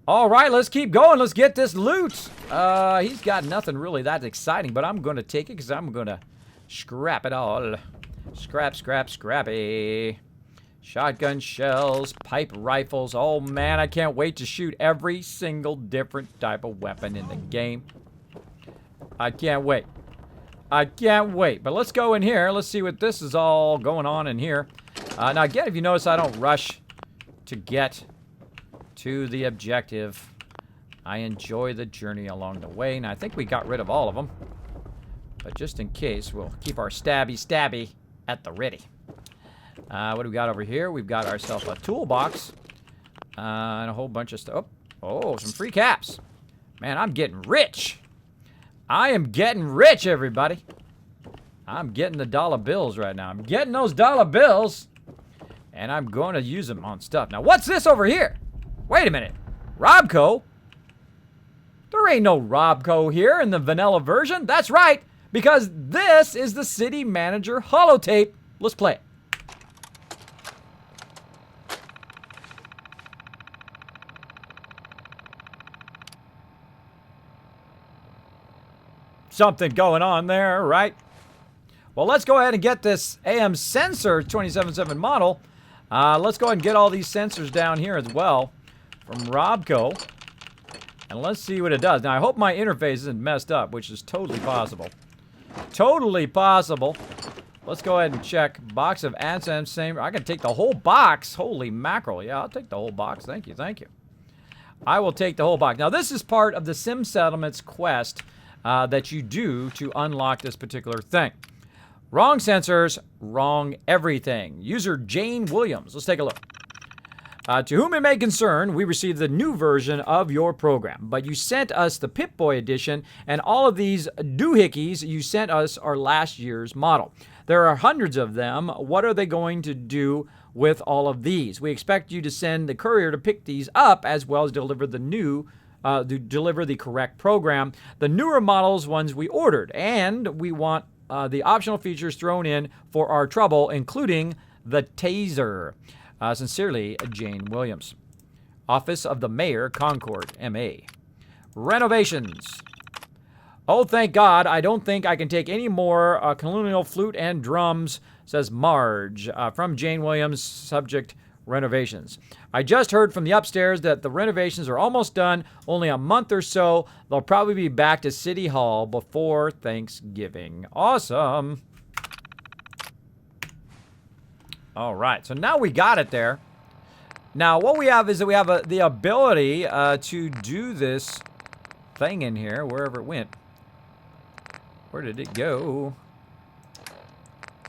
All right, let's keep going. Let's get this loot. He's got nothing really that exciting, but I'm going to take it because I'm going to scrap it all. Scrap, scrap, scrappy. Shotgun shells, pipe rifles. Oh, man, I can't wait to shoot every single different type of weapon in the game. I can't wait. I can't wait. But let's go in here. Let's see what this is all going on in here. Now, again, if you notice, I don't rush to get to the objective. I enjoy the journey along the way. And I think we got rid of all of them. But just in case, we'll keep our stabby at the ready. What do we got over here? We've got ourselves a toolbox. And a whole bunch of stuff. Oh, some free caps. Man, I'm getting rich. I am getting rich, everybody. I'm getting the dollar bills right now. I'm getting those dollar bills. And I'm going to use them on stuff. Now, what's this over here? Wait a minute. Robco? There ain't no Robco here in the vanilla version. That's right. Because this is the City Manager holotape. Let's play it. Something going on there, right? Well, let's go ahead and get this AM sensor 277 model. Let's go ahead and get all these sensors down here as well from Robco. And let's see what it does. Now, I hope my interface isn't messed up, which is totally possible. Totally possible. Let's go ahead and check. Box of AdSense, same. I can take the whole box. Holy mackerel. Yeah, I'll take the whole box. Thank you, thank you. I will take the whole box. Now, this is part of the Sim Settlements quest that you do to unlock this particular thing. Wrong sensors, wrong everything. User Jane Williams. Let's take a look. To whom it may concern, we received the new version of your program, but you sent us the Pip-Boy edition, and all of these doohickeys you sent us are last year's model. There are hundreds of them. What are they going to do with all of these? We expect you to send the courier to pick these up, as well as deliver the deliver the correct program. The newer models, ones we ordered, and we want the optional features thrown in for our trouble, including the taser. Sincerely, Jane Williams. Office of the Mayor, Concord, MA. Renovations. Oh, thank God, I don't think I can take any more colonial flute and drums, says Marge. From Jane Williams, subject renovations. I just heard from the upstairs that the renovations are almost done, only a month or so. They'll probably be back to City Hall before Thanksgiving. Awesome. All right, so now we got it there. Now, what we have is that we have the ability to do this thing in here, wherever it went. Where did it go?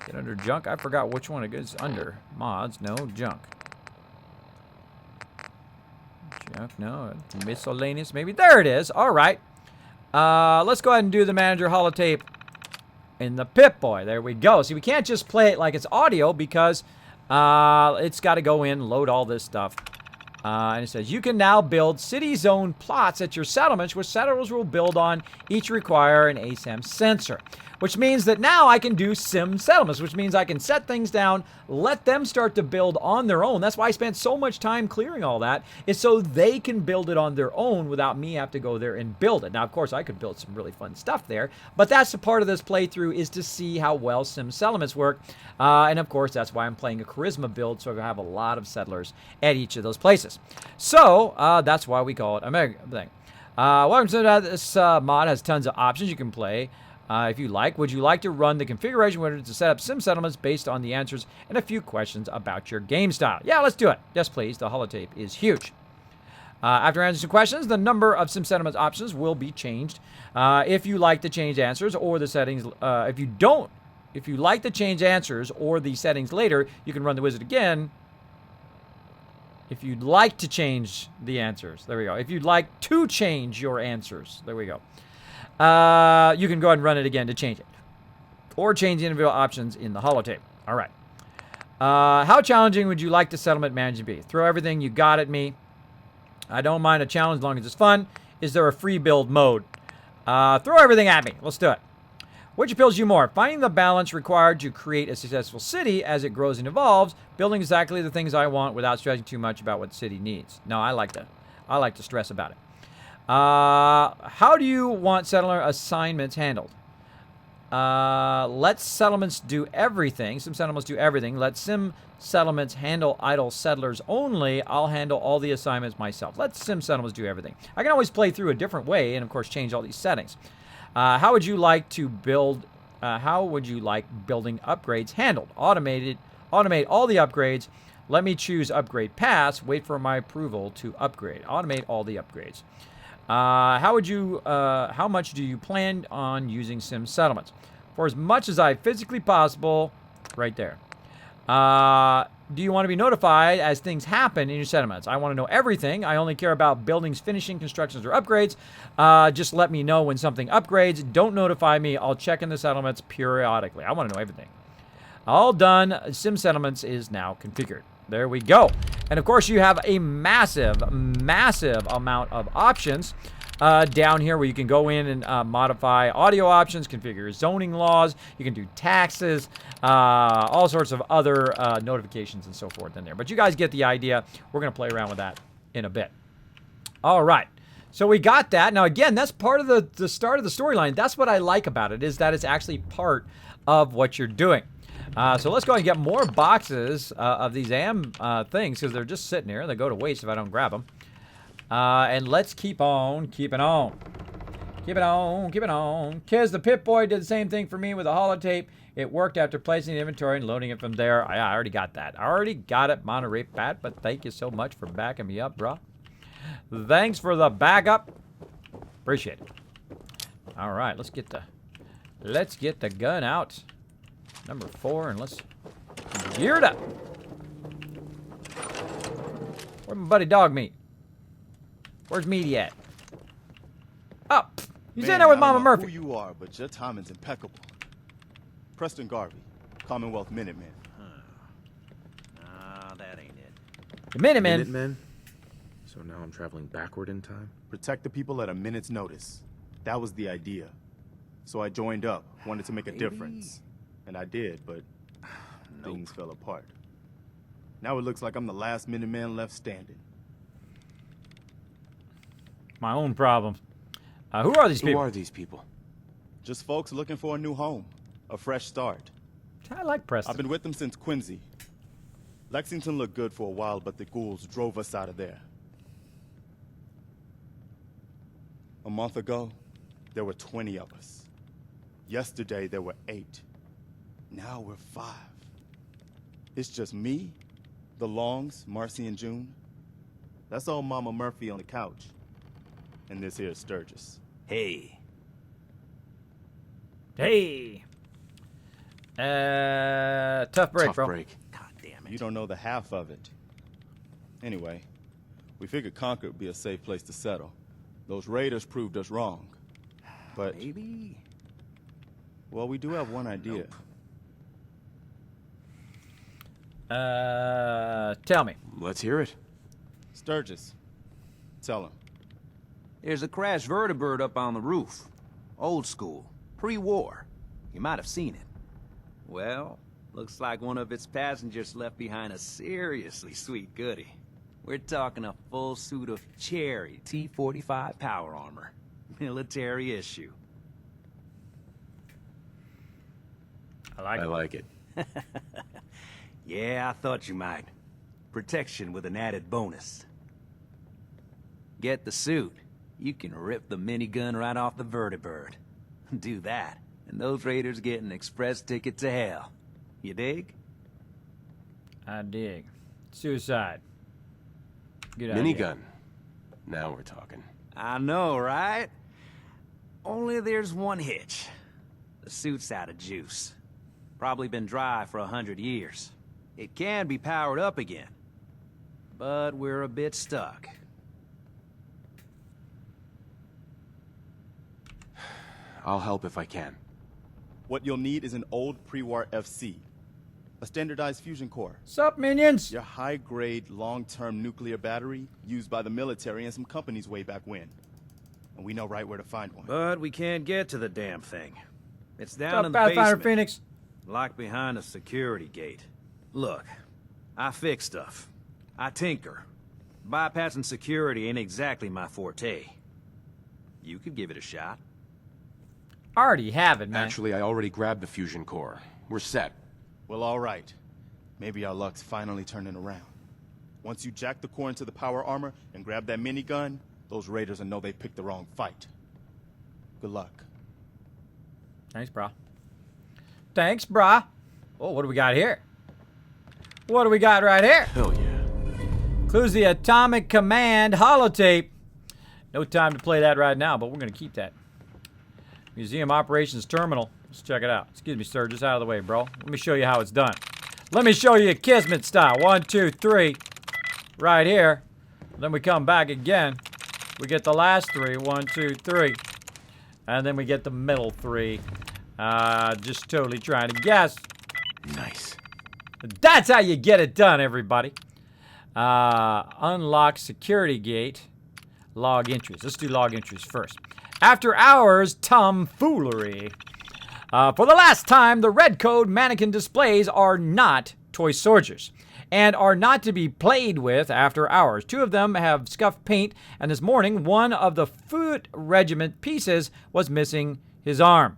Get under junk? I forgot which one it goes under. Mods, no, junk. Junk, no, miscellaneous, maybe. There it is, all right. Let's go ahead and do the manager holotape in the Pip-Boy. There we go. See, we can't just play it like it's audio because it's got to go in, load all this stuff. And it says, you can now build city zone plots at your settlements, which settlers will build on. Each require an ASAM sensor. Which means that now I can do sim settlements, which means I can set things down, let them start to build on their own. That's why I spent so much time clearing all that, is so they can build it on their own without me have to go there and build it. Now, of course, I could build some really fun stuff there, but that's the part of this playthrough, is to see how well sim settlements work. And of course, that's why I'm playing a charisma build, so I have a lot of settlers at each of those places. So, that's why we call it a mega thing. Welcome to that. This mod has tons of options you can play. If you like, would you like to run the configuration window to set up sim settlements based on the answers and a few questions about your game style? Yeah, let's do it. Yes, please. The holotape is huge. After answering some questions, the number of sim settlements options will be changed. If you like to change answers or the settings, if you like to change answers or the settings later, you can run the wizard again. If you'd like to change the answers, there we go. If you'd like to change your answers, there we go. You can go ahead and run it again to change it. Or change the individual options in the holotape. All right. How challenging would you like the settlement management be? Throw everything you got at me. I don't mind a challenge as long as it's fun. Is there a free build mode? Throw everything at me. Let's do it. Which appeals to you more? Finding the balance required to create a successful city as it grows and evolves. Building exactly the things I want without stressing too much about what the city needs. No, I like that. I like to stress about it. How do you want settler assignments handled? Let settlements do everything. Sim settlements do everything. Let sim settlements handle idle settlers only. I'll handle all the assignments myself. Let sim settlements do everything. I can always play through a different way and, of course, change all these settings. How would you like to build... how would you like building upgrades handled? Automate all the upgrades. Let me choose upgrade pass. Wait for my approval to upgrade. Automate all the upgrades. How much do you plan on using sim settlements? For as much as I physically possible, right there. Do you want to be notified as things happen in your settlements? I want to know everything. I only care about buildings, finishing, constructions, or upgrades. Just let me know when something upgrades. Don't notify me. I'll check in the settlements periodically. I want to know everything. All done. Sim settlements is now configured. There we go. And of course, you have a massive, massive amount of options down here where you can go in and modify audio options, configure zoning laws. You can do taxes, all sorts of other notifications and so forth in there. But you guys get the idea. We're going to play around with that in a bit. All right. So we got that. Now, again, that's part of the start of the storyline. That's what I like about it, is that it's actually part of what you're doing. So let's go ahead and get more boxes of these things, because they're just sitting here. They go to waste if I don't grab them. And let's keep on keeping on. Keep it on, keep it on. Kiz, the Pip-Boy did the same thing for me with the holotape. It worked after placing the inventory and loading it from there. I already got that. I already got it, Monterey Pat, but thank you so much for backing me up, bro. Thanks for the backup. Appreciate it. All right, let's get the gun out. Number 4, and let's gear it up. Where's my buddy Dog Meat? Where's Meaty at? Oh, he's in there with Mama Murphy. Who you are, but your timing's impeccable. Preston Garvey, Commonwealth Minutemen. Nah, that ain't it. The Minutemen. Minutemen? So now I'm traveling backward in time? Protect the people at a minute's notice. That was the idea. So I joined up, wanted to make a difference. And I did, but things fell apart. Now it looks like I'm the last Minuteman left standing. My own problem. Who are these people? Who are these people? Just folks looking for a new home, a fresh start. I like Preston. I've been with them since Quincy. Lexington looked good for a while, but the ghouls drove us out of there. A month ago, there were 20 of us. Yesterday, there were 8. Now we're 5. It's just me, the Longs, Marcy and June. That's old Mama Murphy on the couch. And this here is Sturgis. Hey. Hey. Tough break, bro. Tough break. God damn it. You don't know the half of it. Anyway, we figured Concord would be a safe place to settle. Those raiders proved us wrong. But, Maybe. well, we do have one idea. Tell me. Let's hear it. Sturgis, tell him. There's a crashed vertibird up on the roof. Old school. Pre-war. You might have seen it. Well, looks like one of its passengers left behind a seriously sweet goodie. We're talking a full suit of cherry T-45 power armor. Military issue. I like it. Yeah, I thought you might. Protection with an added bonus. Get the suit. You can rip the minigun right off the vertibird. Do that, and those raiders get an express ticket to hell. You dig? I dig. Suicide. Good idea. Minigun. Now we're talking. I know, right? Only there's one hitch. The suit's out of juice. Probably been dry for 100 years. It can be powered up again. But we're a bit stuck. I'll help if I can. What you'll need is an old pre-war FC. A standardized fusion core. Sup, minions? Your high-grade, long-term nuclear battery used by the military and some companies way back when. And we know right where to find one. But we can't get to the damn thing. It's down Sup, in the Pathfinder basement. Phoenix? Locked behind a security gate. Look, I fix stuff. I tinker. bypassing security ain't exactly my forte. You could give it a shot. Already have it, man. Actually, I already grabbed the fusion core. We're set. Well, all right. Maybe our luck's finally turning around. Once you jack the core into the power armor and grab that minigun, those raiders will know they picked the wrong fight. Good luck. Thanks, brah. Thanks, brah. Oh, what do we got here? What do we got right here? Hell yeah. Includes the Atomic Command holotape. No time to play that right now, but we're going to keep that. Museum Operations Terminal. Let's check it out. Excuse me, sir. Just out of the way, bro. Let me show you how it's done. Let me show you Kismet style. 1, 2, 3. Right here. Then we come back again. We get the last 3. 1, 2, 3. And then we get the middle 3. Just totally trying to guess. Nice. That's how you get it done, everybody. Unlock security gate. Log entries. Let's do log entries first. After hours tomfoolery. For the last time, the red code mannequin displays are not toy soldiers and are not to be played with after hours. 2 of them have scuffed paint, and this morning, one of the foot regiment pieces was missing his arm.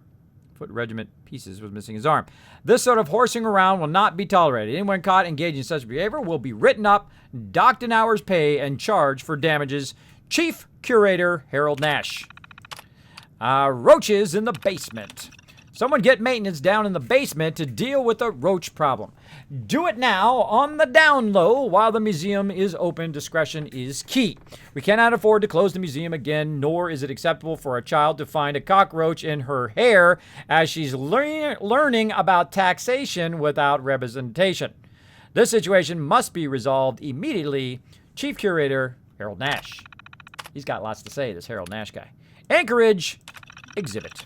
This sort of horsing around will not be tolerated. Anyone caught engaging in such behavior will be written up, docked an hour's pay, and charged for damages. Chief Curator Harold Nash. Roaches in the basement. Someone get maintenance down in the basement to deal with the roach problem. Do it now on the down low while the museum is open. Discretion is key. We cannot afford to close the museum again, nor is it acceptable for a child to find a cockroach in her hair as she's learning about taxation without representation. This situation must be resolved immediately. Chief Curator Harold Nash. He's got lots to say, this Harold Nash guy. Anchorage exhibit.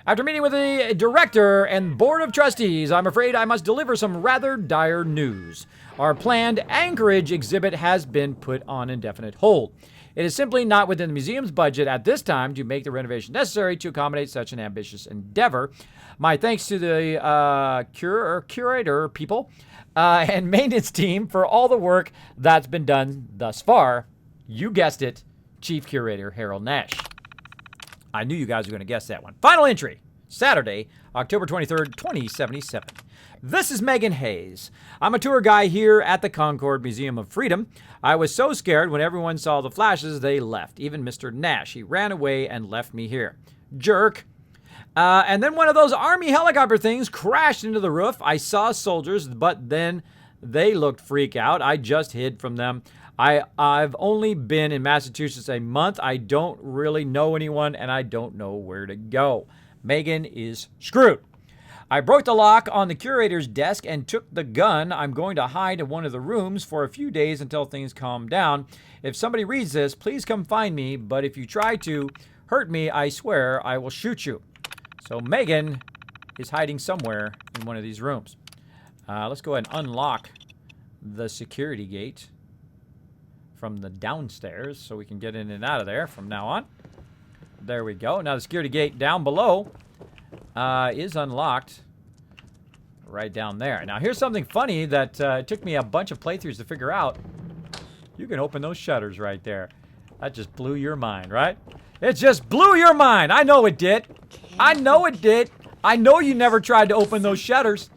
After meeting with the director and board of trustees, I'm afraid I must deliver some rather dire news. Our planned Anchorage exhibit has been put on indefinite hold. It is simply not within the museum's budget at this time to make the renovation necessary to accommodate such an ambitious endeavor. My thanks to the curator people and maintenance team for all the work that's been done thus far. You guessed it, Chief Curator Harold Nash. I knew you guys were going to guess that one. Final entry, Saturday, October 23rd, 2077. This is Megan Hayes. I'm a tour guy here at the Concord Museum of Freedom. I was so scared when everyone saw the flashes, they left. Even Mr. Nash. He ran away and left me here. Jerk. And then one of those army helicopter things crashed into the roof. I saw soldiers, but then they looked freak out. I just hid from them. I've only been in Massachusetts a month. I don't really know anyone, and I don't know where to go. Megan is screwed. I broke the lock on the curator's desk and took the gun. I'm going to hide in one of the rooms for a few days until things calm down. If somebody reads this, please come find me, but if you try to hurt me, I swear I will shoot you. So Megan is hiding somewhere in one of these rooms. Let's go ahead and unlock the security gate from the downstairs so we can get in and out of there from now on. There we go. Now the security gate down below is unlocked right down there. Now here's something funny that it took me a bunch of playthroughs to figure out. You can open those shutters right there. That just blew your mind, right? It just blew your mind. I know it did. I know it did. I know you never tried to open those shutters.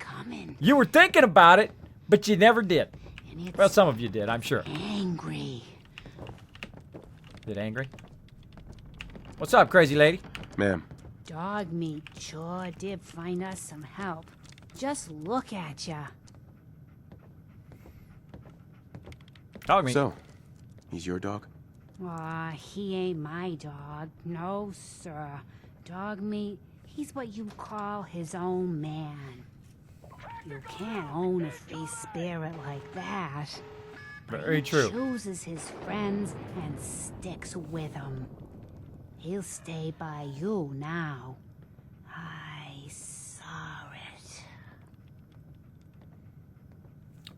You were thinking about it, but you never did. Well, some of you did, I'm sure. Angry. Is it angry? What's up, crazy lady? Ma'am. Dog meat sure did find us some help. Just look at ya. Dog meat. So, he's your dog? Aw, he ain't my dog. No, sir. Dog meat, he's what you call his own man. You can't own a free spirit like that. Very He true. chooses his friends and sticks with them. He'll stay by you now. I saw it.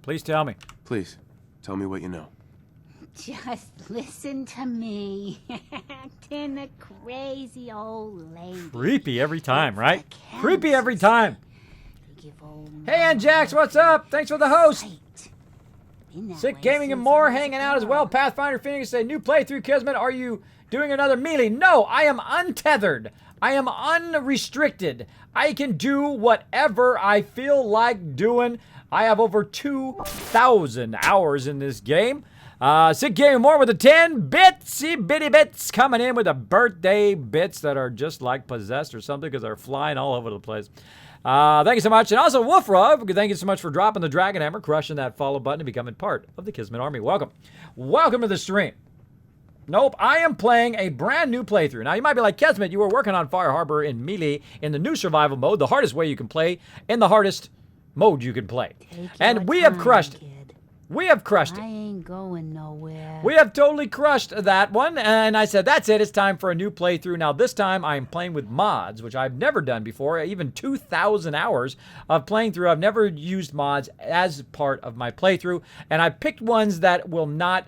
Please tell me. Please, tell me what you know. Just listen to me. Acting a crazy old lady. Creepy every time, right? It's a Creepy every time. Give old Hey, Aunt Jax, what's up? Thanks for the host. Right. Been that Sick way Gaming and since more I was a hanging out as well. girl. Pathfinder Phoenix say, new playthrough, Kismet. Are you doing another melee? No, I am untethered. I am unrestricted. I can do whatever I feel like doing. I have over 2,000 hours in this game. Sick Gaming more with the 10 bitsy bitty bits coming in with the birthday bits that are just like possessed or something because they're flying all over the place. Thank you so much. And also, Wolfrog, thank you so much for dropping the Dragon Hammer, crushing that follow button, and becoming part of the Kismet Army. Welcome. Welcome to the stream. Nope, I am playing a brand new playthrough. Now, you might be like, Kismet, you were working on Fire Harbor in Melee in the new survival mode, the hardest way you can play, in the hardest mode you can play. And we have crushed it. We have crushed it. I ain't going nowhere. We have totally crushed that one, and I said, that's it, it's time for a new playthrough. Now, this time, I'm playing with mods, which I've never done before. Even 2,000 hours of playing through, I've never used mods as part of my playthrough, and I picked ones that will not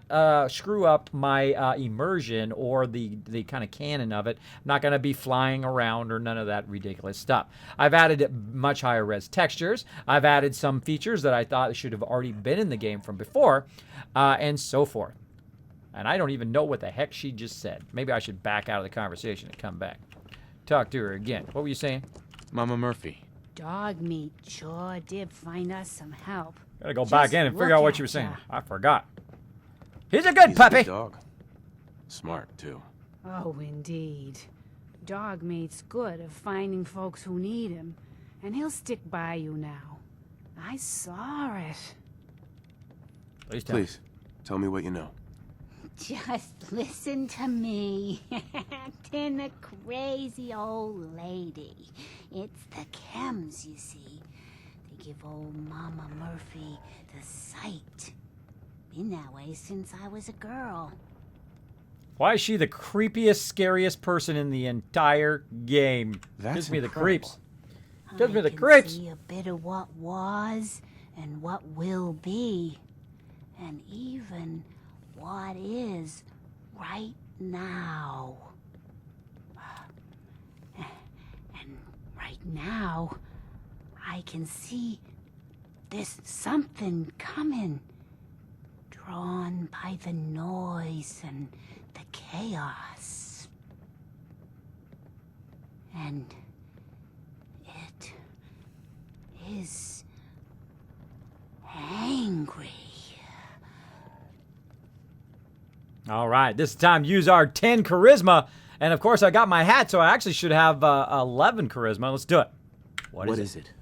screw up my immersion or the kind of canon of it. I'm not going to be flying around or none of that ridiculous stuff. I've added much higher res textures. I've added some features that I thought should have already been in the game from before, and so forth. And I don't even know what the heck she just said. Maybe I should back out of the conversation and come back. Talk to her again. What were you saying? Mama Murphy. Dog meat sure did find us some help. Gotta go back in and Just figure out look what you at were saying. ya. I forgot. He's a good He's puppy. a good dog. Smart, too. Oh, indeed. Dog meat's good at finding folks who need him, and he'll stick by you now. I saw it. Please tell me. Please, tell me what you know. Just listen to me. Acting a crazy old lady. It's the chems, you see. They give old Mama Murphy the sight. Been that way since I was a girl. Why is she the creepiest, scariest person in the entire game? That's Gives me the incredible. creeps. Gives me the I can creeps. see a bit of what was and what will be. And even what is right now. And right now, I can see there's something coming, drawn by the noise and the chaos. And it is angry. All right, this time use our 10 charisma. And of course, I got my hat, so I actually should have 11 charisma. Let's do it. What is it?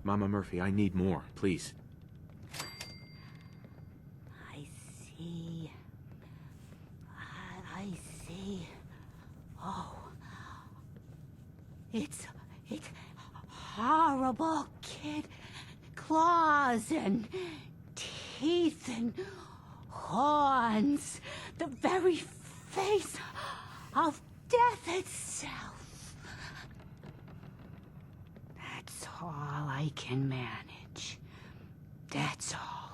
Mama Murphy, I need more, please. I see. I see. Oh. It's horrible, kid. Claws and teeth and horns. The very face of death itself. That's all I can manage. That's all.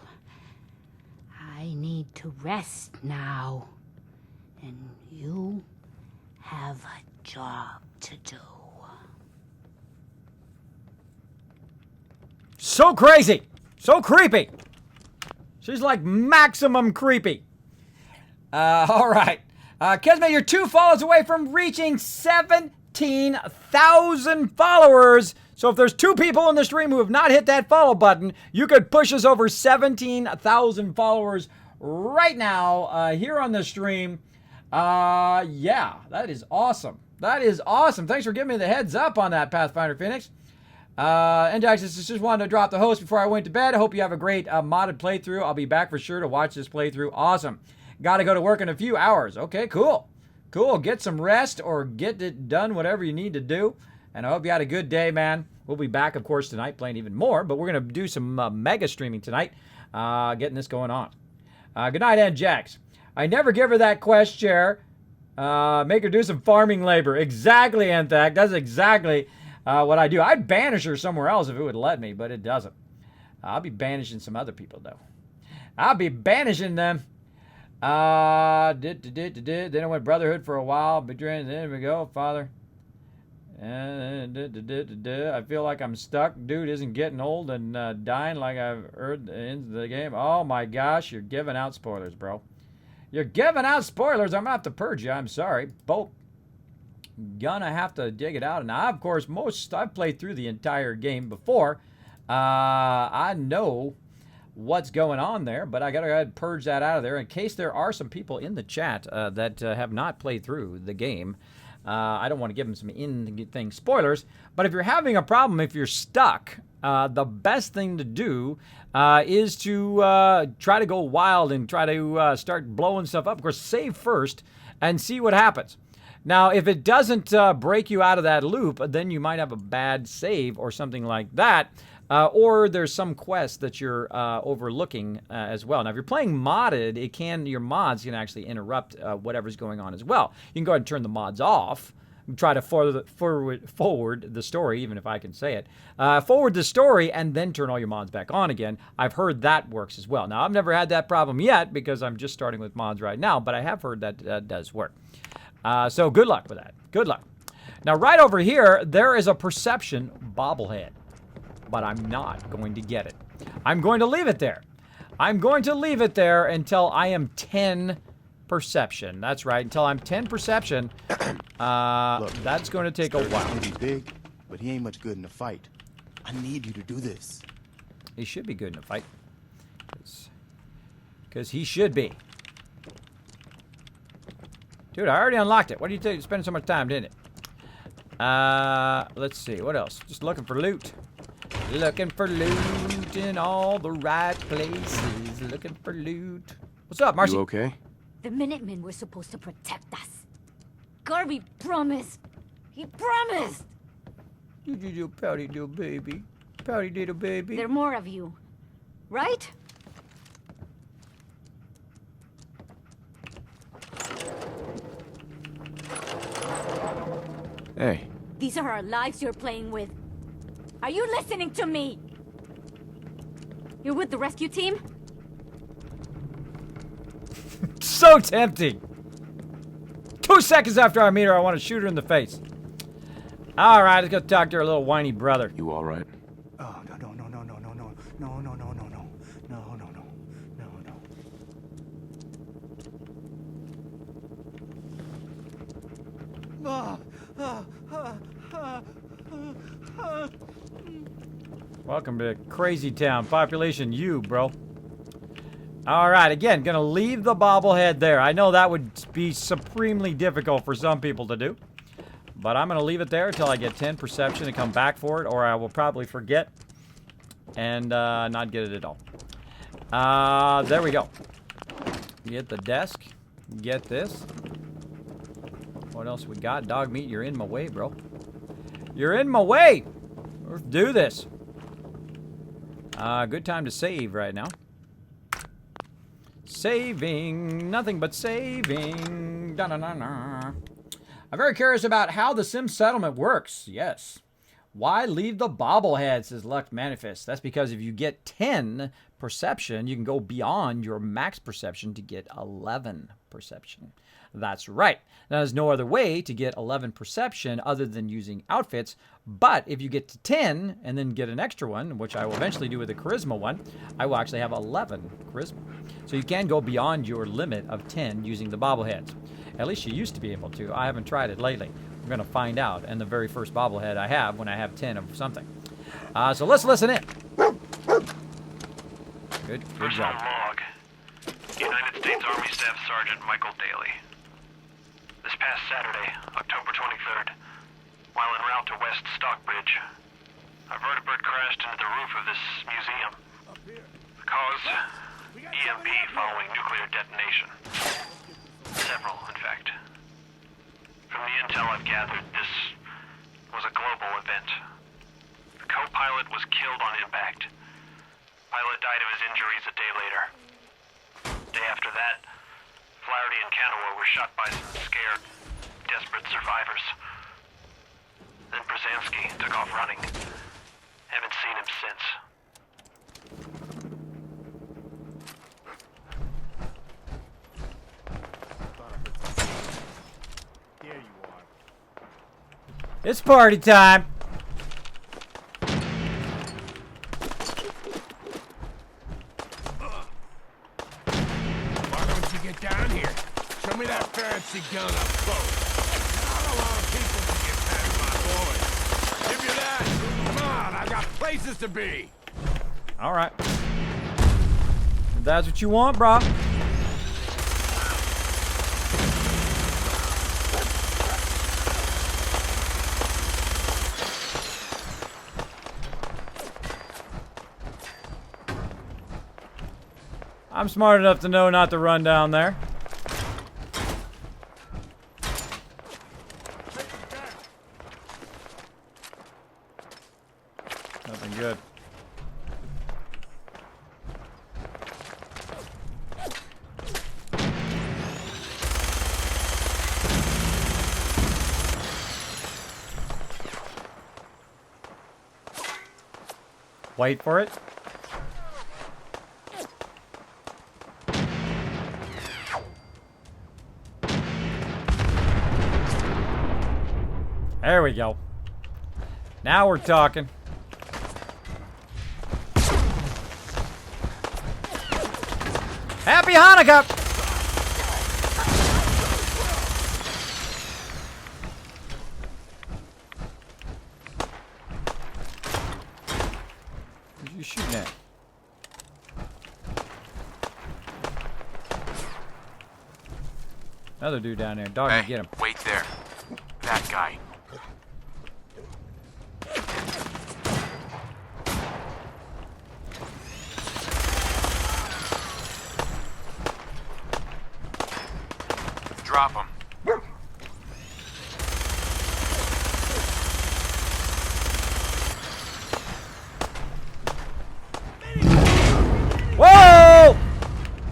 I need to rest now. And you have a job to do. So crazy. So creepy. She's like maximum creepy. All right. Kismet, you're 2 follows away from reaching 17,000 followers. So if there's 2 people in the stream who have not hit that follow button, you could push us over 17,000 followers right now here on the stream. Yeah, that is awesome. That is awesome. Thanks for giving me the heads up on that, Pathfinder Phoenix. And just wanted to drop the host before I went to bed. I hope you have a great modded playthrough. I'll be back for sure to watch this playthrough. Awesome. Got to go to work in a few hours. Okay, cool. Cool. Get some rest or get it done, whatever you need to do. And I hope you had a good day, man. We'll be back, of course, tonight playing even more. But we're going to do some mega streaming tonight, getting this going on. Good night, Aunt Jax. I never give her that quest chair. Make her do some farming labor. Exactly, Anthak. That's exactly what I do. I'd banish her somewhere else if it would let me, but it doesn't. I'll be banishing some other people, though. I'll be banishing them. Then I went Brotherhood for a while. Then we go, Father. I feel like I'm stuck. Dude isn't getting old and dying like I've heard into the game. Oh my gosh, you're giving out spoilers, bro. You're giving out spoilers. I'm gonna have to purge you. I'm sorry. Both. Gonna have to dig it out. Now, of course, I've played through the entire game before. I know what's going on there, but I gotta go ahead and purge that out of there in case there are some people in the chat that have not played through the game. I don't want to give them some in-thing spoilers, but if you're having a problem, if you're stuck, the best thing to do is to try to go wild and try to start blowing stuff up. Of course, save first and see what happens. Now, if it doesn't break you out of that loop, then you might have a bad save or something like that. Or there's some quest that you're overlooking as well. Now, if you're playing modded, your mods can actually interrupt whatever's going on as well. You can go ahead and turn the mods off, try to forward the story, even if I can say it. Forward the story and then turn all your mods back on again. I've heard that works as well. Now, I've never had that problem yet because I'm just starting with mods right now, but I have heard that does work. So good luck with that. Good luck. Now, right over here, there is a perception bobblehead. But I'm not going to get it. I'm going to leave it there. I'm going to leave it there until I am 10 perception. That's right, until I'm 10 perception. Look, that's going to take a while. He may be big, but he ain't much good in a fight. I need you to do this. He should be good in a fight. Because he should be. Dude, I already unlocked it. What do you think? Spending so much time, didn't it? Let's see. What else? Just looking for loot. Looking for loot in all the right places. Looking for loot. What's up, Marcy? You okay? The Minutemen were supposed to protect us. Garvey promised. He promised. You little pouty little baby. Pouty little baby. There are more of you, right? Hey. These are our lives you're playing with. Are you listening to me? You're with the rescue team? So tempting. 2 seconds after I meet her, I want to shoot her in the face. All right, let's go talk to her little whiny brother. You all right? Oh, no, no, no, no, no, no, no, no, no, no, no, no, no, no, no, no. Welcome to Crazy Town. Population U, bro. All right, again, gonna leave the bobblehead there. I know that would be supremely difficult for some people to do, but I'm gonna leave it there until I get 10 perception and come back for it, or I will probably forget and not get it at all. There we go. Get the desk. Get this. What else we got? Dog meat, you're in my way, bro. You're in my way. Let's do this. Good time to save right now. Saving. Nothing but saving. Da-na-na-na. I'm very curious about how the Sim settlement works. Yes. Why leave the bobblehead, says Luck Manifest. That's because if you get 10 perception, you can go beyond your max perception to get 11 perception. That's right. Now, there's no other way to get 11 perception other than using outfits. But if you get to 10 and then get an extra one, which I will eventually do with the charisma one, I will actually have 11 charisma. So you can go beyond your limit of 10 using the bobbleheads. At least you used to be able to. I haven't tried it lately. We're going to find out. And the very first bobblehead I have when I have 10 of something. So let's listen in. Good job. Log. United States Army Staff Sergeant Michael Daly. This past Saturday, October 23rd, while en route to West Stockbridge, a vertibird crashed into the roof of this museum. Cause EMP following nuclear detonation. Several, in fact. From the intel I've gathered, this was a global event. The co-pilot was killed on impact. Pilot died of his injuries a day later. Day after that, Flaherty and Canaway were shot by some scared, desperate survivors. Then Brzezinski took off running. Haven't seen him since. There you are. It's party time. Why don't you get down here? Show me that fancy gun up close. Not a lot of people can get past my boy. Give you that. Come on, I got places to be. All right. If that's what you want, bro. I'm smart enough to know not to run down there. Nothing good. Wait for it. There we go. Now we're talking. Happy Hanukkah! Who's you shooting at? Another dude down there. Dog, Hey, get him. wait there. That guy. Drop him. Whoa!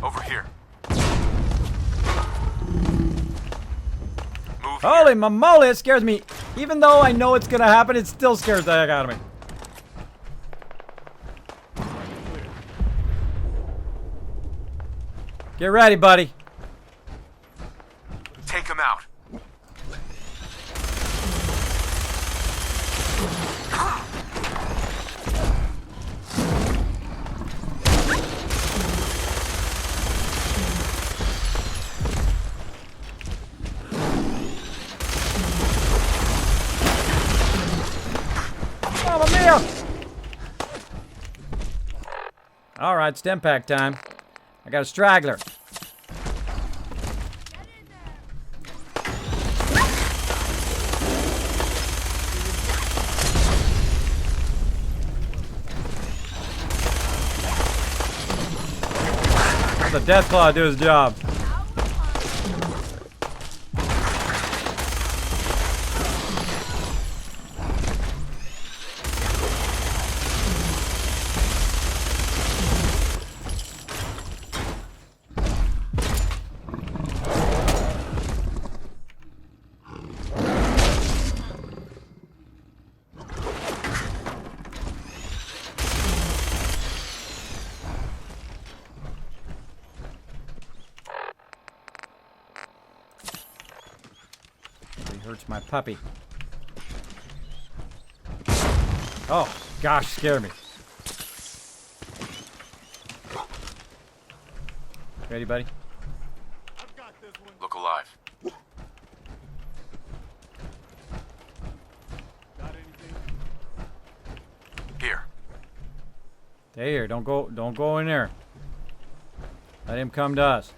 Over here. Move Holy here. moly, it scares me. Even though I know it's gonna happen, it still scares the heck out of me. Get ready, buddy. Take him out. Mamma mia! All right, stem pack time. I got a straggler. The Deathclaw do his job. Hurts my puppy. Oh, gosh, scared me. Ready, buddy? Look alive. Here. Stay here. Don't go in there. Let him come to us.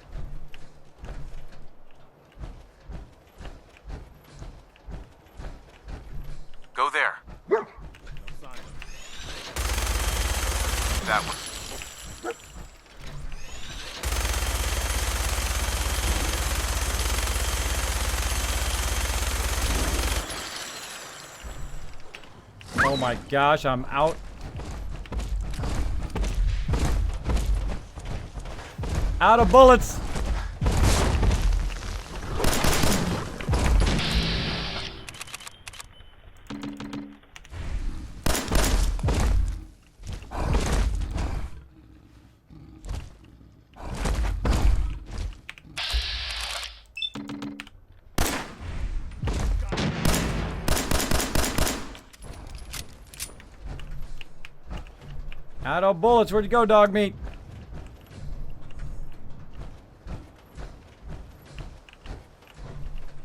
Go there. That one. Oh my gosh, I'm out. Out of bullets. Out of bullets. Where'd you go, dog meat?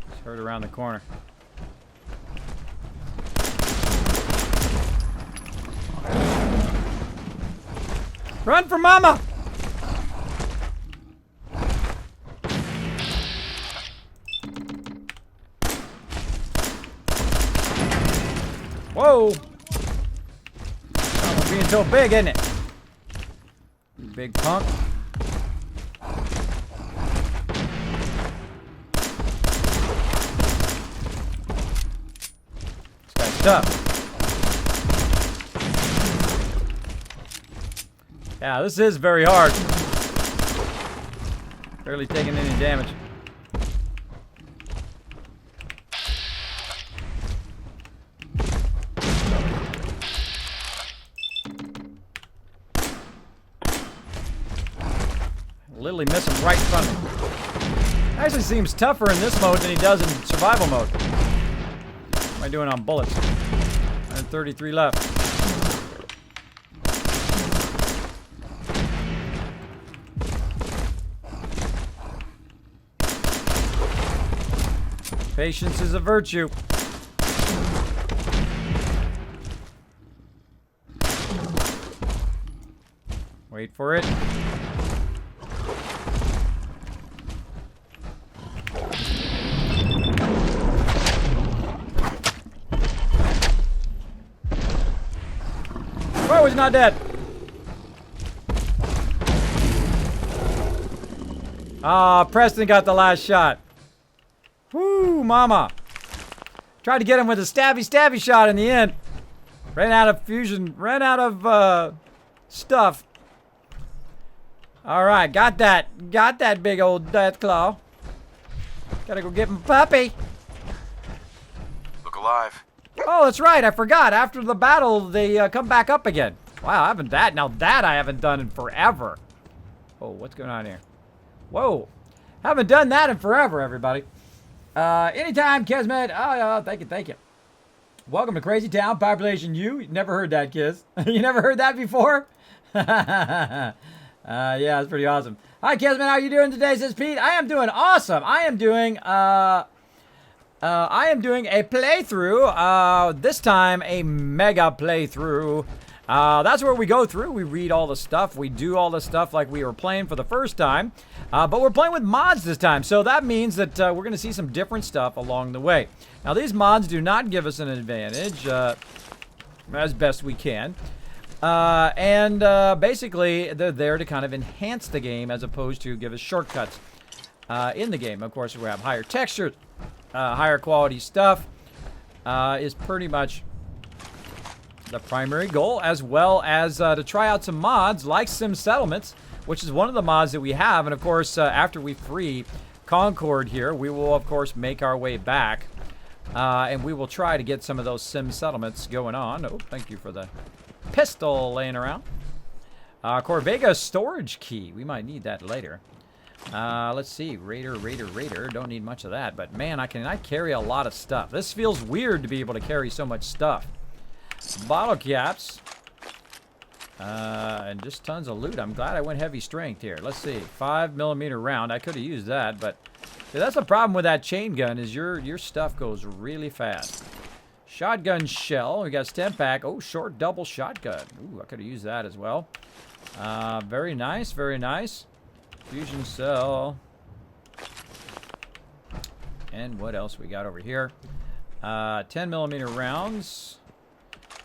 Just heard around the corner. Run for mama! Whoa! Almost being so big, isn't it? You big punk. This guy's tough. Yeah, this is very hard. Barely taking any damage. Literally miss him right in front of me. Actually seems tougher in this mode than he does in survival mode. What am I doing on bullets? 133 left. Patience is a virtue. Wait for it. Oh, he's not dead. Ah, Preston got the last shot. Whoo, mama. Tried to get him with a stabby shot in the end. Ran out of fusion. Ran out of stuff. All right, got that. Got that big old Deathclaw. Gotta go get my puppy. Look alive. Oh, that's right. I forgot. After the battle, they come back up again. Wow, I haven't that. Now that I haven't done in forever. Oh, what's going on here? Whoa. Haven't done that in forever, everybody. Anytime, Kismet. Oh, thank you, thank you. Welcome to Crazy Town, Population U. Never heard that, Kiz. You never heard that before? Yeah, it's pretty awesome. Hi, Kismet. How you doing today, says Pete? I am doing awesome. I am doing a playthrough. This time, a mega playthrough. That's where we go through. We read all the stuff. We do all the stuff like we were playing for the first time. But we're playing with mods this time. So that means that we're going to see some different stuff along the way. Now, these mods do not give us an advantage as best we can. Basically, they're there to kind of enhance the game as opposed to give us shortcuts in the game. Of course, we have higher textures, higher quality stuff is pretty much the primary goal, as well as to try out some mods like Sim Settlements, which is one of the mods that we have. And of course, after we free Concord here, we will of course make our way back, and we will try to get some of those Sim Settlements going on. Oh, thank you for the pistol laying around. Corvega storage key. We might need that later. Let's see. Raider. Don't need much of that, but man, I carry a lot of stuff. This feels weird to be able to carry so much stuff. Bottle caps. And just tons of loot. I'm glad I went heavy strength here. Let's see. 5mm round. I could have used that, but see, that's the problem with that chain gun is your stuff goes really fast. Shotgun shell. We got stem pack. Oh, short double shotgun. Ooh, I could have used that as well. Very nice. Very nice. Fusion cell. And what else we got over here? 10mm rounds.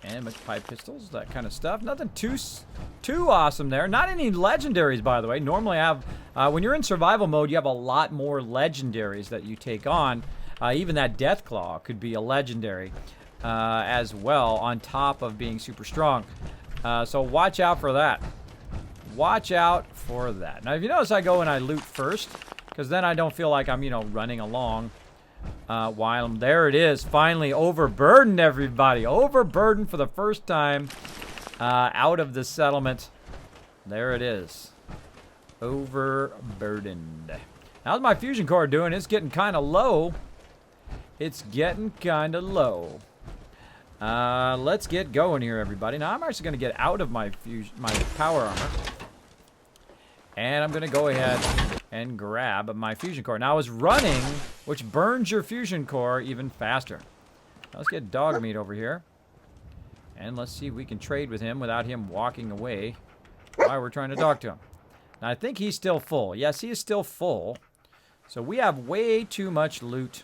And much pipe pistols, that kind of stuff. Nothing too awesome there. Not any legendaries, by the way. Normally I have, when you're in survival mode, you have a lot more legendaries that you take on. Even that Deathclaw could be a legendary as well, on top of being super strong. So watch out for that. Watch out for that. Now, if you notice, I go and I loot first, because then I don't feel like I'm, running along. While I'm there, it is finally overburdened, everybody. Overburdened for the first time out of the settlement. There it is. Overburdened. How's my fusion core doing? It's getting kind of low. It's getting kind of low. Let's get going here, everybody. Now, I'm actually going to get out of my power armor. And I'm going to go ahead and grab my fusion core. Now, I was running, which burns your fusion core even faster. Now, let's get dog meat over here. And let's see if we can trade with him without him walking away while we're trying to talk to him. Now, I think he's still full. Yes, he is still full. So we have way too much loot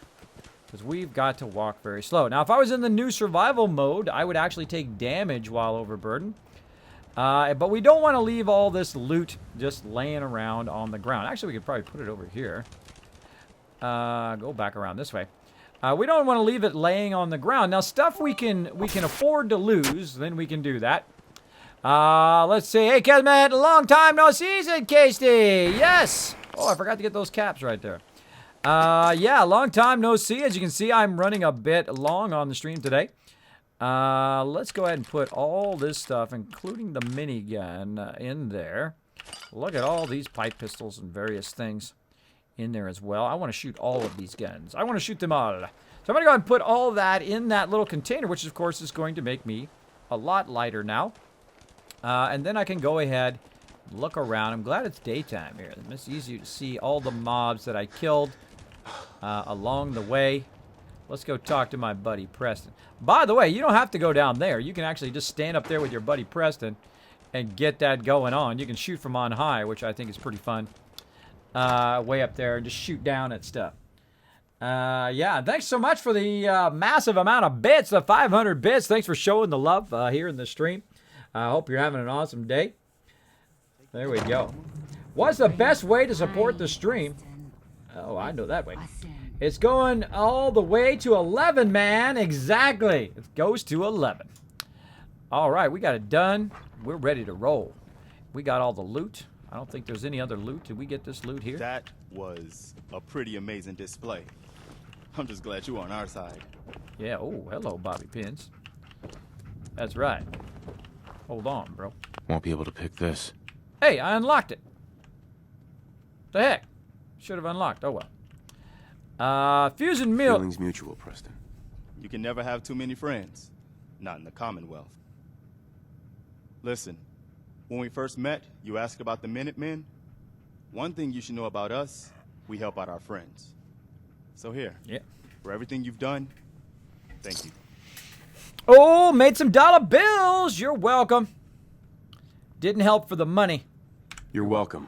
because we've got to walk very slow. Now, if I was in the new survival mode, I would actually take damage while overburdened. But we don't want to leave all this loot just laying around on the ground. Actually, we could probably put it over here. Go back around this way. We don't want to leave it laying on the ground. Now, stuff we can afford to lose, then we can do that. Let's see. Hey, Kismet, long time no see, said Casey. Yes. Oh, I forgot to get those caps right there. Yeah, long time no see. As you can see, I'm running a bit long on the stream today. Let's go ahead and put all this stuff, including the minigun, in there. Look at all these pipe pistols and various things in there as well. I want to shoot all of these guns. I want to shoot them all. So I'm going to go ahead and put all that in that little container, which, of course, is going to make me a lot lighter now. And then I can go ahead and look around. I'm glad it's daytime here. It's easier to see all the mobs that I killed along the way. Let's go talk to my buddy Preston. By the way, you don't have to go down there. You can actually just stand up there with your buddy Preston and get that going on. You can shoot from on high, which I think is pretty fun. Way up there and just shoot down at stuff. Yeah, thanks so much for the massive amount of bits, the 500 bits. Thanks for showing the love here in the stream. I hope you're having an awesome day. There we go. What's the best way to support the stream? Oh, I know that way. It's going all the way to 11, man. Exactly. It goes to 11. All right, we got it done. We're ready to roll. We got all the loot. I don't think there's any other loot. Did we get this loot here? That was a pretty amazing display. I'm just glad you're on our side. Yeah. Oh, hello, Bobby Pins. That's right. Hold on, bro. Won't be able to pick this. Hey, I unlocked it. The heck? Should have unlocked. Oh, well. Fusion meal. Feelings mutual, Preston. You can never have too many friends. Not in the Commonwealth. Listen, when we first met, you asked about the Minutemen. One thing you should know about us, we help out our friends. So here, for everything you've done, thank you. Oh, made some dollar bills. You're welcome. Didn't help for the money. You're welcome.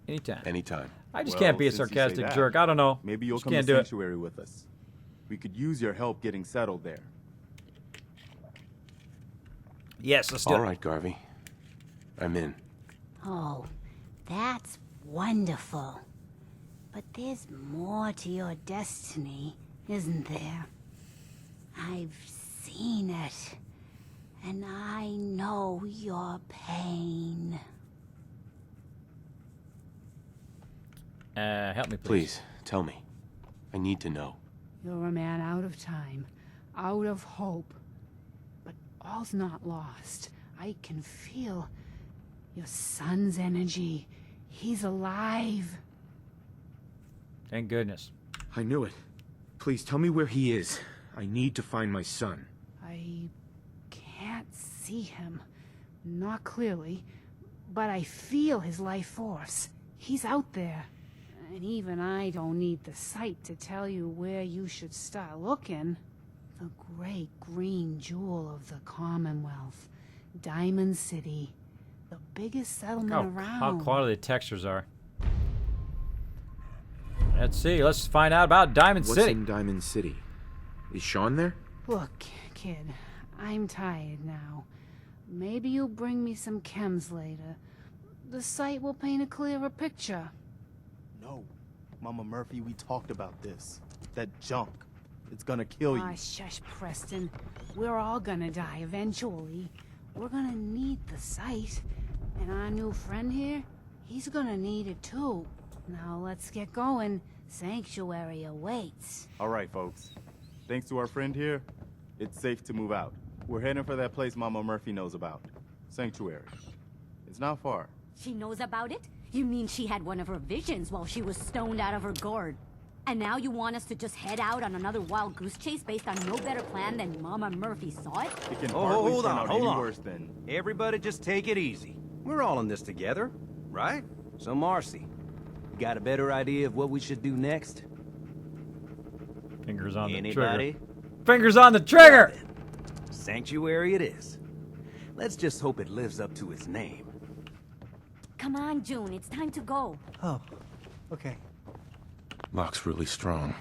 Anytime. Anytime. I just can't be a sarcastic jerk. I don't know. Maybe you'll come to Sanctuary with us. We could use your help getting settled there. Yes, let's do it. All right, Garvey. I'm in. Oh, that's wonderful. But there's more to your destiny, isn't there? I've seen it, and I know your pain. Help me, please. Please, tell me. I need to know. You're a man out of time, out of hope. But all's not lost. I can feel your son's energy. He's alive. Thank goodness. I knew it. Please, tell me where he is. I need to find my son. I can't see him. Not clearly. But I feel his life force. He's out there. And even I don't need the sight to tell you where you should start looking. The great green jewel of the Commonwealth. Diamond City. The biggest settlement around. How quality the textures are. Let's see. Let's find out about Diamond City. What's in Diamond City? Is Sean there? Look, kid. I'm tired now. Maybe you'll bring me some chems later. The sight will paint a clearer picture. No. Mama Murphy, we talked about this. That junk. It's gonna kill you. Ah, shush, Preston. We're all gonna die eventually. We're gonna need the sight. And our new friend here, he's gonna need it too. Now let's get going. Sanctuary awaits. All right, folks. Thanks to our friend here, it's safe to move out. We're heading for that place Mama Murphy knows about. Sanctuary. It's not far. She knows about it? You mean she had one of her visions while she was stoned out of her gourd? And now you want us to just head out on another wild goose chase based on no better plan than Mama Murphy saw it? It can Oh, hardly hold turn on, out hold any on. worse than... Everybody just take it easy. We're all in this together, right? So Marcy, you got a better idea of what we should do next? Fingers on the Anybody? trigger. Fingers on the trigger! Well, then, Sanctuary it is. Let's just hope it lives up to its name. Come on, June, it's time to go. Oh, okay. Lock's really strong.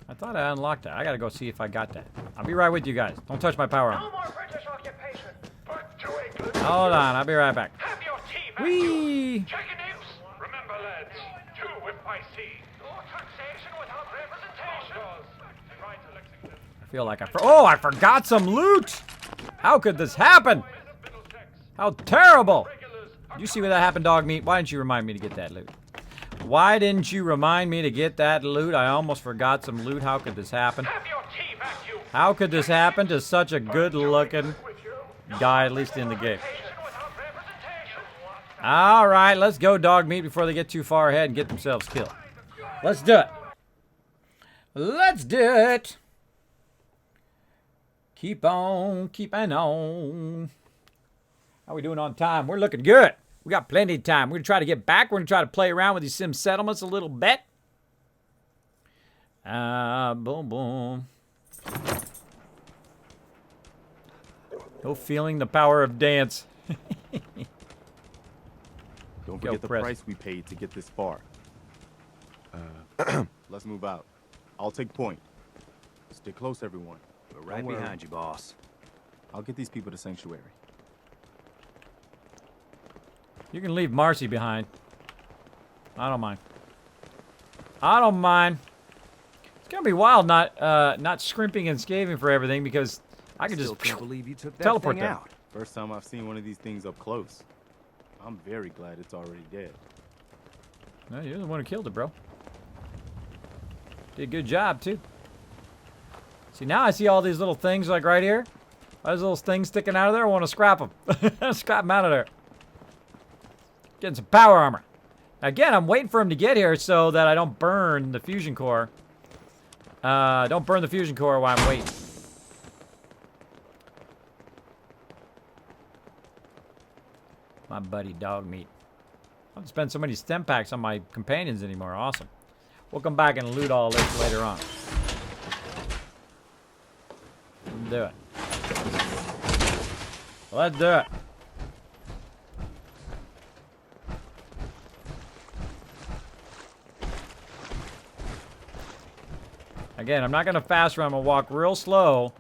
I thought I unlocked that. I gotta go see if I got that. I'll be right with you guys. Don't touch my power armor. No more British occupation. Back to England. Hold on, I'll be right back. Have your tea back. Whee! Checking news. Remember, lads, two if I see. No taxation without representation. Right to Lexington. I feel like I forgot some loot! How could this happen? How terrible! Did you see where that happened, dog meat? Why didn't you remind me to get that loot? Why didn't you remind me to get that loot? I almost forgot some loot. How could this happen? Have your tea back, you. How could this happen to such a good-looking guy, at least in the game? All right, let's go dog meat before they get too far ahead and get themselves killed. Let's do it. Let's do it. Keep on keeping on. How we doing on time? We're looking good. We got plenty of time. We're going to try to get back. We're going to try to play around with these sim settlements a little bit. Boom, boom. No feeling the power of dance. Don't Go, forget the press. price we paid to get this far. Let's move out. I'll take point. Stay close, everyone. We're right Don't worry. behind you, boss. I'll get these people to Sanctuary. You can leave Marcy behind. I don't mind. I don't mind. It's gonna be wild not scrimping and scaving for everything because I can Still just can't believe you took that teleport thing there. out. First time I've seen one of these things up close. I'm very glad it's already dead. No, you're the one who killed it, bro. Did a good job too. See, now I see all these little things like right here. Those little things sticking out of there. I want to scrap them. Scrap them out of there. Getting some power armor. Again, I'm waiting for him to get here so that I don't burn the fusion core. Don't burn the fusion core while I'm waiting. My buddy dog meat. I don't spend so many stem packs on my companions anymore. Awesome. We'll come back and loot all this later on. Let's do it. Let's do it. Again, I'm not going to fast run. I'm going to walk real slow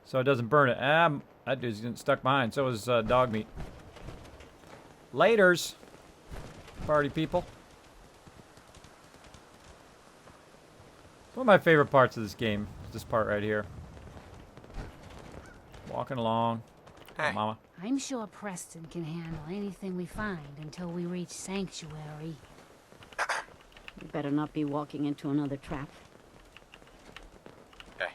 so it doesn't burn it. That dude's getting stuck behind. So is dog meat. Laters, party people. One of my favorite parts of this game is this part right here. Walking along. Hey. Mama. I'm sure Preston can handle anything we find until we reach Sanctuary. You better not be walking into another trap. Hey.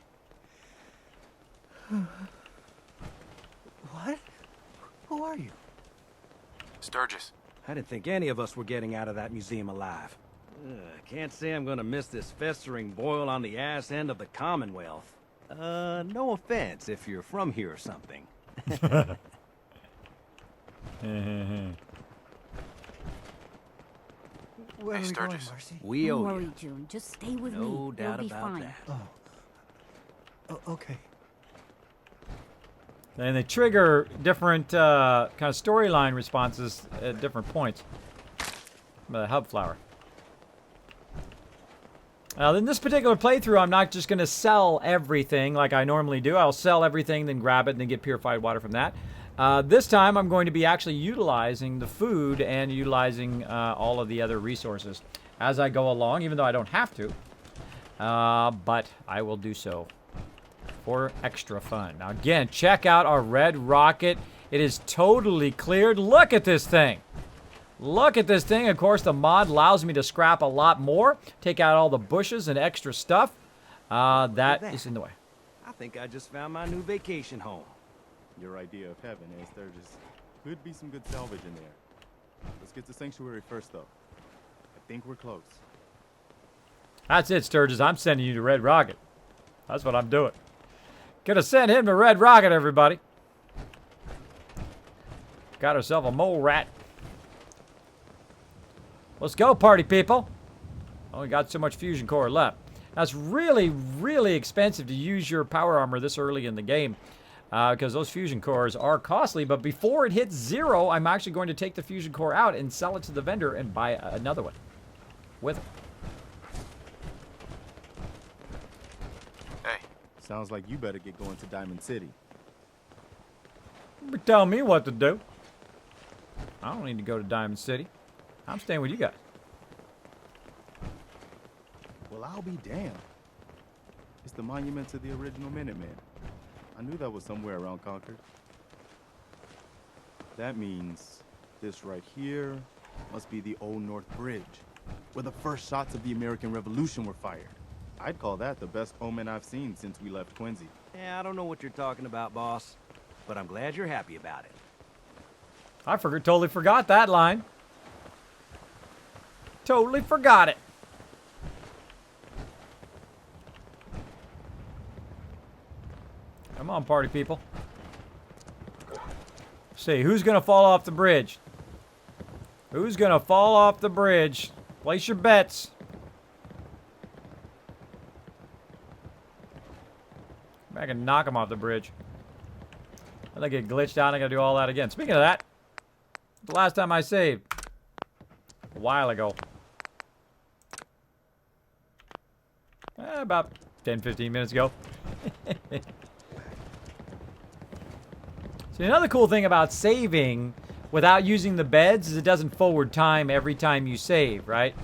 What? Who are you? Sturgis. I didn't think any of us were getting out of that museum alive. Can't say I'm gonna miss this festering boil on the ass end of the Commonwealth. No offense if you're from here or something. Where are we going, Sturgis. Marcy? We Don't owe worry, you. June. Just stay with me. No You'll doubt be about fine. that. Oh, okay. And they trigger different kind of storyline responses at different points. The hub flower. Now, in this particular playthrough, I'm not just going to sell everything like I normally do. I'll sell everything, then grab it, and then get purified water from that. This time, I'm going to be actually utilizing the food and utilizing all of the other resources as I go along, even though I don't have to. But I will do so for extra fun. Now, again, check out our red rocket. It is totally cleared. Look at this thing. Look at this thing. Of course, the mod allows me to scrap a lot more, take out all the bushes and extra stuff. That is in the way. I think I just found my new vacation home. Your idea of heaven, Sturgis. Could be some good salvage in there. Let's get to Sanctuary first, though. I think we're close. That's it, Sturgis. I'm sending you to Red Rocket. That's what I'm doing. Gonna send him to Red Rocket, everybody. Got herself a mole rat. Let's go, party people. Only got so much fusion core left. That's really, really expensive to use your power armor this early in the game. Because those fusion cores are costly. But before it hits 0, I'm actually going to take the fusion core out and sell it to the vendor and buy another one with it. Hey. Sounds like you better get going to Diamond City. Tell me what to do. I don't need to go to Diamond City. I'm staying with you guys. Well, I'll be damned. It's the monument to the original Minutemen. I knew that was somewhere around Concord. That means this right here must be the Old North Bridge, where the first shots of the American Revolution were fired. I'd call that the best omen I've seen since we left Quincy. Yeah, I don't know what you're talking about, boss. But I'm glad you're happy about it. I totally forgot that line. Totally forgot it. Come on, party people. See, who's gonna fall off the bridge? Who's gonna fall off the bridge? Place your bets. I can knock him off the bridge. I think it glitched out. I gotta do all that again. Speaking of that, the last time I saved, a while ago. About 10-15 minutes ago. See, another cool thing about saving without using the beds is it doesn't forward time every time you save, right?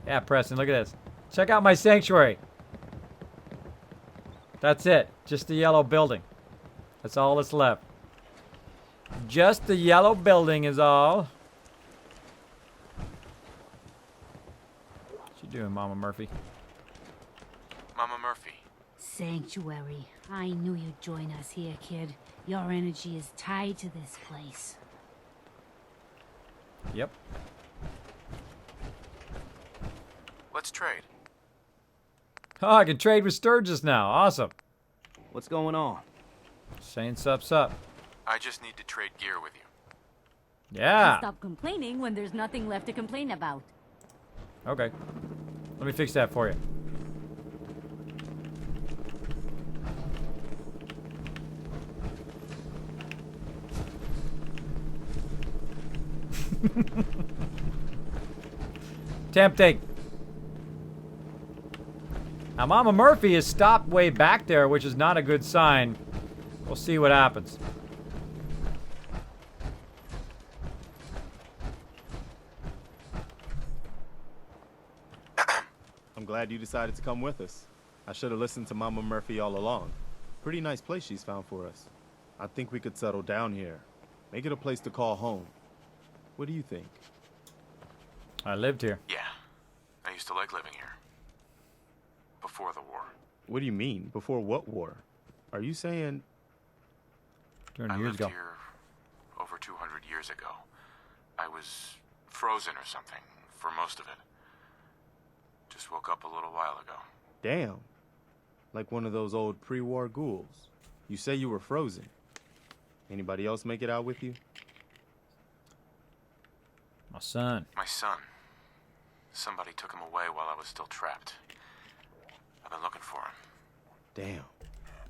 Yeah, Preston, look at this. Check out my sanctuary. That's it. Just the yellow building. That's all that's left. Just the yellow building is all. What you doing, Mama Murphy? Mama Murphy. Sanctuary. I knew you'd join us here, kid. Your energy is tied to this place. Yep. Let's trade. Oh, I can trade with Sturgis now. Awesome. What's going on? Saying sup. I just need to trade gear with you. Yeah. Stop complaining when there's nothing left to complain about. Okay. Let me fix that for you. Tempting. Now, Mama Murphy is stopped way back there, which is not a good sign. We'll see what happens. I'm glad you decided to come with us. I should have listened to Mama Murphy all along. Pretty nice place she's found for us. I think we could settle down here. Make it a place to call home. What do you think? I lived here. Yeah. I used to like living here. Before the war. What do you mean? Before what war? Are you saying... 200 I years lived ago. here over 200 years ago. I was frozen or something for most of it. Just woke up a little while ago. Damn. Like one of those old pre-war ghouls. You say you were frozen. Anybody else make it out with you? My son. My son. Somebody took him away while I was still trapped. I've been looking for him. Damn.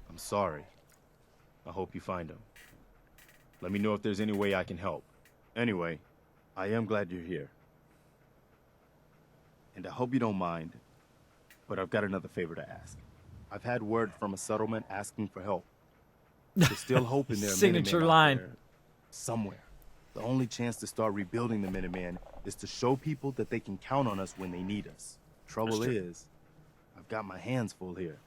I'm sorry. I hope you find him. Let me know if there's any way I can help. Anyway, I am glad you're here. And I hope you don't mind, but I've got another favor to ask. I've had word from a settlement asking for help. There's still hope in their Signature Minutemen out line. there somewhere. The only chance to start rebuilding the Minutemen is to show people that they can count on us when they need us. Trouble is, I've got my hands full here.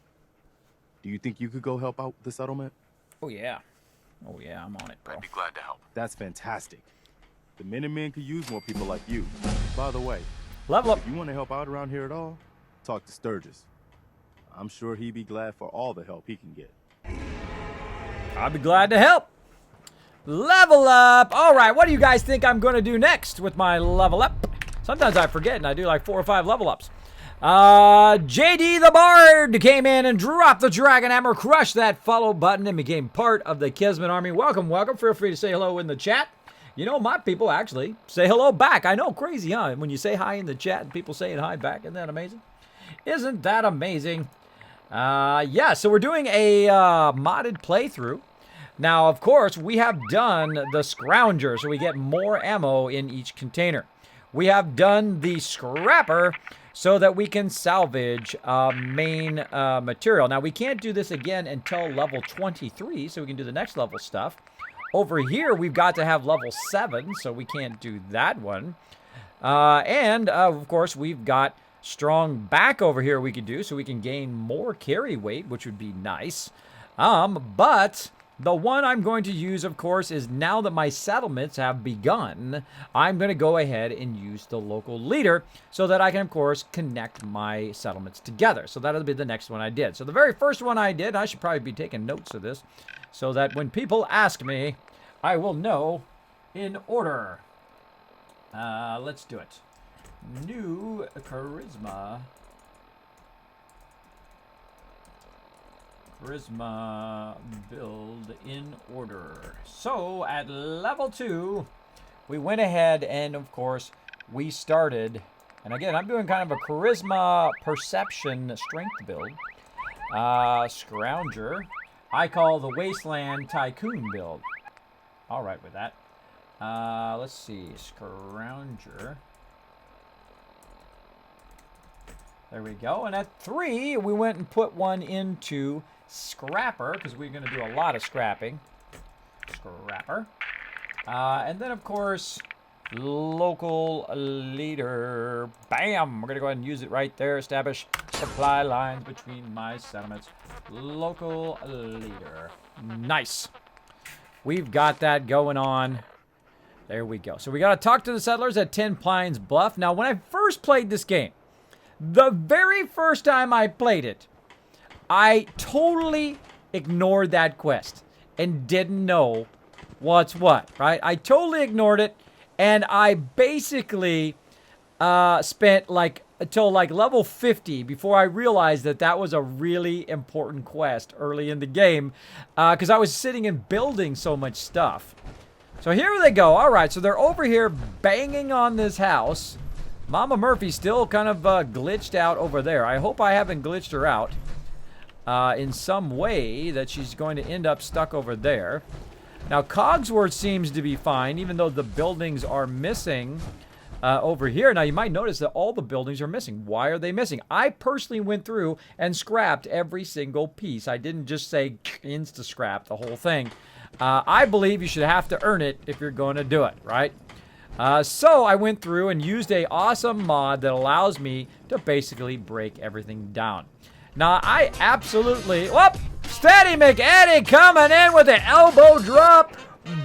Do you think you could go help out the settlement? Oh, yeah. Oh, yeah, I'm on it, bro. I'd be glad to help. That's fantastic. The Minutemen could use more people like you. By the way, Level up. if you want to help out around here at all, talk to Sturgis. I'm sure he'd be glad for all the help he can get. I'd be glad to help. Level up. All right, what do you guys think I'm going to do next with my level up? Sometimes I forget and I do like 4 or 5 level ups. JD the Bard came in and dropped the Dragon Hammer, crushed that follow button, and became part of the Kismet Army. Welcome, welcome. Feel free to say hello in the chat. You know, my people actually say hello back. I know, crazy, huh? When you say hi in the chat and people saying hi back, isn't that amazing? Isn't that amazing? Yeah, so we're doing a modded playthrough. Now, of course, we have done the Scrounger, so we get more ammo in each container. We have done the Scrapper, so that we can salvage main material. Now, we can't do this again until level 23, so we can do the next level stuff. Over here, we've got to have level 7, so we can't do that one. Of course, we've got strong back over here we could do, so we can gain more carry weight, which would be nice. But the one I'm going to use, of course, is now that my settlements have begun, I'm going to go ahead and use the local leader so that I can, of course, connect my settlements together. So that'll be the next one I did. So the very first one I did, I should probably be taking notes of this so that when people ask me, I will know in order. Let's do it. New charisma. Charisma build in order. So at level 2, we went ahead and of course we started. And again, I'm doing kind of a charisma perception strength build. Scrounger. I call the Wasteland Tycoon build. All right with that. Let's see. Scrounger. There we go. And at 3, we went and put one into Scrapper, because we're going to do a lot of scrapping. Scrapper. And then, of course, local leader. Bam! We're going to go ahead and use it right there. Establish supply lines between my settlements. Local leader. Nice. We've got that going on. There we go. So we got to talk to the settlers at 10 Pines Bluff. Now, when I first played this game, the very first time I played it, I totally ignored that quest and didn't know what's what, right? I totally ignored it, and I basically spent until level 50 before I realized that that was a really important quest early in the game, because I was sitting and building so much stuff. So here they go. All right, so they're over here banging on this house. Mama Murphy's still kind of glitched out over there. I hope I haven't glitched her out in some way that she's going to end up stuck over there. Now, Cogsworth seems to be fine, even though the buildings are missing over here. Now, you might notice that all the buildings are missing. Why are they missing? I personally went through and scrapped every single piece. I didn't just say insta-scrap the whole thing. I believe you should have to earn it if you're going to do it, right? So I went through and used a awesome mod that allows me to basically break everything down. Now, I absolutely... Whoop! Steady McEddie coming in with the elbow drop.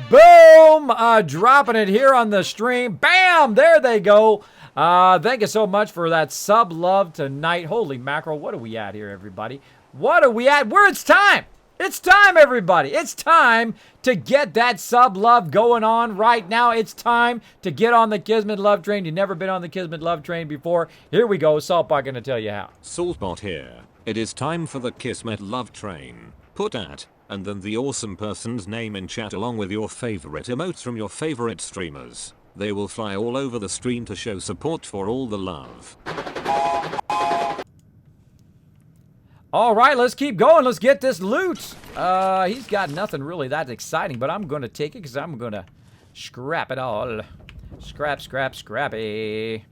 Boom! Dropping it here on the stream. Bam! There they go. Thank you so much for that sub love tonight. Holy mackerel, what are we at here, everybody? What are we at? It's time! It's time, everybody. It's time to get that sub love going on right now. It's time to get on the Kismet love train. You've never been on the Kismet love train before. Here we go. Saltbot going to tell you how. Saltbot here. It is time for the Kismet love train. Put at, and then the awesome person's name in chat along with your favorite emotes from your favorite streamers. They will fly all over the stream to show support for all the love. All right, let's keep going. Let's get this loot. He's got nothing really that exciting, but I'm going to take it because I'm going to scrap it all. Scrap, scrap, scrappy.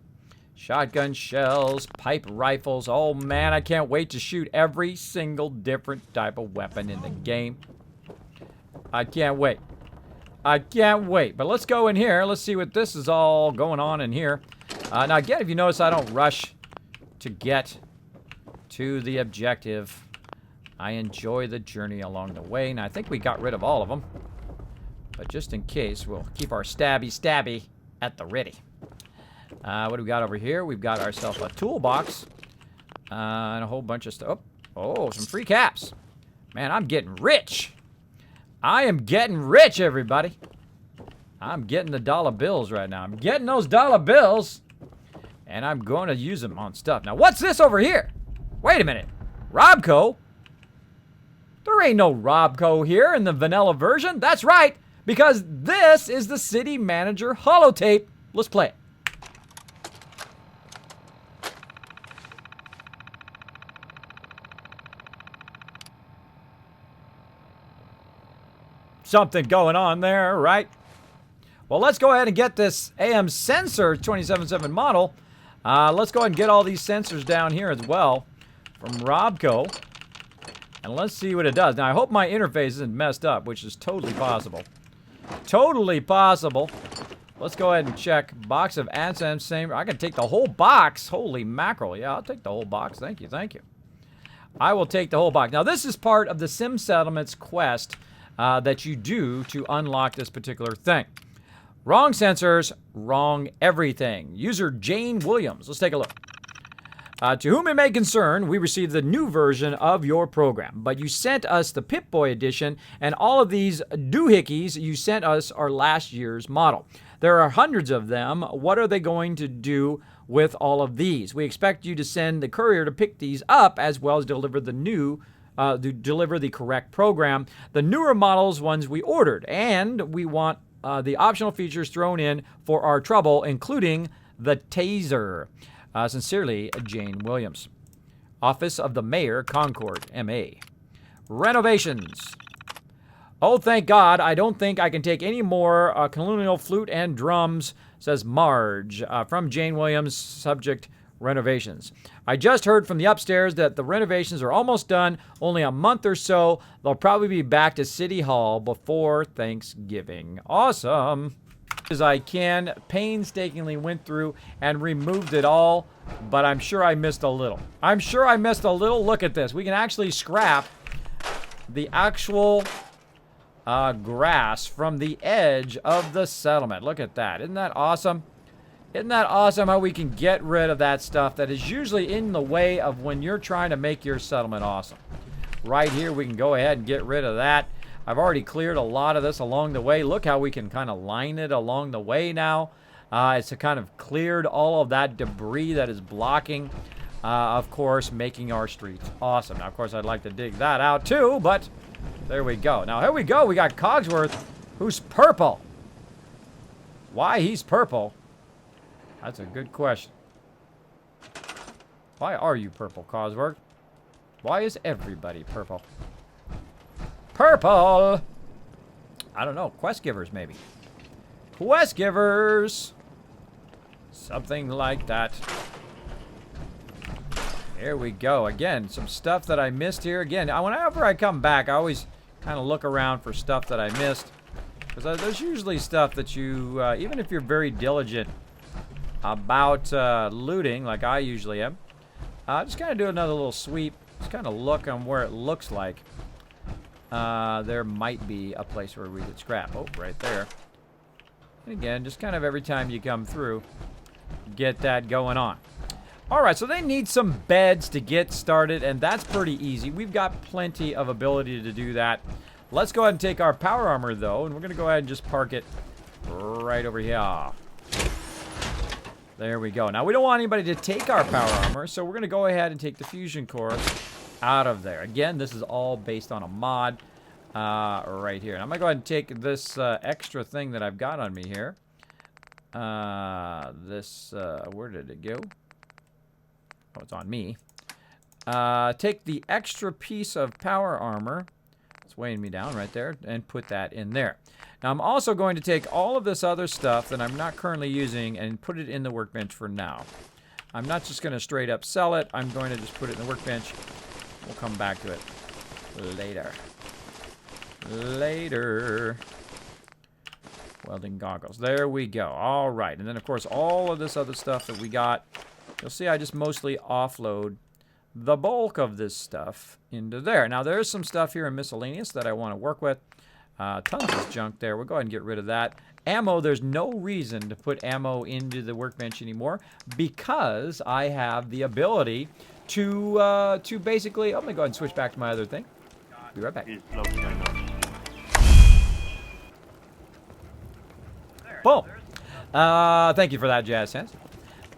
Shotgun shells, pipe rifles. Oh, man, I can't wait to shoot every single different type of weapon in the game. I can't wait. I can't wait. But let's go in here. Let's see what this is all going on in here. Now, again, if you notice, I don't rush to get to the objective. I enjoy the journey along the way. Now, I think we got rid of all of them. But just in case, we'll keep our stabby at the ready. What do we got over here? We've got ourselves a toolbox. And a whole bunch of stuff. Oh, some free caps. Man, I'm getting rich. I am getting rich, everybody. I'm getting the dollar bills right now. I'm getting those dollar bills. And I'm going to use them on stuff. Now, what's this over here? Wait a minute. Robco? There ain't no Robco here in the vanilla version. That's right, because this is the City Manager holotape. Let's play it. Something going on there, right? Well, let's go ahead and get this AM sensor 277 model. Let's go ahead and get all these sensors down here as well from Robco. And let's see what it does. Now, I hope my interface isn't messed up, which is totally possible. Totally possible. Let's go ahead and check. Box of AdSense, same. I can take the whole box. Holy mackerel. Yeah, I'll take the whole box. Thank you, thank you. I will take the whole box. Now, this is part of the Sim Settlements quest that you do to unlock this particular thing. Wrong sensors, wrong everything. User Jane Williams. Let's take a look. To whom it may concern, we received the new version of your program, but you sent us the Pip-Boy edition, and all of these doohickeys you sent us are last year's model. There are hundreds of them. What are they going to do with all of these? We expect you to send the courier to pick these up, as well as deliver the new deliver the correct program. The newer models, ones we ordered, and we want the optional features thrown in for our trouble, including the taser. Sincerely, Jane Williams. Office of the Mayor, Concord, MA. Renovations. Oh, thank God, I don't think I can take any more colonial flute and drums, says Marge. From Jane Williams, subject renovations. I just heard from the upstairs that the renovations are almost done, only a month or so. They'll probably be back to City Hall before Thanksgiving. Awesome. As I can, painstakingly went through and removed it all, but I'm sure I missed a little. I'm sure I missed a little. Look at this. We can actually scrap the actual grass from the edge of the settlement. Look at that. Isn't that awesome? Isn't that awesome how we can get rid of that stuff that is usually in the way of when you're trying to make your settlement awesome? Right here, we can go ahead and get rid of that. I've already cleared a lot of this along the way. Look how we can kind of line it along the way now. It's kind of cleared all of that debris that is blocking, of course, making our streets awesome. Now, of course, I'd like to dig that out too, but there we go. Now, here we go. We got Cogsworth, who's purple. Why he's purple? That's a good question. Why are you purple, Cogsworth? Why is everybody purple? Purple! I don't know. Quest givers, maybe. Quest givers! Something like that. There we go. Again, some stuff that I missed here. Again, whenever I come back, I always kind of look around for stuff that I missed. Because there's usually stuff that you, even if you're very diligent about looting, like I usually am, just kind of do another little sweep. Just kind of look on where it looks like there might be a place where we could scrap. Oh, right there. And again, just kind of every time you come through, get that going on. All right, so they need some beds to get started, and that's pretty easy. We've got plenty of ability to do that. Let's go ahead and take our power armor, though, and we're going to go ahead and just park it right over here. There we go. Now, we don't want anybody to take our power armor, so we're going to go ahead and take the fusion core out of there. Again, this is all based on a mod right here. And I'm going to go ahead and take this extra thing that I've got on me here. Where did it go? Oh, it's on me. Take the extra piece of power armor. It's weighing me down right there. And put that in there. Now, I'm also going to take all of this other stuff that I'm not currently using and put it in the workbench for now. I'm not just going to straight up sell it. I'm going to just put it in the workbench. We'll come back to it later. Later. Welding goggles. There we go. All right. And then, of course, all of this other stuff that we got. You'll see I just mostly offload the bulk of this stuff into there. Now, there's some stuff here in miscellaneous that I want to work with. Tons of junk there. We'll go ahead and get rid of that. Ammo, there's no reason to put ammo into the workbench anymore because I have the ability to basically... I'm going to go ahead and switch back to my other thing. Be right back. Boom. Thank you for that, Jazz Sense.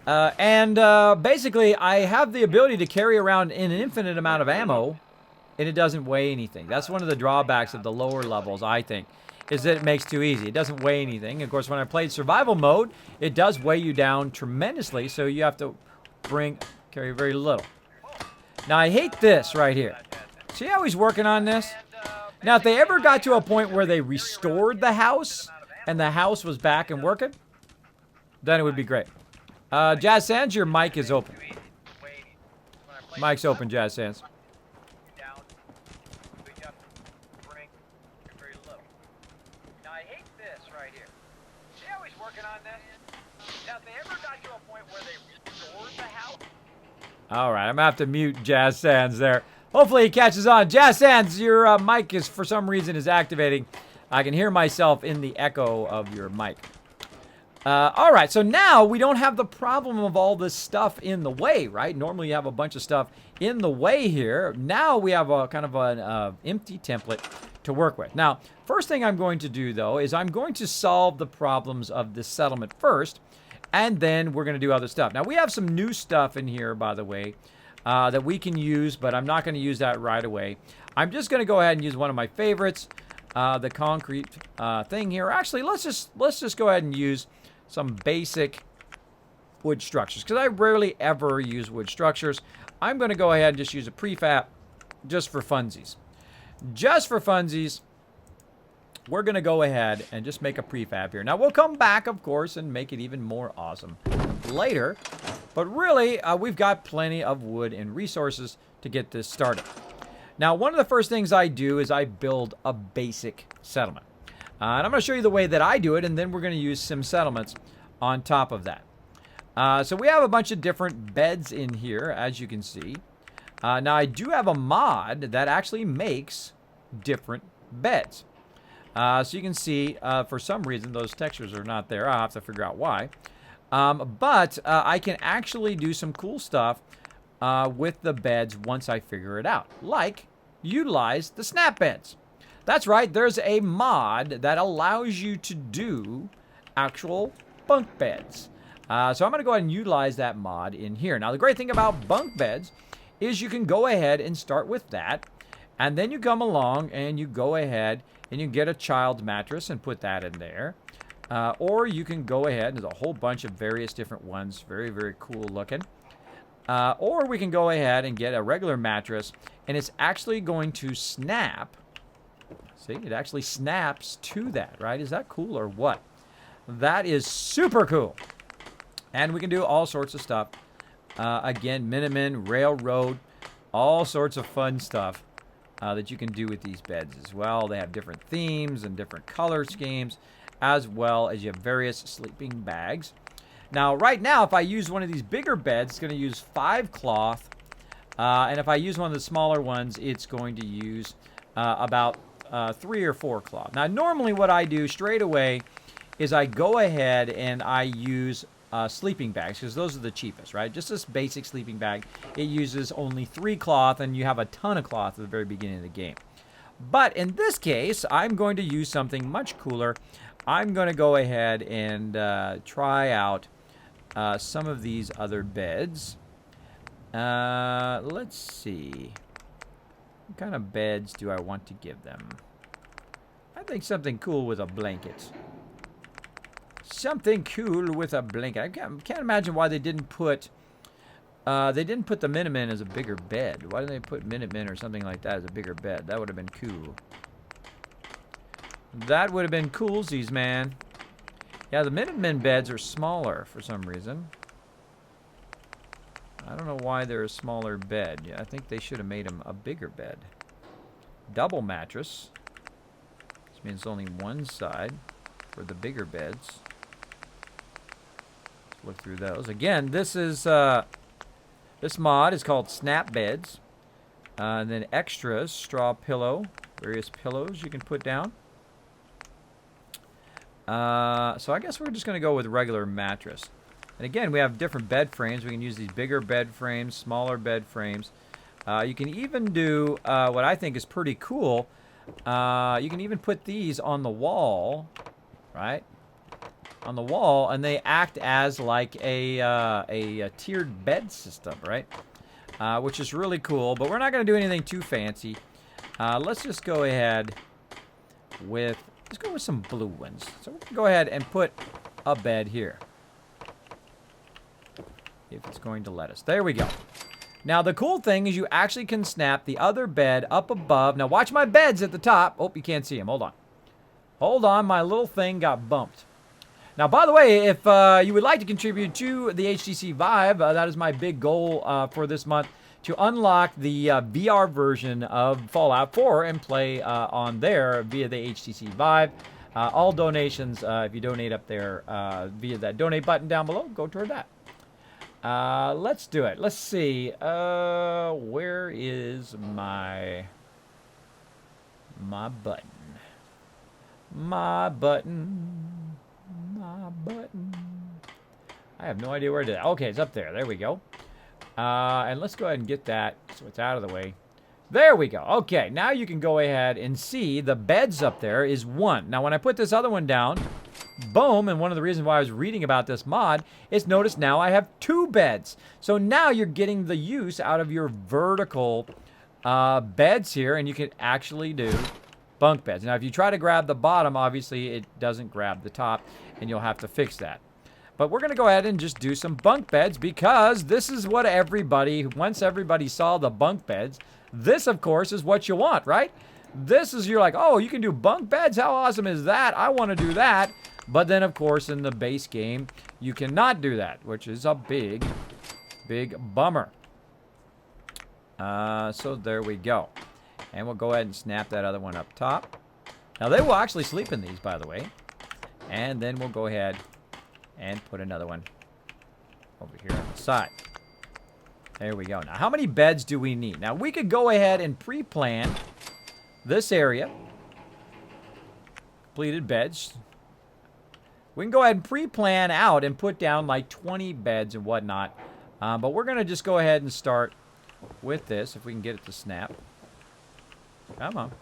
Basically, I have the ability to carry around an infinite amount of ammo, and it doesn't weigh anything. That's one of the drawbacks of the lower levels, I think, is that it makes it too easy. It doesn't weigh anything. Of course, when I played survival mode, it does weigh you down tremendously, so you have to carry very little. Now, I hate this right here. See how he's working on this? Now, if they ever got to a point where they restored the house, and the house was back and working, then it would be great. Jazz Sands, your mic is open. Mic's open, Jazz Sands. All right, I'm gonna have to mute Jazz Sands there. Hopefully he catches on. Jazz Sands, your mic is, for some reason, is activating. I can hear myself in the echo of your mic. All right, so now we don't have the problem of all this stuff in the way, right? Normally you have a bunch of stuff in the way here. Now we have a kind of an empty template to work with. Now, first thing I'm going to do, though, is I'm going to solve the problems of this settlement first, and then we're going to do other stuff. Now, we have some new stuff in here, by the way, that we can use, but I'm not going to use that right away. I'm just going to go ahead and use one of my favorites, the concrete thing here. Actually, let's just go ahead and use some basic wood structures, because I rarely ever use wood structures. I'm going to go ahead and just use a prefab just for funsies. Just for funsies, we're going to go ahead and just make a prefab here. Now, we'll come back, of course, and make it even more awesome later. But really, we've got plenty of wood and resources to get this started. Now, one of the first things I do is I build a basic settlement. And I'm going to show you the way that I do it, and then we're going to use some settlements on top of that. So we have a bunch of different beds in here, as you can see. Now, I do have a mod that actually makes different beds. So you can see, for some reason, those textures are not there. I'll have to figure out why. But I can actually do some cool stuff with the beds once I figure it out. Like, utilize the snap beds. That's right, there's a mod that allows you to do actual bunk beds. So I'm going to go ahead and utilize that mod in here. Now, the great thing about bunk beds is you can go ahead and start with that. And then you come along and you go ahead and you get a child mattress and put that in there. Or you can go ahead, there's a whole bunch of various different ones, very, very cool looking. Or we can go ahead and get a regular mattress, and it's actually going to snap. See, it actually snaps to that, right? Is that cool or what? That is super cool. And we can do all sorts of stuff. Again, Minutemen, Railroad, all sorts of fun stuff that you can do with these beds as well. They have different themes and different color schemes, as well as you have various sleeping bags. Now, right now, if I use one of these bigger beds, it's going to use 5 cloth. And if I use one of the smaller ones, it's going to use about 3 or 4 cloth. Now, normally what I do straight away is I go ahead and I use sleeping bags, because those are the cheapest, right? Just this basic sleeping bag, it uses only 3 cloth, and you have a ton of cloth at the very beginning of the game. But in this case, I'm going to use something much cooler. I'm going to go ahead and try out some of these other beds. Let's see. What kind of beds do I want to give them? I think something cool with a blanket. Something cool with a blanket. I can't imagine why they didn't put the Minutemen as a bigger bed. Why didn't they put Minutemen or something like that as a bigger bed? That would have been cool. That would have been coolsies, man. Yeah, the Minutemen beds are smaller for some reason. I don't know why they're a smaller bed. Yeah, I think they should have made them a bigger bed. Double mattress. This means only one side for the bigger beds. Let's look through those. Again, this is this mod is called Snap Beds. And then extras, straw pillow, various pillows you can put down. So I guess we're just going to go with regular mattress. And again, we have different bed frames. We can use these bigger bed frames, smaller bed frames. You can even do what I think is pretty cool. You can even put these on the wall, right? on the wall, and they act as like a tiered bed system, right? Which is really cool, but we're not going to do anything too fancy. Let's just go ahead with, let's go with some blue ones. So we can go ahead and put a bed here. If it's going to let us. There we go. Now, the cool thing is you actually can snap the other bed up above. Now, watch my beds at the top. Oh, you can't see them. Hold on. Hold on. My little thing got bumped. Now, by the way, if you would like to contribute to the HTC Vive, that is my big goal for this month, to unlock the VR version of Fallout 4 and play on there via the HTC Vive. All donations, if you donate up there via that donate button down below, go toward that. Let's do it. Let's see. Where is my button? My button. My button. I have no idea where it is. Okay, it's up there. There we go. And let's go ahead and get that so it's out of the way. There we go. Okay, now you can go ahead and see the beds up there is 1. Now, when I put this other one down, boom, and one of the reasons why I was reading about this mod is notice now I have 2 beds. So now you're getting the use out of your vertical beds here, and you can actually do bunk beds. Now, if you try to grab the bottom, obviously it doesn't grab the top, and you'll have to fix that. But we're going to go ahead and just do some bunk beds because this is what everybody, once everybody saw the bunk beds, this, of course, is what you want, right? This is, you're like, oh, you can do bunk beds? How awesome is that? I want to do that. But then, of course, in the base game, you cannot do that, which is a big, big bummer. So there we go. And we'll go ahead and snap that other one up top. Now, they will actually sleep in these, by the way. And then we'll go ahead and put another one over here on the side. There we go. Now, how many beds do we need? Now, we could go ahead and pre-plan this area. Completed beds. We can go ahead and pre-plan out and put down like 20 beds and whatnot. But we're going to just go ahead and start with this, if we can get it to snap. Come on.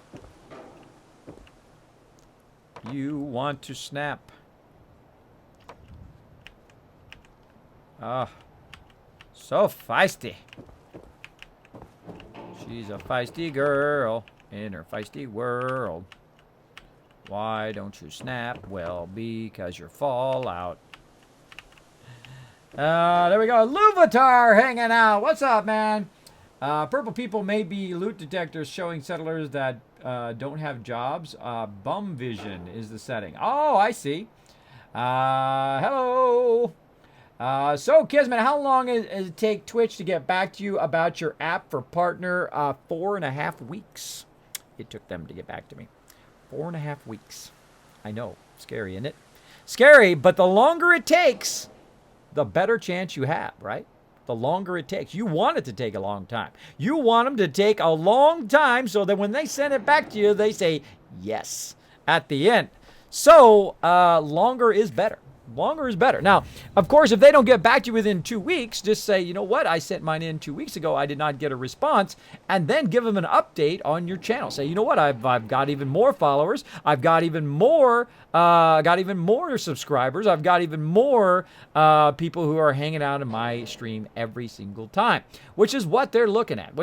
You want to snap. Ah. So feisty. She's a feisty girl in her feisty world. Why don't you snap? Well, because you're Fallout. There we go. Luvatar hanging out. What's up, man? Purple people may be loot detectors showing settlers that don't have jobs. Bum vision is the setting. Oh, I see. Hello. So, Kismet, how long does it take Twitch to get back to you about your app for partner? 4.5 weeks. It took them to get back to me. 4.5 weeks. I know. Scary, isn't it? Scary, but the longer it takes, the better chance you have, right? The longer it takes. You want it to take a long time. You want them to take a long time so that when they send it back to you, they say yes at the end. So, longer is better. Longer is better. Now, of course, if they don't get back to you within 2 weeks, just say, you know what, I sent mine in 2 weeks ago. I did not get a response. And then give them an update on your channel. Say, you know what, I've got even more followers. I've got even more subscribers. I've got even more people who are hanging out in my stream every single time, which is what they're looking at,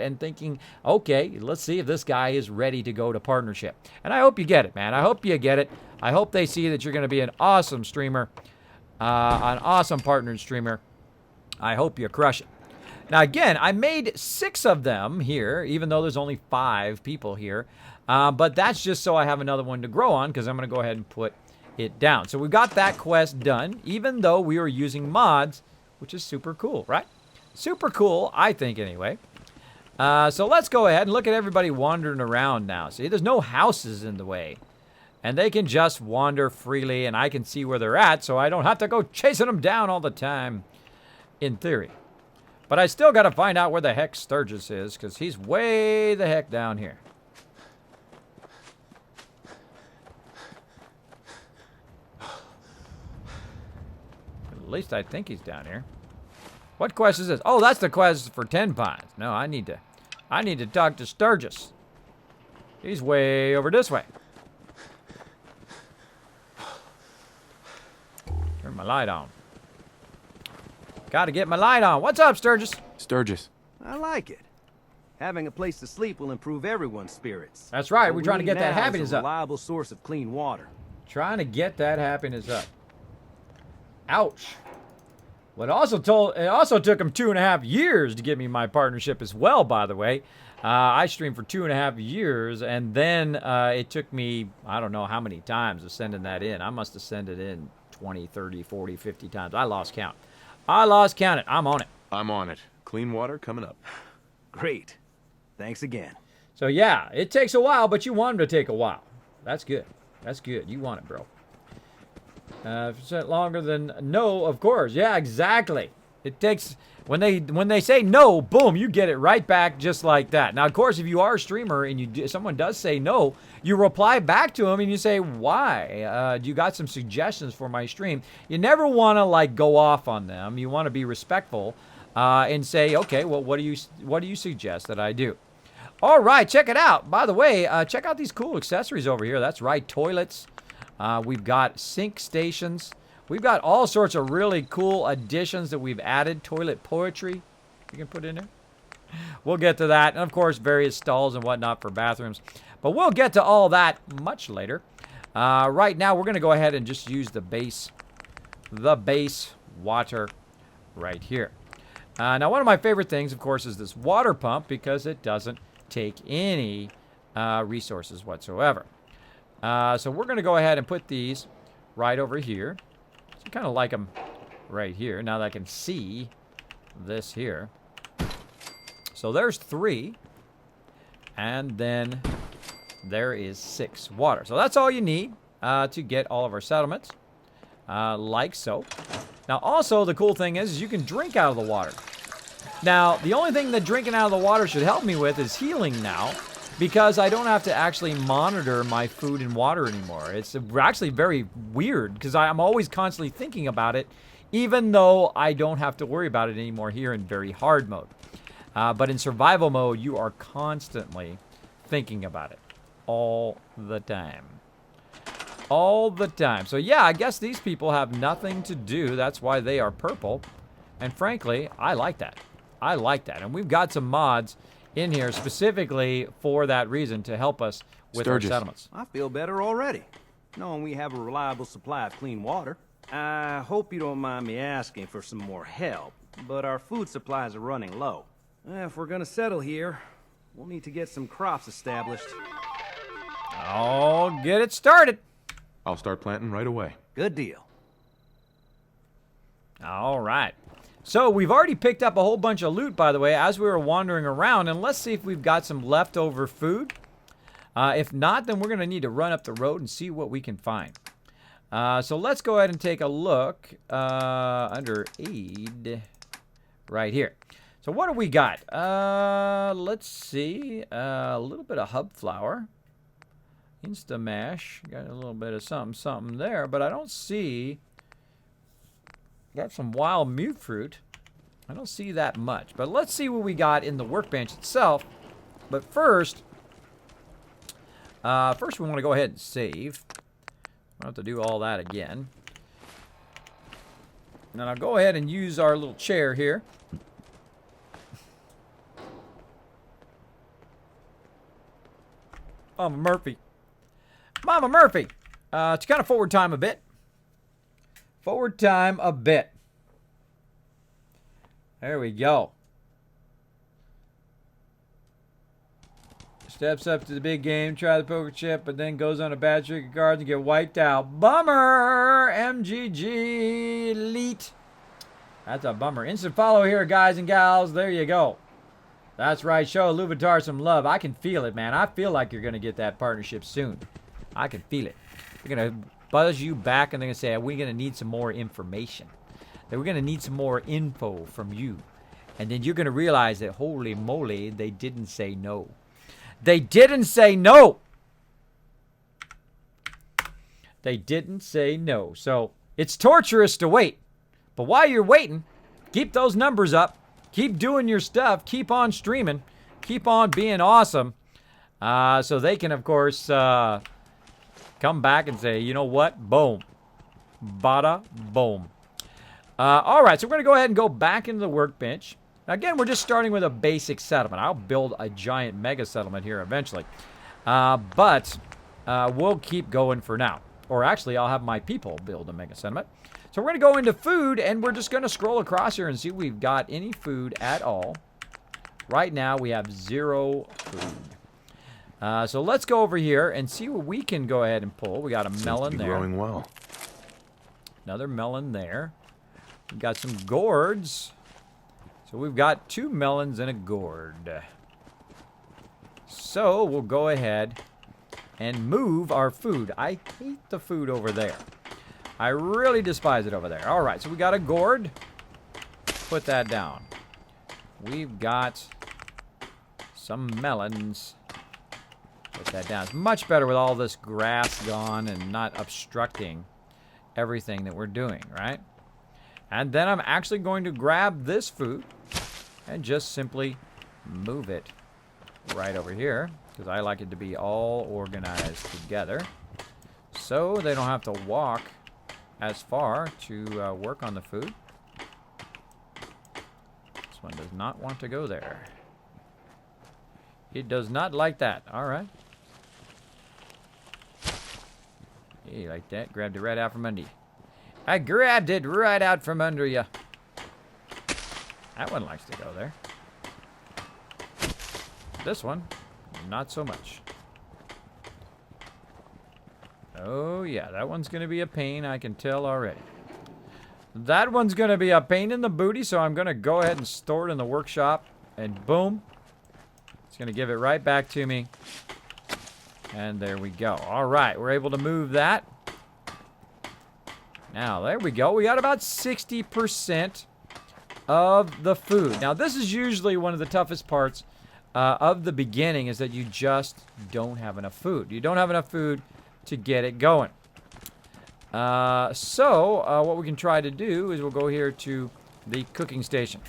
and thinking, okay, let's see if this guy is ready to go to partnership. And I hope you get it, man. I hope you get it. I hope they see that you're going to be an awesome streamer, an awesome partnered streamer. I hope you crush it. Now, again, I made 6 of them here, even though there's only 5 people here. But that's just so I have another one to grow on, because I'm going to go ahead and put it down. So we've got that quest done, even though we were using mods, which is super cool, right? Super cool, I think, anyway. So let's go ahead and look at everybody wandering around now. See, there's no houses in the way. And they can just wander freely, and I can see where they're at, so I don't have to go chasing them down all the time, in theory. But I still got to find out where the heck Sturgis is, because he's way the heck down here. At least I think he's down here. What quest is this? Oh, that's the quest for 10 Pines. No, I need to talk to Sturgis. He's way over this way. Turn my light on. Gotta get my light on. What's up, Sturgis? Sturgis. I like it. Having a place to sleep will improve everyone's spirits. That's right. What We're we trying to need get that now is happiness a up. reliable source of clean water. Trying to get that happiness up. Ouch. It also took him 2.5 years to get me my partnership as well, by the way. I streamed for 2.5 years, and then it took me, I don't know how many times of sending that in. I must have sent it in 20, 30, 40, 50 times. I lost count. I lost count. I'm on it. I'm on it. Clean water coming up. Great. Thanks again. So, yeah, it takes a while, but you want him to take a while. That's good. That's good. You want it, bro. 5% longer than no, of course. Yeah, exactly. It takes when they say no, boom, you get it right back just like that. Now, of course, if you are a streamer and someone does say no, you reply back to them and you say why. You got some suggestions for my stream. You never want to like go off on them. You want to be respectful and say, okay, well, what do you suggest that I do? All right, check it out. By the way, check out these cool accessories over here. That's right, toilets. We've got sink stations. We've got all sorts of really cool additions that we've added. Toilet poetry you can put in there. We'll get to that. And, of course, various stalls and whatnot for bathrooms. But we'll get to all that much later. Right now, we're going to go ahead and just use the base water right here. Now, one of my favorite things, of course, is this water pump because it doesn't take any resources whatsoever. So we're going to go ahead and put these right over here. So kind of like them right here. Now that I can see this here. So there's 3. And then there is 6 water. So that's all you need to get all of our settlements. Like so. Now also the cool thing is you can drink out of the water. Now the only thing that drinking out of the water should help me with is healing now. Because I don't have to actually monitor my food and water anymore. It's actually very weird because I'm always constantly thinking about it, even though I don't have to worry about it anymore here in very hard mode. But in survival mode, you are constantly thinking about it all the time. All the time. So yeah, I guess these people have nothing to do. That's why they are purple. And frankly, I like that. I like that. And we've got some mods in here specifically for that reason to help us with our settlements. I feel better already, knowing we have a reliable supply of clean water. I hope you don't mind me asking for some more help, but our food supplies are running low. If we're gonna settle here, we'll need to get some crops established. I'll get it started. I'll start planting right away. Good deal. All right. So we've already picked up a whole bunch of loot, by the way, as we were wandering around. And let's see if we've got some leftover food. If not, then we're going to need to run up the road and see what we can find. So let's go ahead and take a look under aid right here. So what do we got? Let's see. A little bit of hub flour. Instamash. Got a little bit of something there. But I don't see... Got some wild mute fruit. I don't see that much. But let's see what we got in the workbench itself. But first we want to go ahead and save. I don't have to do all that again. And I'll go ahead and use our little chair here. Mama Murphy. Mama Murphy! To kind of forward time a bit. Forward time a bit. There we go. Steps up to the big game, try the poker chip, but then goes on a bad trick of cards and get wiped out. Bummer! MGG Elite. That's a bummer. Instant follow here, guys and gals. There you go. That's right. Show Luvitar some love. I can feel it, man. I feel like you're going to get that partnership soon. I can feel it. We're going to buzz you back and they're going to say, we're going to need some more information. That we're going to need some more info from you. And then you're going to realize that, holy moly, they didn't say no. They didn't say no. They didn't say no. So it's torturous to wait. But while you're waiting, keep those numbers up. Keep doing your stuff. Keep on streaming. Keep on being awesome. So they can, of course, come back and say, you know what? Boom. Bada boom. All right, so we're going to go ahead and go back into the workbench. Now, again, we're just starting with a basic settlement. I'll build a giant mega settlement here eventually. But we'll keep going for now. Or actually, I'll have my people build a mega settlement. So we're going to go into food, and we're just going to scroll across here and see if we've got any food at all. Right now, we have 0 food. So let's go over here and see what we can go ahead and pull. We got a melon there. Growing well. Another melon there. We've got some gourds. So we've got 2 melons and a gourd. So we'll go ahead and move our food. I hate the food over there. I really despise it over there. All right, so we got a gourd. Put that down. We've got some melons. Put that down. It's much better with all this grass gone and not obstructing everything that we're doing, right? And then I'm actually going to grab this food and just simply move it right over here, because I like it to be all organized together, so they don't have to walk as far to work on the food. This one does not want to go there. It does not like that. All right. Yeah, like that. Grabbed it right out from under you. I grabbed it right out from under you. That one likes to go there. This one, not so much. Oh, yeah, that one's going to be a pain, I can tell already. That one's going to be a pain in the booty, so I'm going to go ahead and store it in the workshop. And boom. It's going to give it right back to me. And there we go. All right, we're able to move that. Now, there we go. We got about 60% of the food. Now, this is usually one of the toughest parts of the beginning, is that you just don't have enough food. You don't have enough food to get it going. So what we can try to do is we'll go here to the cooking station.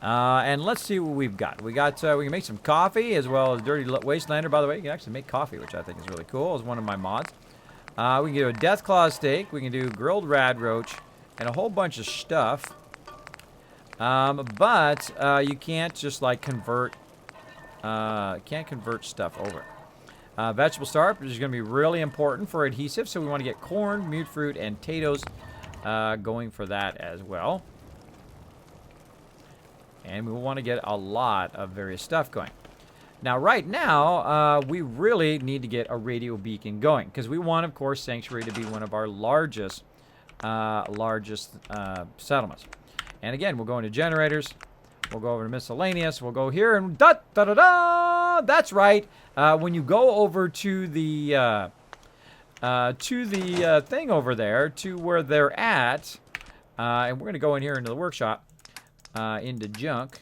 And let's see what we've got. We can make some coffee, as well as Dirty Wastelander. By the way, you can actually make coffee, which I think is really cool. It's one of my mods. We can do a Deathclaw steak. We can do grilled rad roach and a whole bunch of stuff. But you can't just like convert stuff over. Vegetable starch is going to be really important for adhesive, so we want to get corn, mute fruit, and potatoes going for that as well. And we want to get a lot of various stuff going. Now, right now, we really need to get a radio beacon going, because we want, of course, Sanctuary to be one of our largest settlements. And again, we'll go into generators. We'll go over to miscellaneous. We'll go here and da-da-da-da! That's right. When you go over to the thing over there, to where they're at, and we're going to go in here into the workshop, into junk,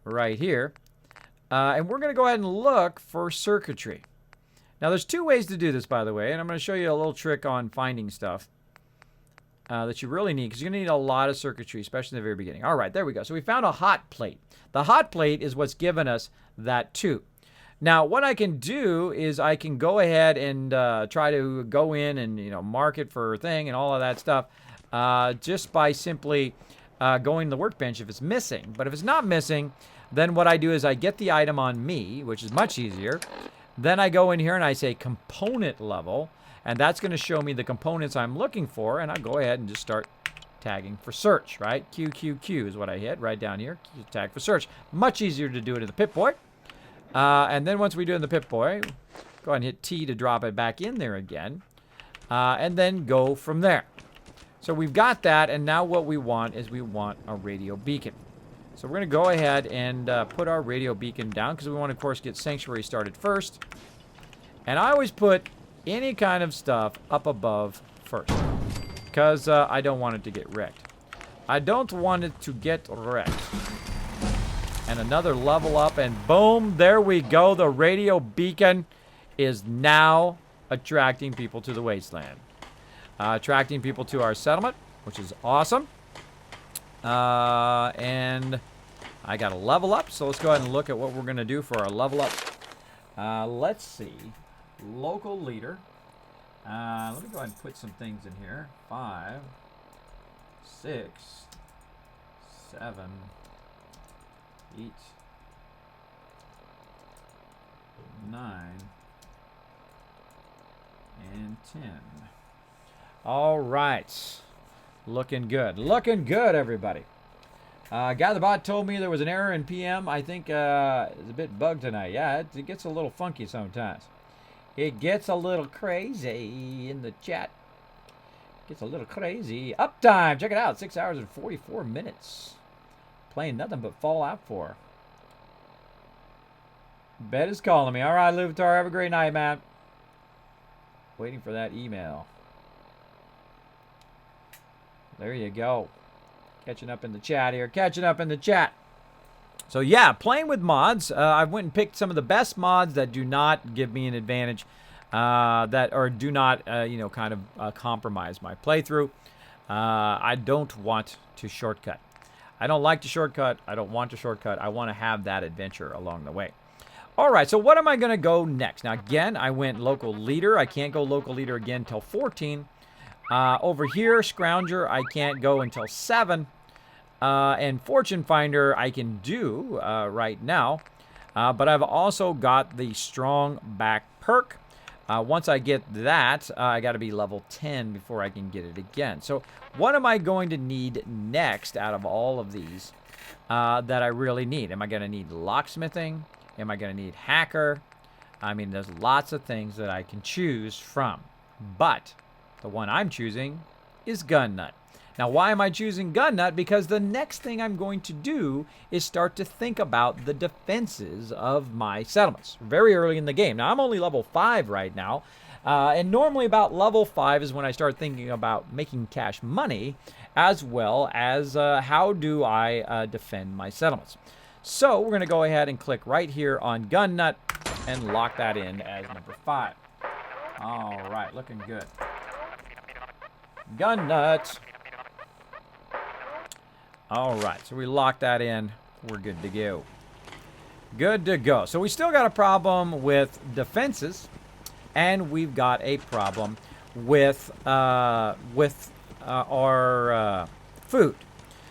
right here. And we're going to go ahead and look for circuitry. Now, there's 2 ways to do this, by the way, and I'm going to show you a little trick on finding stuff that you really need, because you're going to need a lot of circuitry, especially in the very beginning. All right, there we go. So we found a hot plate. The hot plate is what's given us that 2. Now, what I can do is I can go ahead and try to go in and, mark it for a thing and all of that stuff just by simply going to the workbench if it's missing. But if it's not missing, then what I do is I get the item on me, which is much easier. Then I go in here and I say component level, and that's going to show me the components I'm looking for, and I'll go ahead and just start tagging for search, right? QQQ is what I hit right down here. Tag for search. Much easier to do it in the Pip-Boy. And then once we do it in the Pip-Boy, go ahead and hit T to drop it back in there again, and then go from there. So we've got that, and now what we want is we want a radio beacon. So we're going to go ahead and put our radio beacon down, because we want to, of course, get Sanctuary started first. And I always put any kind of stuff up above first, because I don't want it to get wrecked. I don't want it to get wrecked. And another level up, and boom, there we go. The radio beacon is now attracting people to the wasteland. Attracting people to our settlement, which is awesome. And I got a level up, so let's go ahead and look at what we're going to do for our level up. Let's see. Local leader. Let me go ahead and put some things in here. 5, 6, 7, 8, 9, and 10. All right. Looking good. Looking good, everybody. Guy at the bot told me there was an error in PM. I think it's a bit bugged tonight. Yeah, it gets a little funky sometimes. It gets a little crazy in the chat. Gets a little crazy. Uptime. Check it out. 6 hours and 44 minutes. Playing nothing but Fallout 4. Bet is calling me. All right, Luvitar. Have a great night, man. Waiting for that email. There you go. Catching up in the chat here. Catching up in the chat. So yeah, playing with mods. I went and picked some of the best mods that do not give me an advantage, do not, kind of compromise my playthrough. I don't want to shortcut. I don't like to shortcut. I don't want to shortcut. I want to have that adventure along the way. All right, so what am I going to go next? Now, again, I went local leader. I can't go local leader again until 14. Over here, Scrounger, I can't go until 7. And Fortune Finder, I can do right now. But I've also got the Strong Back Perk. Once I get that, I got to be level 10 before I can get it again. So what am I going to need next out of all of these that I really need? Am I going to need locksmithing? Am I going to need hacker? I mean, there's lots of things that I can choose from. But the one I'm choosing is Gun Nut. Now, why am I choosing Gun Nut? Because the next thing I'm going to do is start to think about the defenses of my settlements very early in the game. Now, I'm only level 5 right now. And normally about level 5 is when I start thinking about making cash money, as well as how do I defend my settlements. So we're going to go ahead and click right here on Gun Nut and lock that in as number 5. All right, looking good. Gun Nut. All right, so we lock that in. We're good to go. Good to go. So we still got a problem with defenses, and we've got a problem with our food.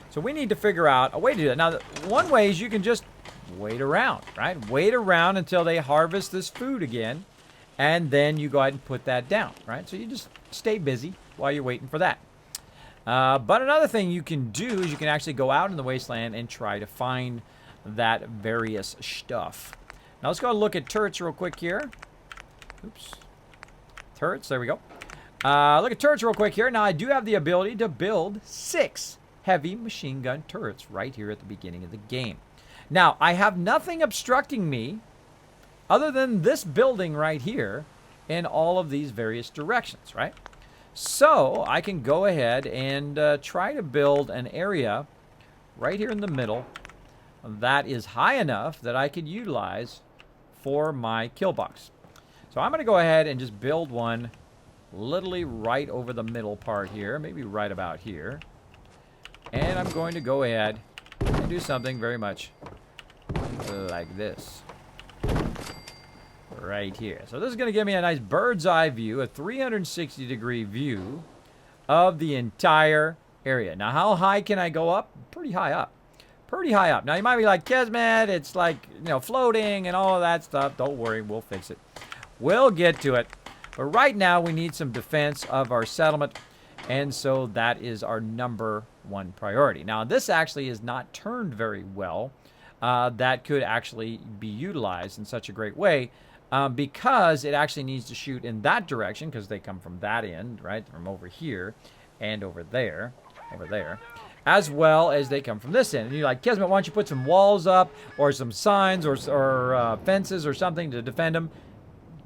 So we need to figure out a way to do that. Now, one way is you can just wait around, right? Wait around until they harvest this food again, and then you go ahead and put that down, right? So you just stay busy while you're waiting for that. But another thing you can do is you can actually go out in the wasteland and try to find that various stuff. Now let's go and look at turrets real quick here. Oops. Turrets, there we go. Look at turrets real quick here. Now I do have the ability to build 6 heavy machine gun turrets right here at the beginning of the game. Now, I have nothing obstructing me other than this building right here in all of these various directions, right? So I can go ahead and try to build an area right here in the middle that is high enough that I could utilize for my kill box. So I'm going to go ahead and just build one literally right over the middle part here, maybe right about here. And I'm going to go ahead and do something very much like this. Right here. So this is going to give me a nice bird's eye view, a 360-degree view of the entire area. Now, how high can I go up? Pretty high up. Pretty high up. Now, you might be like, Kismet, it's like, floating and all of that stuff. Don't worry, we'll fix it. We'll get to it. But right now, we need some defense of our settlement. And so that is our number 1 priority. Now, this actually is not turned very well. That could actually be utilized in such a great way. Because it actually needs to shoot in that direction, because they come from that end, right, from over here and over there, as well as they come from this end. And you're like, Kismet, why don't you put some walls up or some signs or fences or something to defend them?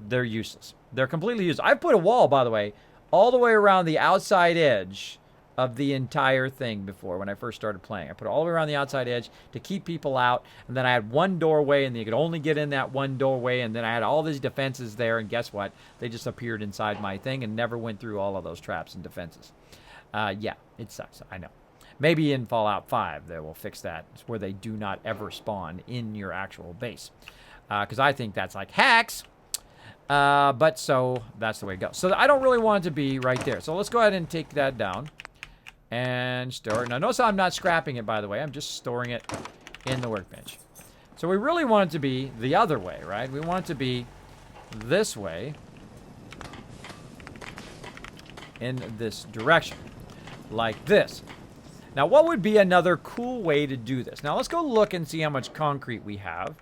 They're useless. They're completely useless. I've put a wall, by the way, all the way around the outside edge of the entire thing before when I first started playing. I put it all the way around the outside edge to keep people out, and then I had one doorway, and you could only get in that one doorway, and then I had all these defenses there, and guess what? They just appeared inside my thing and never went through all of those traps and defenses. Yeah, it sucks. I know. Maybe in Fallout 5 they will fix that. It's where they do not ever spawn in your actual base. Because I think that's like hacks. But so that's the way it goes. So I don't really want it to be right there. So let's go ahead and take that down and store it. Now notice how I'm not scrapping it, by the way. I'm just storing it in the workbench. So we really want it to be the other way, right? We want it to be this way in this direction, like this. Now what would be another cool way to do this? Now let's go look and see how much concrete we have.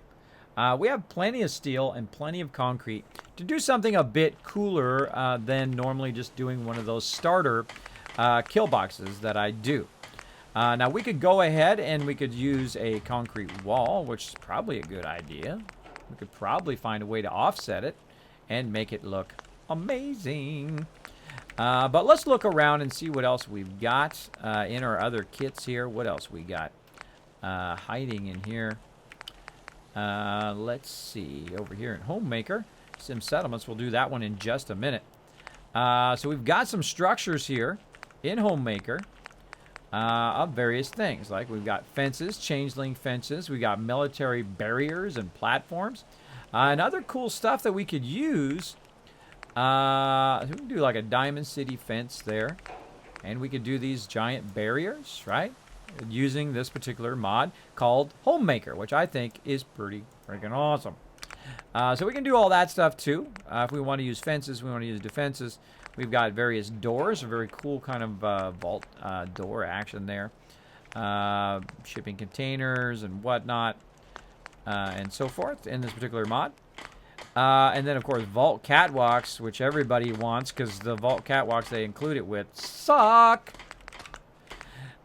We have plenty of steel and plenty of concrete to do something a bit cooler than normally just doing one of those starter kill boxes that I do. Now we could go ahead and we could use a concrete wall, which is probably a good idea. We could probably find a way to offset it and make it look amazing. But let's look around and see what else we've got in our other kits here. What else we got hiding in here? Let's see, over here in Homemaker, Sim Settlements, we'll do that one in just a minute. So we've got some structures here in Homemaker of various things. Like we've got fences, changeling fences, we got military barriers and platforms, and other cool stuff that we could use. We can do like a Diamond City fence there, and we could do these giant barriers, right? Using this particular mod called Homemaker, which I think is pretty freaking awesome. So we can do all that stuff too. If we want to use fences, we want to use defenses. We've got various doors, a very cool kind of vault door action there. Shipping containers and whatnot, and so forth in this particular mod. And then, of course, vault catwalks, which everybody wants because the vault catwalks they include it with suck.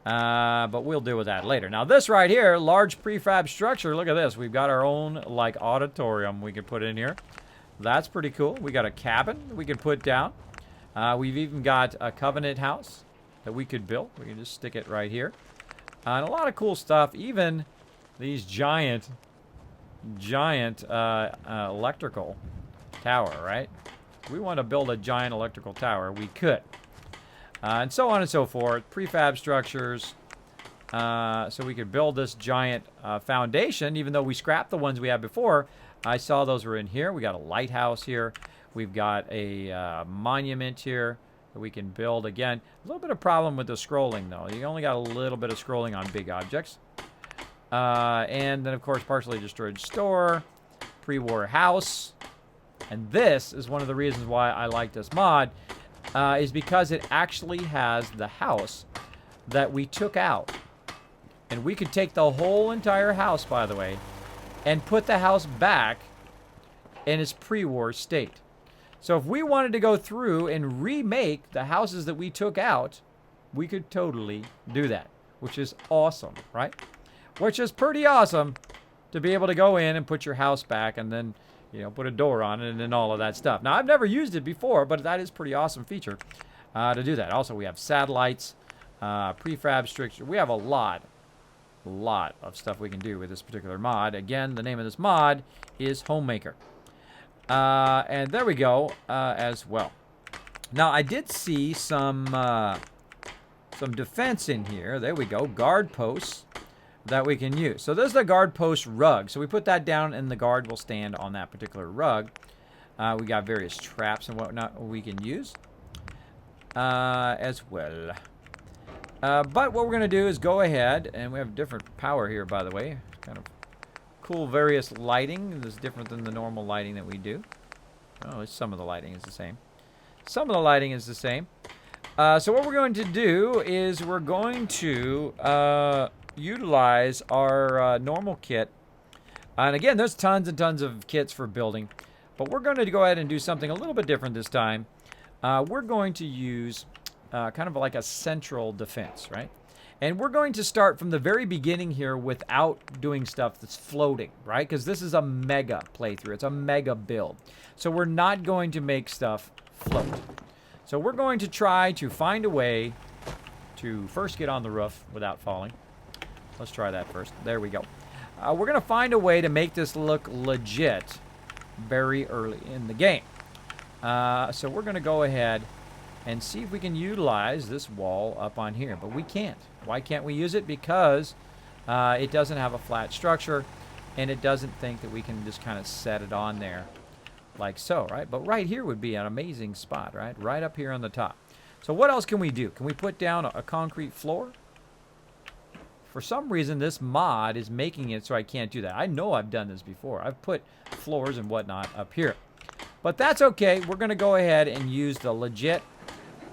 But we'll deal with that later. Now, this right here, large prefab structure. Look at this. We've got our own, like, auditorium we can put in here. That's pretty cool. We got a cabin we can put down. We've even got a Covenant house that we could build. We can just stick it right here. And a lot of cool stuff. Even these giant electrical tower, right? If we want to build a giant electrical tower, we could. And so on and so forth. Prefab structures. So we could build this giant foundation, even though we scrapped the ones we had before. I saw those were in here. We got a lighthouse here. We've got a monument here that we can build. Again, a little bit of problem with the scrolling, though. You only got a little bit of scrolling on big objects. And then, of course, partially destroyed store, pre-war house. And this is one of the reasons why I like this mod, is because it actually has the house that we took out. And we could take the whole entire house, by the way, and put the house back in its pre-war state. So if we wanted to go through and remake the houses that we took out, we could totally do that, which is awesome, right? Which is pretty awesome to be able to go in and put your house back and then, you know, put a door on it and then all of that stuff. Now, I've never used it before, but that is a pretty awesome feature to do that. Also, we have satellites, prefab structure. We have a lot of stuff we can do with this particular mod. Again, the name of this mod is Homemaker. And there we go as well. Now, I did see some defense in here. There we go. Guard posts that we can use. So there's the guard post rug. So we put that down and the guard will stand on that particular rug. We got various traps and whatnot we can use as well. But what we're going to do is go ahead, and we have different power here, by the way. Kind of cool various lighting. This is different than the normal lighting that we do. Oh, some of the lighting is the same. Some of the lighting is the same. So what we're going to do is we're going to utilize our normal kit. And again, there's tons and tons of kits for building. But we're going to go ahead and do something a little bit different this time. We're going to use kind of like a central defense, right? And we're going to start from the very beginning here without doing stuff that's floating, right? Because this is a mega playthrough. It's a mega build. So we're not going to make stuff float. So we're going to try to find a way to first get on the roof without falling. Let's try that first. There we go. We're going to find a way to make this look legit very early in the game. So we're going to go ahead and see if we can utilize this wall up on here. But we can't. Why can't we use it? Because it doesn't have a flat structure, and it doesn't think that we can just kind of set it on there like so, right? But right here would be an amazing spot, right? Right up here on the top. So what else can we do? Can we put down a concrete floor? For some reason, this mod is making it so I can't do that. I know I've done this before. I've put floors and whatnot up here. But that's okay. We're going to go ahead and use the legit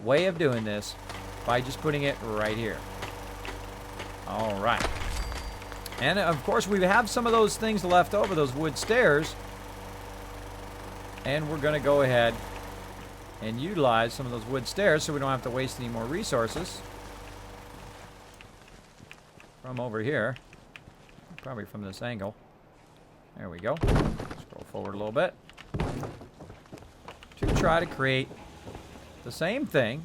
way of doing this by just putting it right here. All right. And, of course, we have some of those things left over, those wood stairs. And we're going to go ahead and utilize some of those wood stairs so we don't have to waste any more resources. From over here. Probably from this angle. There we go. Scroll forward a little bit. To try to create the same thing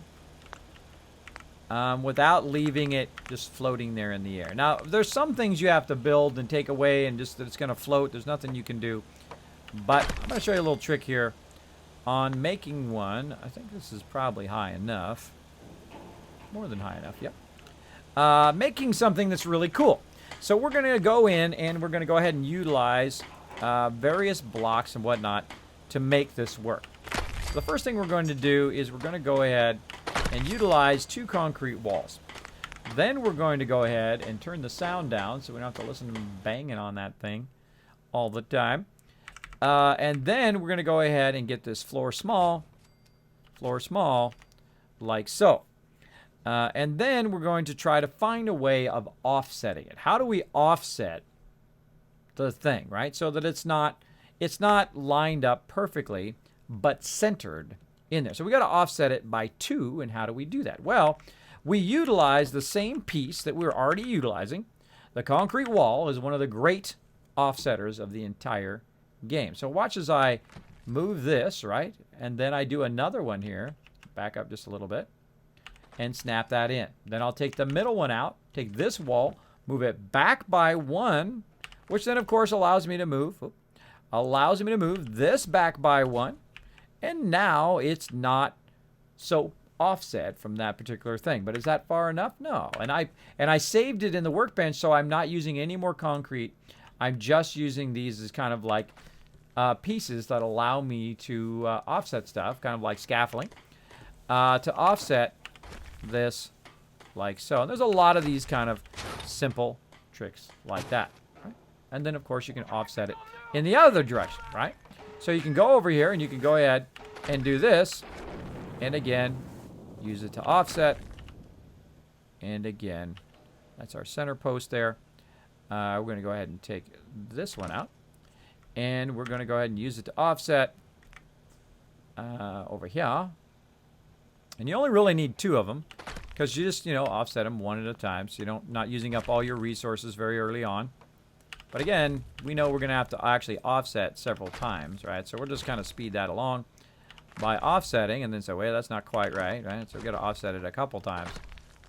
without leaving it just floating there in the air. Now, there's some things you have to build and take away and just that it's going to float. There's nothing you can do. But I'm going to show you a little trick here on making one. I think this is probably high enough. More than high enough, yep. Making something that's really cool. So we're going to go in and we're going to go ahead and utilize various blocks and whatnot to make this work. So the first thing we're going to do is we're going to go ahead and utilize 2 concrete walls. Then we're going to go ahead and turn the sound down so we don't have to listen to them banging on that thing all the time. And then we're going to go ahead and get this floor small, like so. And then we're going to try to find a way of offsetting it. How do we offset the thing, right? So that it's not lined up perfectly, but centered in there. So we got to offset it by 2, and how do we do that? Well, we utilize the same piece that we were already utilizing. The concrete wall is one of the great offsetters of the entire game. So watch as I move this, right? And then I do another one here. Back up just a little bit. And snap that in. Then I'll take the middle one out, take this wall, move it back by 1, which then of course allows me to move this back by 1, and now it's not so offset from that particular thing. But is that far enough? No. And I saved it in the workbench, so I'm not using any more concrete. I'm just using these as kind of like pieces that allow me to offset stuff, kind of like scaffolding, to offset this like so. And there's a lot of these kind of simple tricks like that, right? And then of course you can offset it in the other direction, right? So you can go over here and you can go ahead and do this, and again use it to offset, and again that's our center post there. We're going to go ahead and take this one out, and we're going to go ahead and use it to offset over here. And you only really need 2 of them, because you just, offset them one at a time, so you don't not using up all your resources very early on. But again, we know we're going to have to actually offset several times, right? So we'll just kind of speed that along by offsetting, and then say, wait, that's not quite right? So we've got to offset it a couple times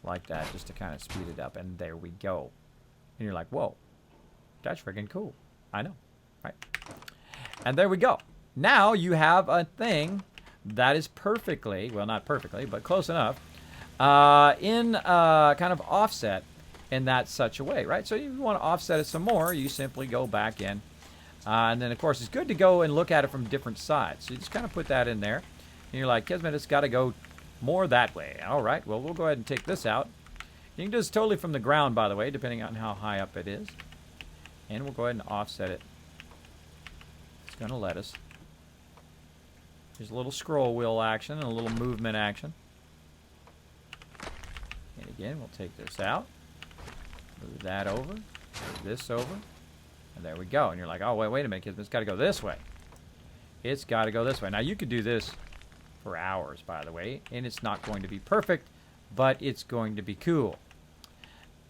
like that, just to kind of speed it up, and there we go. And you're like, whoa, that's freaking cool. I know, right? And there we go. Now you have a thing that is perfectly, well, not perfectly, but close enough, in kind of offset in that such a way, right? So if you want to offset it some more, you simply go back in. And then, of course, it's good to go and look at it from different sides. So you just kind of put that in there. And you're like, Kismet, it's got to go more that way. All right, well, we'll go ahead and take this out. You can do this totally from the ground, by the way, depending on how high up it is. And we'll go ahead and offset it. It's going to let us. There's a little scroll wheel action and a little movement action. And again, we'll take this out. Move that over. Move this over. And there we go. And you're like, oh, wait a minute, kids. It's got to go this way. It's got to go this way. Now, you could do this for hours, by the way. And it's not going to be perfect, but it's going to be cool.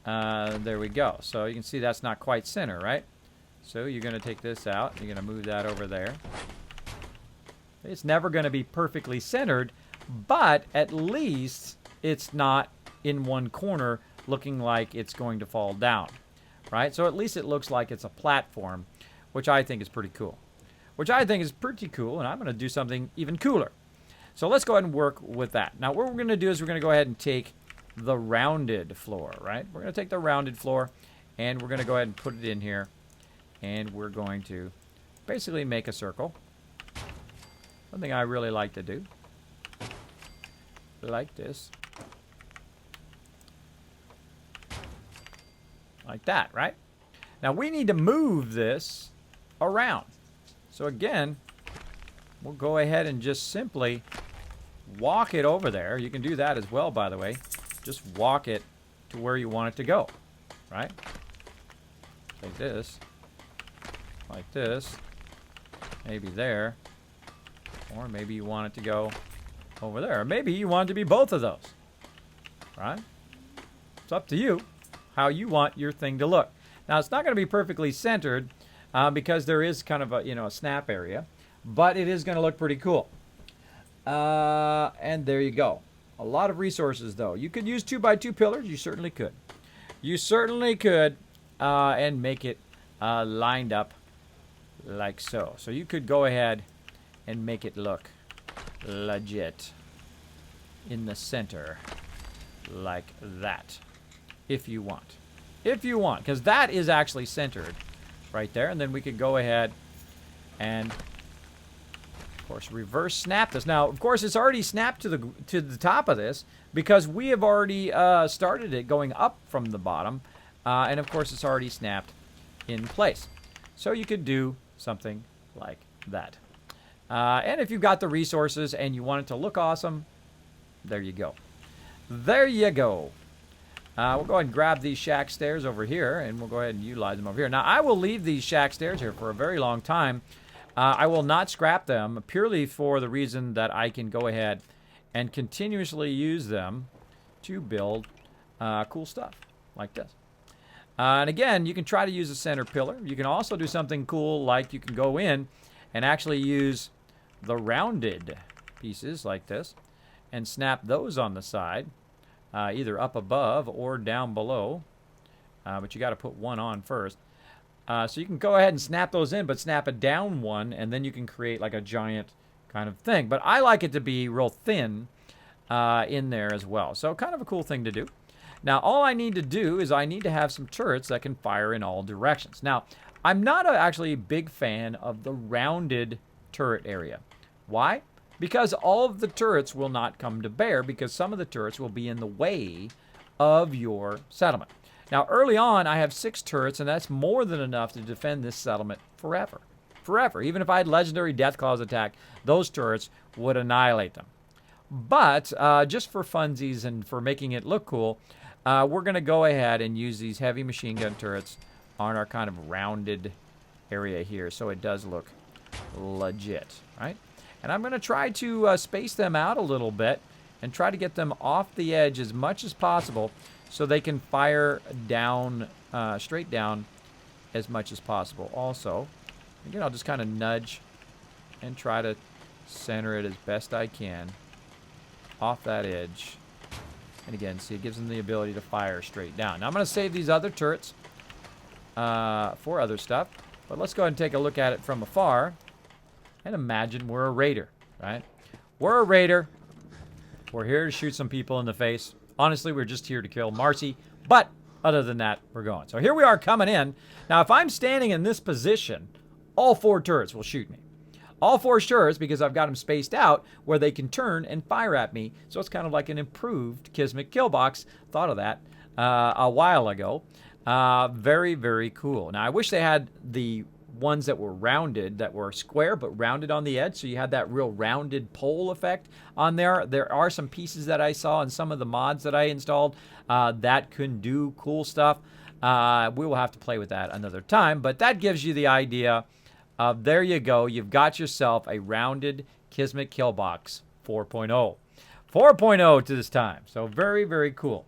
There we go. So you can see that's not quite center, right? So you're going to take this out. You're going to move that over there. It's never going to be perfectly centered, but at least it's not in one corner looking like it's going to fall down, right? So at least it looks like it's a platform, which I think is pretty cool. And I'm going to do something even cooler. So let's go ahead and work with that. Now, what we're going to do is we're going to go ahead and take the rounded floor, right? We're going to take the rounded floor, and we're going to go ahead and put it in here, and we're going to basically make a circle. Something I really like to do. Like this. Like that, right? Now we need to move this around. So again, we'll go ahead and just simply walk it over there. You can do that as well, by the way. Just walk it to where you want it to go, right? Like this. Like this. Maybe there. Or maybe you want it to go over there. Or maybe you want it to be both of those, right? It's up to you how you want your thing to look. Now, it's not going to be perfectly centered because there is kind of a, a snap area, but it is going to look pretty cool. And there you go. A lot of resources, though. You could use 2x2 pillars. You certainly could. You certainly could and make it lined up like so. So you could go ahead and make it look legit in the center like that. If you want. If you want. Because that is actually centered right there. And then we could go ahead and, of course, reverse snap this. Now, of course, it's already snapped to the top of this because we have already started it going up from the bottom. And, of course, it's already snapped in place. So you could do something like that. And if you've got the resources and you want it to look awesome, there you go. There you go. We'll go ahead and grab these shack stairs over here, and we'll go ahead and utilize them over here. Now, I will leave these shack stairs here for a very long time. I will not scrap them purely for the reason that I can go ahead and continuously use them to build cool stuff like this. And again, you can try to use a center pillar. You can also do something cool like you can go in and actually use the rounded pieces like this and snap those on the side, either up above or down below. But you got to put one on first. So you can go ahead and snap those in, but snap a down one, and then you can create like a giant kind of thing. But I like it to be real thin in there as well. So kind of a cool thing to do. Now, all I need to do is I need to have some turrets that can fire in all directions. Now, I'm not actually a big fan of the rounded turret area. Why? Because all of the turrets will not come to bear because some of the turrets will be in the way of your settlement. Now, early on, I have 6 turrets, and that's more than enough to defend this settlement forever. Forever. Even if I had legendary Deathclaws attack, those turrets would annihilate them. But just for funsies and for making it look cool, we're going to go ahead and use these heavy machine gun turrets on our kind of rounded area here so it does look legit, right? And I'm going to try to space them out a little bit and try to get them off the edge as much as possible so they can fire down, straight down as much as possible. Also, again, I'll just kind of nudge and try to center it as best I can off that edge. And again, see, it gives them the ability to fire straight down. Now, I'm going to save these other turrets for other stuff. But let's go ahead and take a look at it from afar. And imagine we're a raider, right? We're a raider. We're here to shoot some people in the face. Honestly, we're just here to kill Marcy. But other than that, we're going. So here we are coming in. Now, if I'm standing in this position, all 4 turrets will shoot me. All 4 turrets, because I've got them spaced out where they can turn and fire at me. So it's kind of like an improved Kismet kill box. Thought of that a while ago. Very, very cool. Now, I wish they had the ones that were rounded, that were square but rounded on the edge, so you had that real rounded pole effect on there. There are some pieces that I saw in some of the mods that I installed that can do cool stuff. We will have to play with that another time, but that gives you the idea of, there you go, you've got yourself a rounded Kismet kill box 4.0. 4.0 to this time, so very, very cool.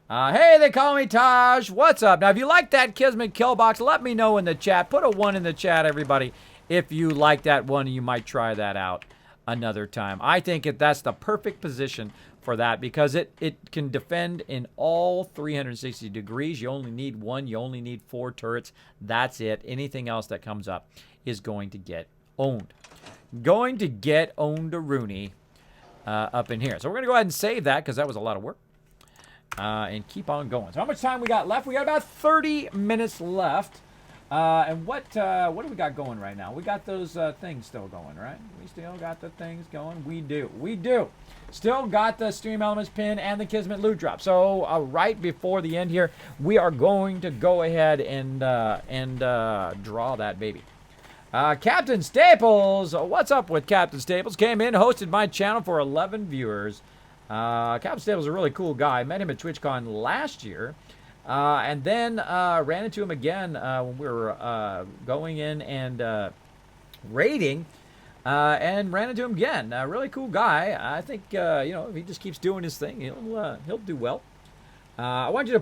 Hey, they call me Taj. What's up? Now, if you like that Kismet kill box, let me know in the chat. Put a 1 in the chat, everybody, if you like that one, and you might try that out another time. I think that's the perfect position for that because it can defend in all 360 degrees. You only need 1. You only need 4 turrets. That's it. Anything else that comes up is going to get owned. Going to get owned a Rooney up in here. So we're going to go ahead and save that because that was a lot of work. And keep on going. So how much time we got left? We got about 30 minutes left And what do we got going right now? We got those things still going, right? We still got the things going. We do. Still got the Stream Elements pin and the Kismet loot drop. So right before the end here, we are going to go ahead and draw that baby. Captain Staples, what's up with Captain Staples? Came in, hosted my channel for 11 viewers. Captain Staples is a really cool guy. Met him at TwitchCon last year. And then ran into him again when we were going in and raiding, and ran into him again. Really cool guy. I think if he just keeps doing his thing, he'll do well. I want you to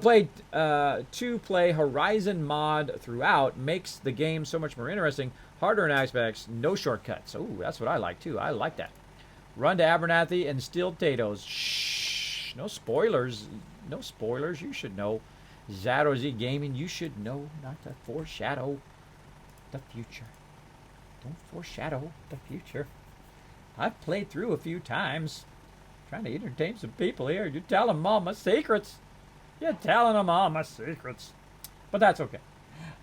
play Horizon mod throughout. Makes the game so much more interesting. Harder in aspects, no shortcuts. Oh, that's what I like too. I like that. Run to Abernathy and steal potatoes. Shh, no spoilers. No spoilers. You should know. Zaro Z Gaming, you should know not to foreshadow the future. Don't foreshadow the future. I've played through a few times. Trying to entertain some people here. You're telling them all my secrets. You're telling them all my secrets. But that's okay.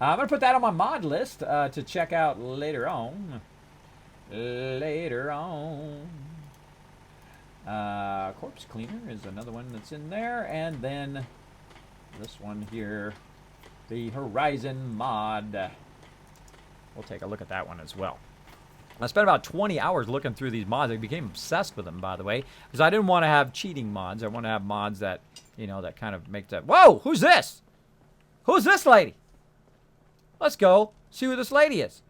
I'm going to put that on my mod list to check out later on. Corpse Cleaner is another one that's in there. And then this one here, the Horizon mod. We'll take a look at that one as well. I spent about 20 hours looking through these mods. I became obsessed with them, by the way, because I didn't want to have cheating mods. I want to have mods that, that kind of make that. Whoa, who's this? Who's this lady? Let's go see who this lady is.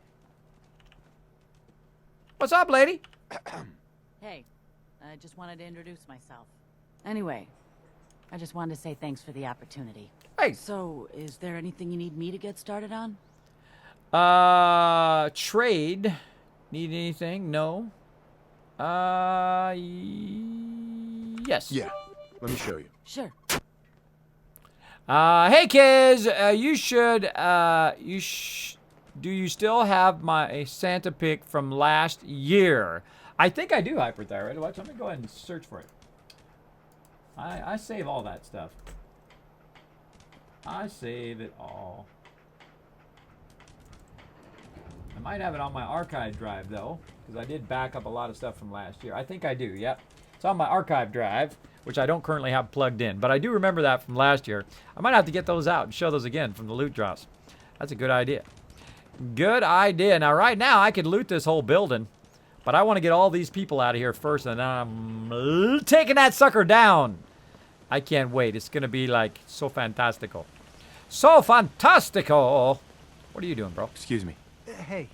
What's up, lady? Hey, I just wanted to introduce myself. Anyway, I just wanted to say thanks for the opportunity. Hey. So, is there anything you need me to get started on? Trade. Need anything? No. Yes. Yeah. Let me show you. Sure. Hey kids, do you still have my Santa pic from last year? I think I do, Hyperthyroid. Watch, let me go ahead and search for it. I save all that stuff. I save it all. I might have it on my archive drive though, because I did back up a lot of stuff from last year. I think I do, yep. It's on my archive drive, which I don't currently have plugged in, but I do remember that from last year. I might have to get those out and show those again from the loot drops. That's a good idea. Good idea. Now, right now, I could loot this whole building, but I want to get all these people out of here first, and then I'm taking that sucker down. I can't wait. It's going to be, like, so fantastical. So fantastical! What are you doing, bro? Excuse me. Hey,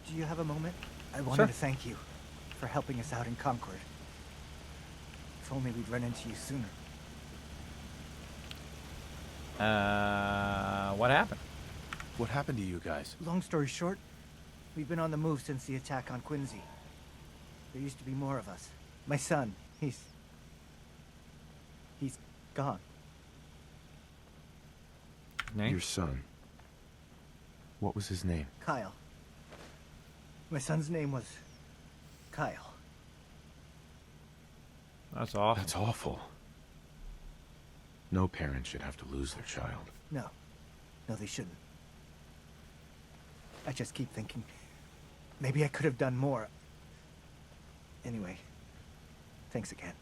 do you have a moment? I wanted to thank you for helping us out in Concord. If only we'd run into you sooner. What happened? What happened to you guys? Long story short, we've been on the move since the attack on Quincy. There used to be more of us. My son, he's gone. Name? Your son. What was his name? Kyle. My son's name was Kyle. That's awful. That's awful. No parent should have to lose their child. No, they shouldn't. I just keep thinking, maybe I could have done more. Anyway, thanks again.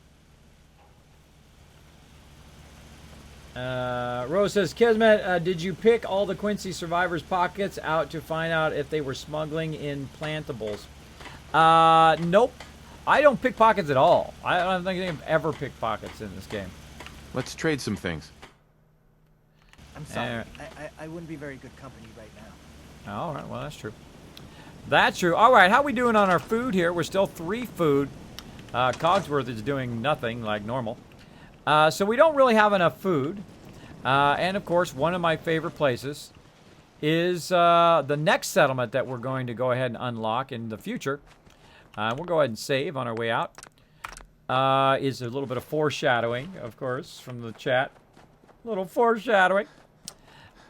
Rose says, Kismet, did you pick all the Quincy survivors' pockets out to find out if they were smuggling in plantables? Nope. I don't pick pockets at all. I don't think I've ever picked pockets in this game. Let's trade some things. I'm sorry. I wouldn't be very good company right now. All right, well, that's true. That's true. All right, how we doing on our food here? We're still 3 food. Cogsworth is doing nothing like normal. So we don't really have enough food. And, of course, one of my favorite places is the next settlement that we're going to go ahead and unlock in the future. We'll go ahead and save on our way out. Is a little bit of foreshadowing, of course, from the chat. A little foreshadowing.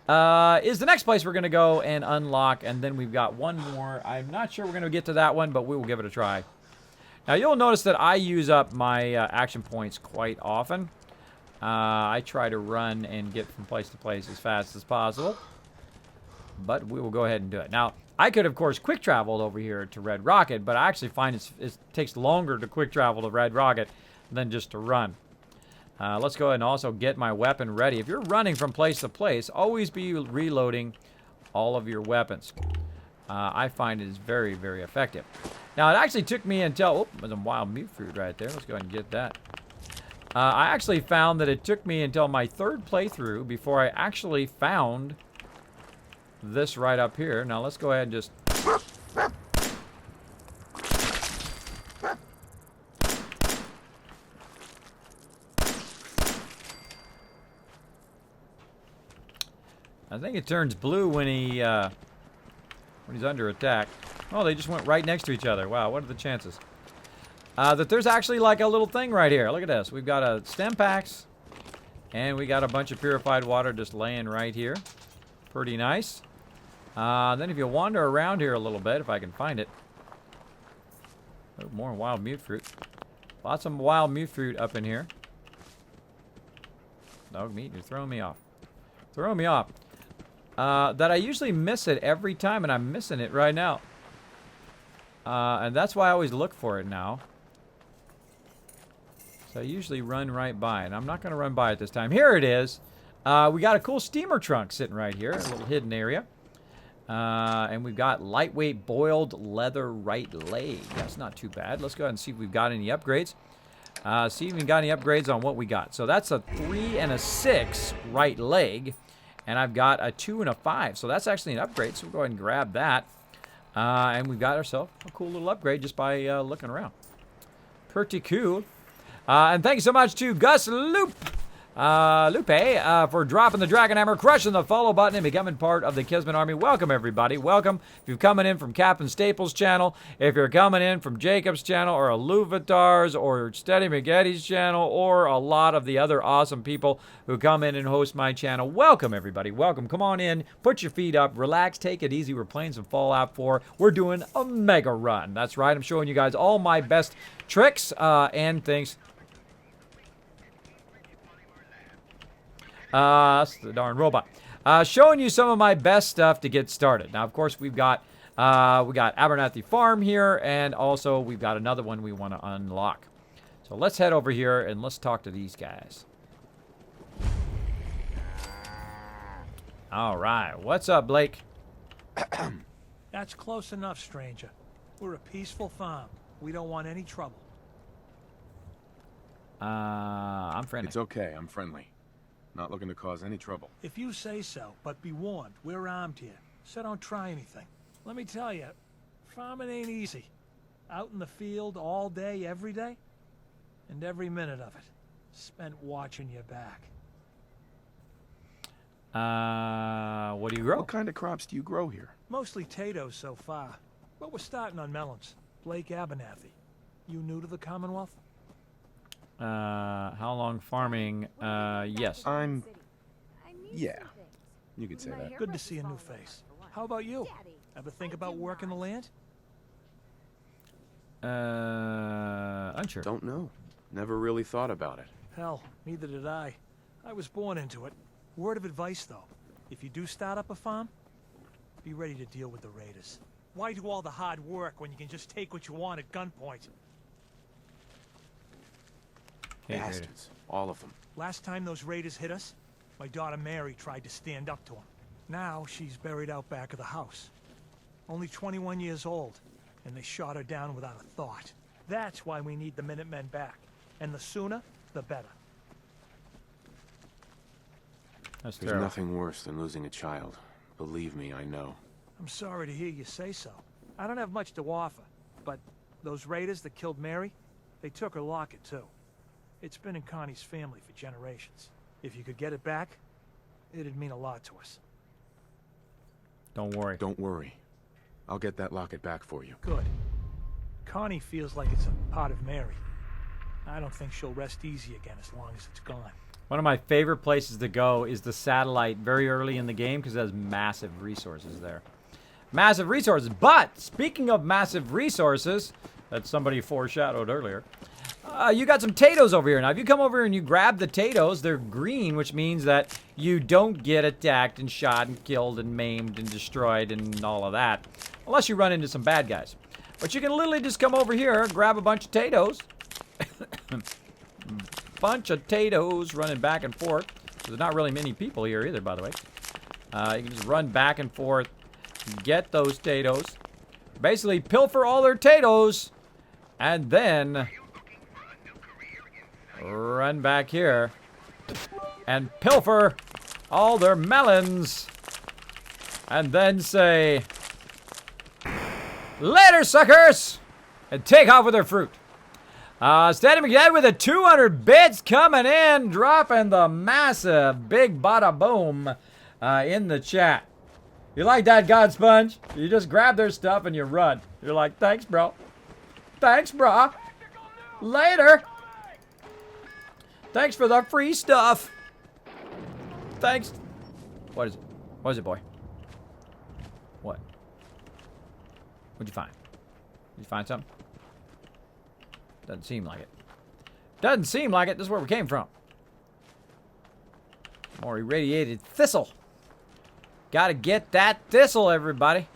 Is the next place we're going to go and unlock, and then we've got one more. I'm not sure we're going to get to that one, but we will give it a try. Now, you'll notice that I use up my action points quite often. I try to run and get from place to place as fast as possible. but we will go ahead and do it. Now, I could, of course, quick travel over here to Red Rocket, but I actually find it takes longer to quick travel to Red Rocket than just to run. Let's go ahead and also get my weapon ready. If you're running from place to place, always be reloading all of your weapons. I find it is very, very effective. Now, it actually took me until... Oh, there's some wild meat fruit right there. Let's go ahead and get that. I actually found that it took me until my third playthrough before I actually found this right up here. Now, let's go ahead and just... I think it turns blue when he's under attack. Oh, they just went right next to each other. Wow, what are the chances? That there's actually like a little thing right here. Look at this. We've got a stem packs, and we got a bunch of purified water just laying right here. Pretty nice. Then if you wander around here a little bit, if I can find it. Oh, more wild mute fruit. Lots of wild mute fruit up in here. Dog meat, you're throwing me off. Throwing me off. That I usually miss it every time, and I'm missing it right now. And that's why I always look for it now. So I usually run right by it. I'm not going to run by it this time. Here it is. We got a cool steamer trunk sitting right here, a little hidden area. And we've got lightweight boiled leather right leg. That's not too bad. Let's go ahead and see if we've got any upgrades. See if we've got any upgrades on what we got. So that's a 3 and a 6 right leg. And I've got a 2 and a 5. So that's actually an upgrade. So we'll go ahead and grab that. And we've got ourselves a cool little upgrade just by looking around. Pretty cool. And thank you so much to Gus Lupe for dropping the Dragon Hammer, crushing the follow button, and becoming part of the Kismet Army. Welcome, everybody. Welcome. If you're coming in from Captain Staples' channel, if you're coming in from Jacob's channel, or Aluvatar's, or Steady McGetty's channel, or a lot of the other awesome people who come in and host my channel, welcome, everybody. Welcome. Come on in. Put your feet up. Relax. Take it easy. We're playing some Fallout 4. We're doing a mega run. That's right. I'm showing you guys all my best tricks and things. That's the darn robot. Showing you some of my best stuff to get started. Now, of course, we got Abernathy Farm here, and also we've got another one we want to unlock. So let's head over here and let's talk to these guys. All right, what's up, Blake? That's close enough, stranger. We're a peaceful farm. We don't want any trouble. I'm friendly. It's okay, I'm friendly. Not looking to cause any trouble. If you say so, but be warned, we're armed here, so don't try anything. Let me tell you, farming ain't easy. Out in the field all day, every day, and every minute of it spent watching your back. What do you grow? What kind of crops do you grow here? Mostly potatoes so far, but we're starting on melons. Blake Abernathy. You new to the Commonwealth? How long farming? Yes. Yeah, you could say that. Good to see a new face. How about you? Ever think about working the land? Unsure. Don't know. Never really thought about it. Hell, neither did I. I was born into it. Word of advice, though. If you do start up a farm, be ready to deal with the raiders. Why do all the hard work when you can just take what you want at gunpoint? Bastards. All of them. Last time those raiders hit us, my daughter Mary tried to stand up to them. Now she's buried out back of the house. Only 21 years old, and they shot her down without a thought. That's why we need the Minutemen back. And the sooner, the better. That's There's terrible. nothing worse than losing a child. Believe me, I know. I'm sorry to hear you say so. I don't have much to offer, but those raiders that killed Mary, they took her locket too. It's been in Connie's family for generations. If you could get it back, it'd mean a lot to us. Don't worry. Don't worry. I'll get that locket back for you. Good. Connie feels like it's a part of Mary. I don't think she'll rest easy again as long as it's gone. One of my favorite places to go is the satellite very early in the game because it has massive resources there. Massive resources. But speaking of massive resources, that somebody foreshadowed earlier, You got some potatoes over here. Now, if you come over here and you grab the potatoes, they're green, which means that you don't get attacked and shot and killed and maimed and destroyed and all of that. Unless you run into some bad guys. But you can literally just come over here, grab a bunch of potatoes. Bunch of potatoes running back and forth. There's not really many people here either, by the way. You can just run back and forth, get those potatoes. Basically, pilfer all their potatoes, and then run back here and pilfer all their melons, and then say, "Later, suckers!" and take off with their fruit. Steady McDad with the 200 bits coming in, dropping the massive big bada boom in the chat. You like that, God Sponge? You just grab their stuff and you run. You're like, thanks, bro. Thanks, bro. Later. Thanks for the free stuff. Thanks. What is it? What is it, boy? What? What'd you find? Did you find something? Doesn't seem like it. Doesn't seem like it. This is where we came from. More irradiated thistle. Gotta get that thistle, everybody.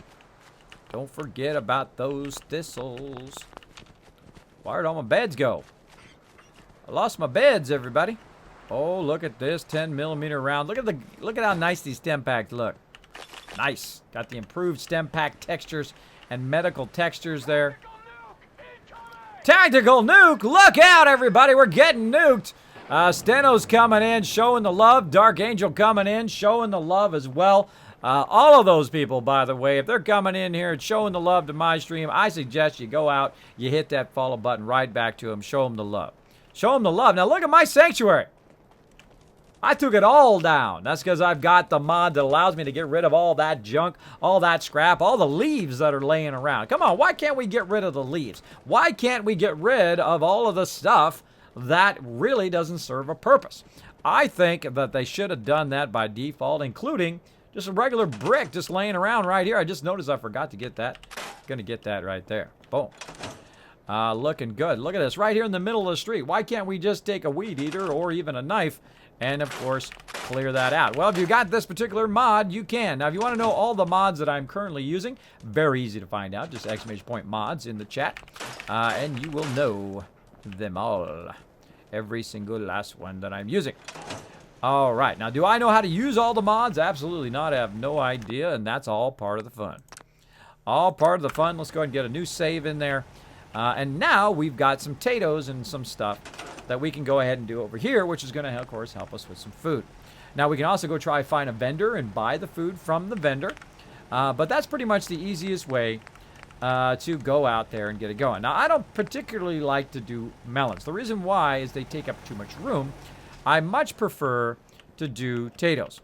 Don't forget about those thistles. Where'd all my beds go? I lost my beds, everybody. Oh, look at this 10mm round. Look at how nice these stem packs look. Nice. Got the improved stem pack textures and medical textures there. Tactical nuke! Look out, everybody! We're getting nuked! Steno's coming in, showing the love. Dark Angel coming in, showing the love as well. All of those people, by the way, if they're coming in here and showing the love to my stream, I suggest you go out, you hit that follow button right back to them, show them the love. Show them the love. Now look at my sanctuary. I took it all down. That's because I've got the mod that allows me to get rid of all that junk, all that scrap, all the leaves that are laying around. Come on, why can't we get rid of the leaves? Why can't we get rid of all of the stuff that really doesn't serve a purpose? I think that they should have done that by default, including just a regular brick just laying around right here. I just noticed I forgot to get that. Gonna get that right there. Boom. Looking good. Look at this right here in the middle of the street. Why can't we just take a weed eater or even a knife and, of course, clear that out? Well, if you got this particular mod, you can. Now, if you want to know all the mods that I'm currently using, very easy to find out. Just exclamation point mods in the chat, and you will know them all. Every single last one that I'm using. All right. Now, do I know how to use all the mods? Absolutely not. I have no idea, and that's all part of the fun. All part of the fun. Let's go ahead and get a new save in there. And now we've got some potatoes and some stuff that we can go ahead and do over here, which is going to, of course, help us with some food. Now, we can also go try find a vendor and buy the food from the vendor. But that's pretty much the easiest way to go out there and get it going. Now, I don't particularly like to do melons. The reason why is they take up too much room. I much prefer to do potatoes.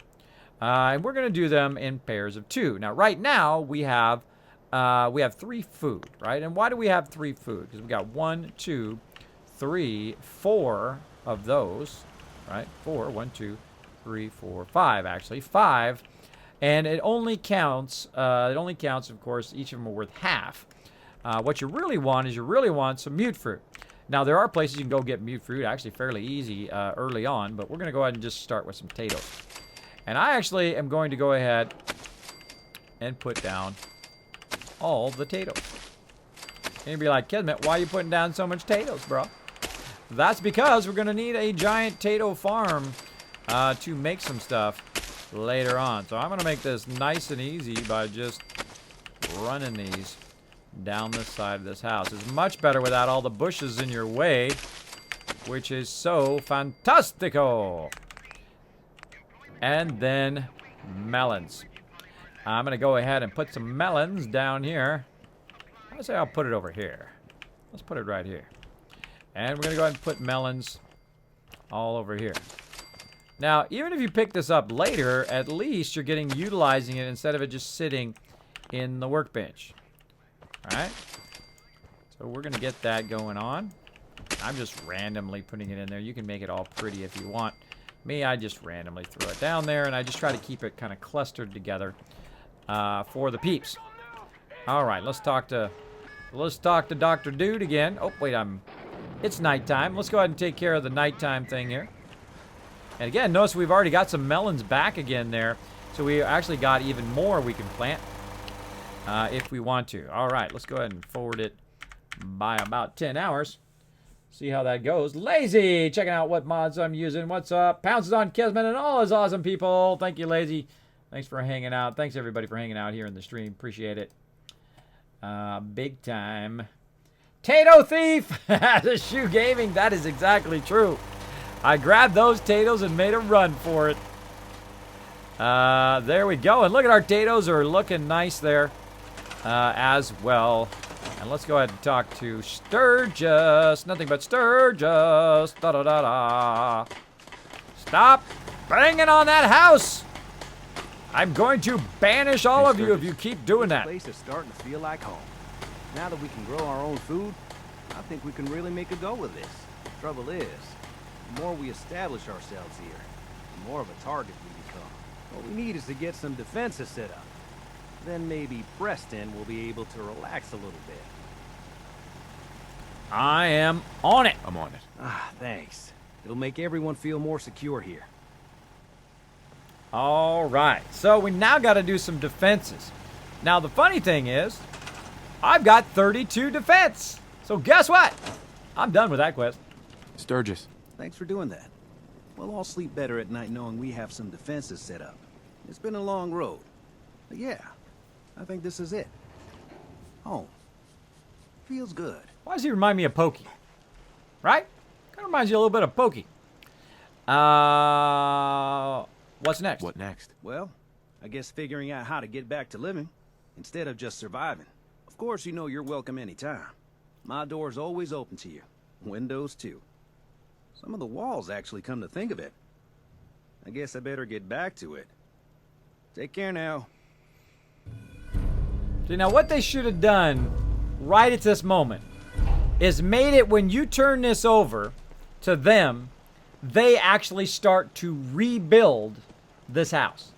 And we're going to do them in pairs of 2. Now, right now, we have 3 food, right? And why do we have 3 food? Because we got 1, 2, 3, 4 of those, right? 4, 1, 2, 3, 4, 5, actually. 5. And it only counts, of course, each of them are worth half. What you really want is you really want some mute fruit. Now, there are places you can go get mute fruit, actually fairly easy early on, but we're going to go ahead and just start with some potatoes. And I actually am going to go ahead and put down all the potatoes. And you'd be like, Kismet, why are you putting down so much potatoes, bro? That's because we're going to need a giant potato farm to make some stuff later on. So I'm going to make this nice and easy by just running these down this side of this house. It's much better without all the bushes in your way, which is so fantastico. And then melons. I'm going to go ahead and put some melons down here. I'll say I'll put it over here. Let's put it right here. And we're going to go ahead and put melons all over here. Now, even if you pick this up later, at least you're utilizing it instead of it just sitting in the workbench. All right? So we're going to get that going on. I'm just randomly putting it in there. You can make it all pretty if you want. Me, I just randomly throw it down there, and I just try to keep it kind of clustered together for the peeps. All right, let's talk to Dr. Dude again. Oh, wait, I'm It's nighttime. Let's go ahead and take care of the nighttime thing here. And again, notice we've already got some melons back again there. So we actually got even more we can plant if we want to. All right, let's go ahead and forward it by about 10 hours. See how that goes. Lazy, checking out what mods I'm using. What's up? Pounces on Kismet and all those awesome people. Thank you, Lazy. Thanks for hanging out. Thanks, everybody, for hanging out here in the stream. Appreciate it. Big time. Tato Thief! The Shoe Gaming. That is exactly true. I grabbed those potatoes and made a run for it. There we go. And look at our potatoes are looking nice there as well. And let's go ahead and talk to Sturgis. Nothing but Sturgis. Da-da-da-da. Stop banging on that house. I'm going to banish all of you if you keep doing that. This place is starting to feel like home. Now that we can grow our own food, I think we can really make a go with this. Trouble is, the more we establish ourselves here, the more of a target we become. What we need is to get some defenses set up. Then maybe Preston will be able to relax a little bit. I am on it. I'm on it. Ah, thanks. It'll make everyone feel more secure here. All right, so we now got to do some defenses. Now, the funny thing is, I've got 32 defense. So guess what? I'm done with that quest. Sturgis. Thanks for doing that. We'll all sleep better at night knowing we have some defenses set up. It's been a long road. But yeah, I think this is it. Home. Feels good. Why does he remind me of Pokey? Right? Kind of reminds you a little bit of Pokey. What's next? What next? Well, I guess figuring out how to get back to living instead of just surviving. Of course, you know you're welcome anytime. My door's always open to you. Windows too. Some of the walls actually, come to think of it. I guess I better get back to it. Take care now. See, now what they should have done right at this moment is made it when you turn this over to them, they actually start to rebuild this house.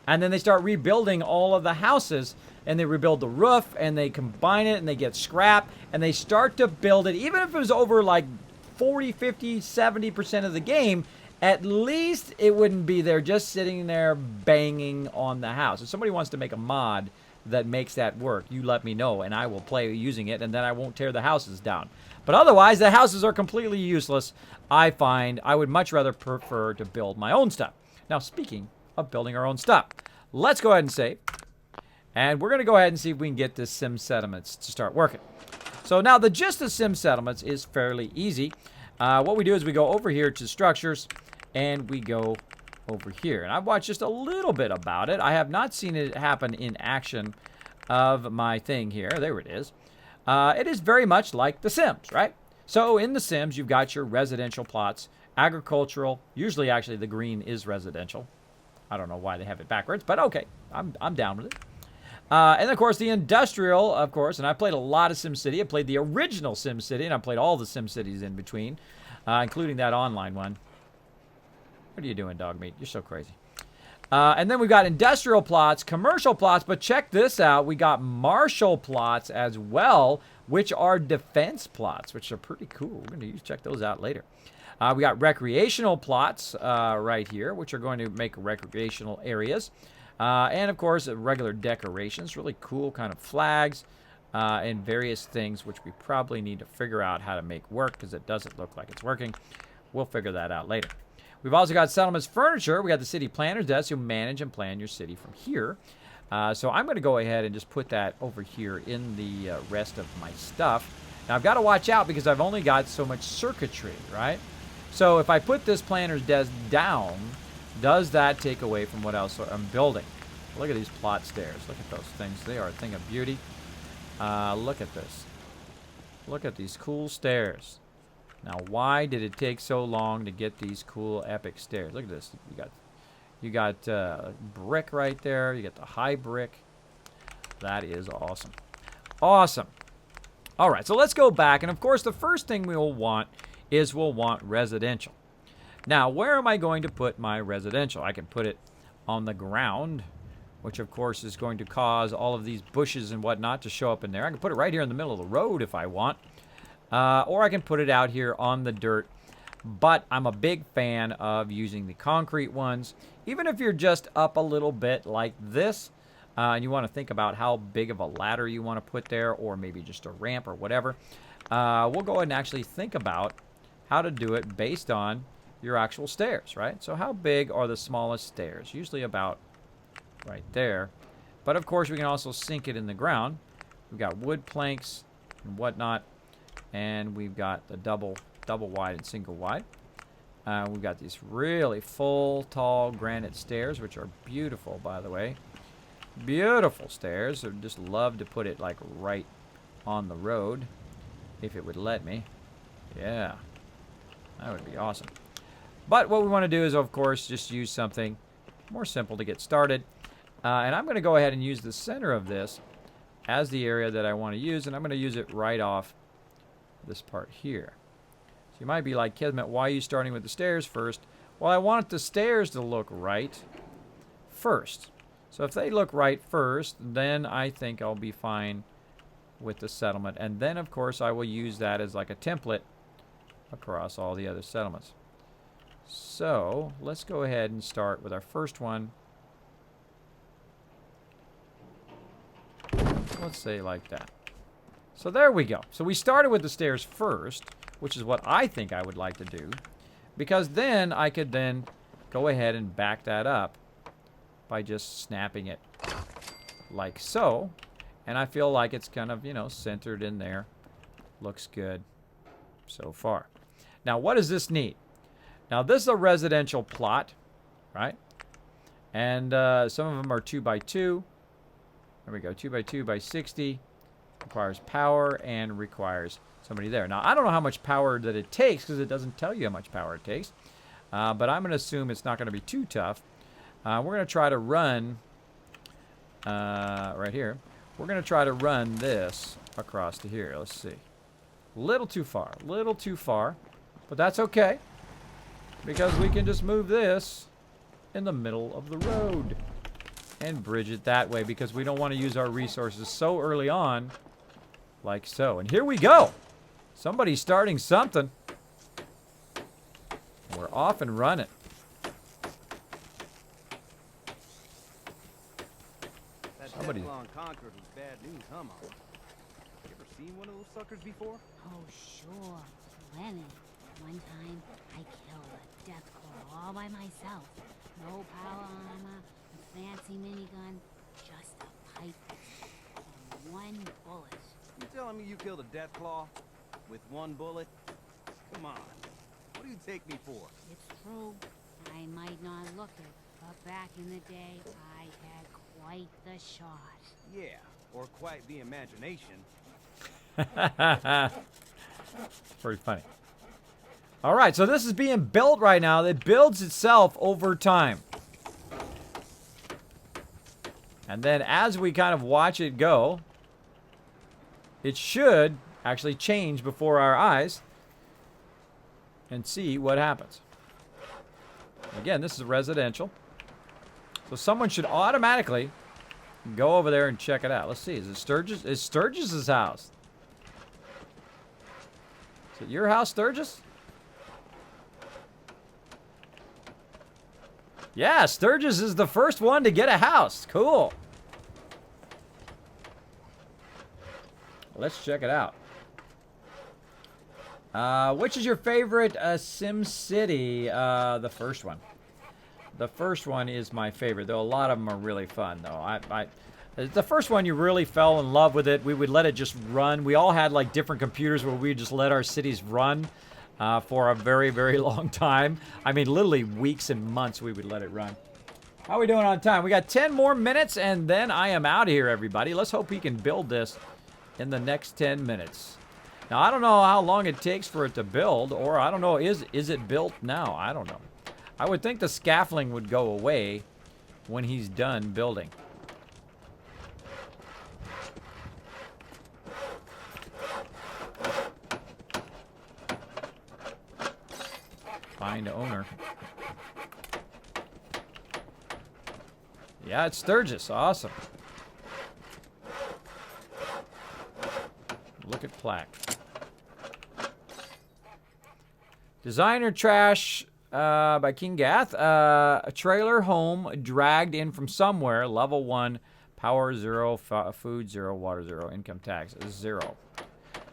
And then they start rebuilding all of the houses, and they rebuild the roof, and they combine it, and they get scrap, and they start to build it. Even if it was over like 40, 50, 70% of the game, at least it wouldn't be there just sitting there banging on the house. If somebody wants to make a mod that makes that work, you let me know, and I will play using it, and then I won't tear the houses down. But otherwise, the houses are completely useless. I find I would much rather prefer to build my own stuff. Now, speaking of building our own stuff, let's go ahead and save. And we're going to go ahead and see if we can get this Sim Settlements to start working. So now the gist of Sim Settlements is fairly easy. What we do is we go over here to Structures, and we go over here. And I've watched just a little bit about it. I have not seen it happen in action of my thing here. There it is. It is very much like The Sims, right? So in The Sims, you've got your residential plots, agricultural. Usually, actually, the green is residential. I don't know why they have it backwards, but okay. I'm down with it. And, of course, the industrial, of course. And I played a lot of SimCity. I played the original SimCity, and I played all the SimCities in between, including that online one. What are you doing, dog meat? You're so crazy. And then we've got industrial plots, commercial plots, but check this out. We got martial plots as well, which are defense plots, which are pretty cool. We're going to check those out later. We got recreational plots right here, which are going to make recreational areas. And, of course, regular decorations, really cool kind of flags and various things, which we probably need to figure out how to make work because it doesn't look like it's working. We'll figure that out later. We've also got settlements furniture. We got the city planner's desk who manage and plan your city from here. So I'm going to go ahead and just put that over here in the rest of my stuff. Now I've got to watch out because I've only got so much circuitry, right? So if I put this planner's desk down, does that take away from what else I'm building? Look at these plot stairs. Look at those things. They are a thing of beauty. Look at this. Look at these cool stairs. Now, why did it take so long to get these cool, epic stairs? Look at this. You got brick right there. You got the high brick. That is awesome. Awesome. All right, so let's go back. And, of course, the first thing we'll want is we'll want residential. Now, where am I going to put my residential? I can put it on the ground, which, of course, is going to cause all of these bushes and whatnot to show up in there. I can put it right here in the middle of the road if I want. Or I can put it out here on the dirt. But I'm a big fan of using the concrete ones. Even if you're just up a little bit like this, and you want to think about how big of a ladder you want to put there, or maybe just a ramp or whatever, we'll go ahead and actually think about how to do it based on your actual stairs, right? So how big are the smallest stairs? Usually about right there. But of course, we can also sink it in the ground. We've got wood planks and whatnot, and we've got the double wide and single wide. We've got these really full, tall granite stairs, which are beautiful, by the way. Beautiful stairs. I'd just love to put it like right on the road, if it would let me. Yeah, that would be awesome. But what we want to do is, of course, just use something more simple to get started. And I'm going to go ahead and use the center of this as the area that I want to use, and I'm going to use it right off this part here. So you might be like, Kismet, why are you starting with the stairs first? Well, I want the stairs to look right first. So if they look right first, then I think I'll be fine with the settlement. And then, of course, I will use that as like a template across all the other settlements. So let's go ahead and start with our first one. Let's say like that. So there we go. So we started with the stairs first, which is what I think I would like to do, because then I could then go ahead and back that up by just snapping it like so. And I feel like it's kind of, you know, centered in there. Looks good so far. Now, what does this need? Now, this is a residential plot, right? And some of them are 2x2. There we go, 2x2 by 60. Requires power and requires somebody there. Now, I don't know how much power that it takes because it doesn't tell you how much power it takes. But I'm going to assume it's not going to be too tough. We're going to try to run, right here. We're going to try to run this across to here. Let's see. Little too far. Little too far. But that's okay, because we can just move this in the middle of the road and bridge it that way, because we don't want to use our resources so early on, like so. And here we go. Somebody's starting something. We're off and running. Somebody. Deathclaw in Concord was bad news, huh, Mom? You ever seen one of those suckers before? Oh, sure. Plenty. One time, I killed a Deathclaw all by myself. No power armor, a fancy minigun, just a pipe and one bullet. You telling me you killed a Deathclaw with one bullet? Come on. What do you take me for? It's true. I might not look it, but back in the day, I had quite the shot. Yeah, or quite the imagination. Pretty funny. All right, so this is being built right now. It builds itself over time. And then as we kind of watch it go, it should actually change before our eyes and see what happens. Again, this is residential. So someone should automatically go over there and check it out. Let's see. Is it Sturgis? It's Sturgis's house. Is it your house, Sturgis? Yeah, Sturgis is the first one to get a house. Cool. Let's check it out. Which is your favorite Sim City? The first one. The first one is my favorite, though a lot of them are really fun, though. The first one, you really fell in love with it. We would let it just run. We all had, like, different computers where we just let our cities run for a very, very long time. I mean, literally weeks and months we would let it run. How are we doing on time? We got 10 more minutes, and then I am out of here, everybody. Let's hope we can build this in the next 10 minutes. Now, I don't know how long it takes for it to build, or I don't know, is it built now? I don't know. I would think the scaffolding would go away when he's done building. Find owner. Yeah, it's Sturgis. Awesome. Look at plaque. Designer trash by King Gath. A trailer home dragged in from somewhere. Level 1. Power 0. Food 0. Water 0. Income tax 0.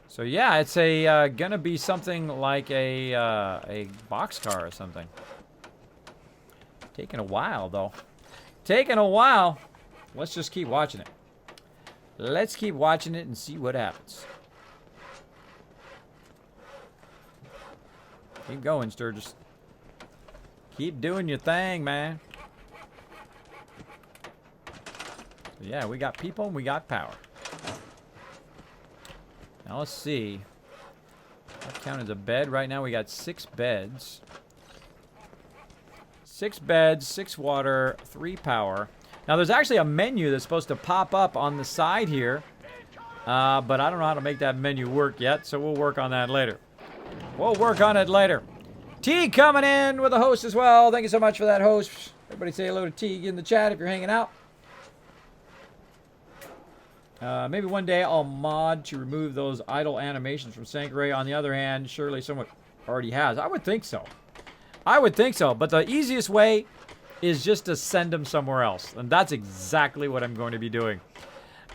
So yeah, it's a gonna be something like a boxcar or something. Taking a while though. Taking a while. Let's just keep watching it. Let's keep watching it and see what happens. Keep going, Sturgis. Keep doing your thing, man. Yeah, we got people and we got power. Now let's see. That count as a bed. Right now we got 6 beds. 6 beds, 6 water, 3 power. Now there's actually a menu that's supposed to pop up on the side here. But I don't know how to make that menu work yet, so we'll work on that later. We'll work on it later. T coming in with a host as well. Thank you so much for that host. Everybody say hello to T in the chat if you're hanging out. Maybe one day I'll mod to remove those idle animations from Sanctuary. On the other hand, surely someone already has. I would think so. I would think so. But the easiest way is just to send them somewhere else. And that's exactly what I'm going to be doing.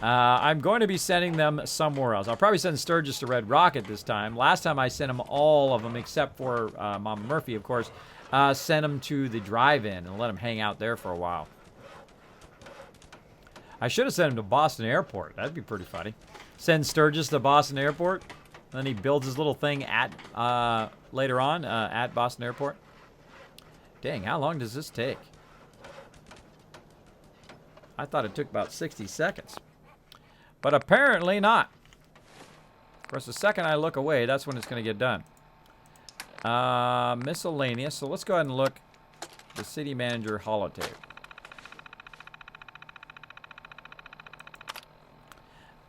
I'm going to be sending them somewhere else. I'll probably send Sturgis to Red Rocket this time. Last time I sent him all of them, except for Mama Murphy, of course. Sent him to the drive-in and let him hang out there for a while. I should have sent him to Boston Airport. That'd be pretty funny. Send Sturgis to Boston Airport. Then he builds his little thing at later on at Boston Airport. Dang, how long does this take? I thought it took about 60 seconds. But apparently not. Of course, the second I look away, that's when it's going to get done. Miscellaneous. So let's go ahead and look the city manager holotape.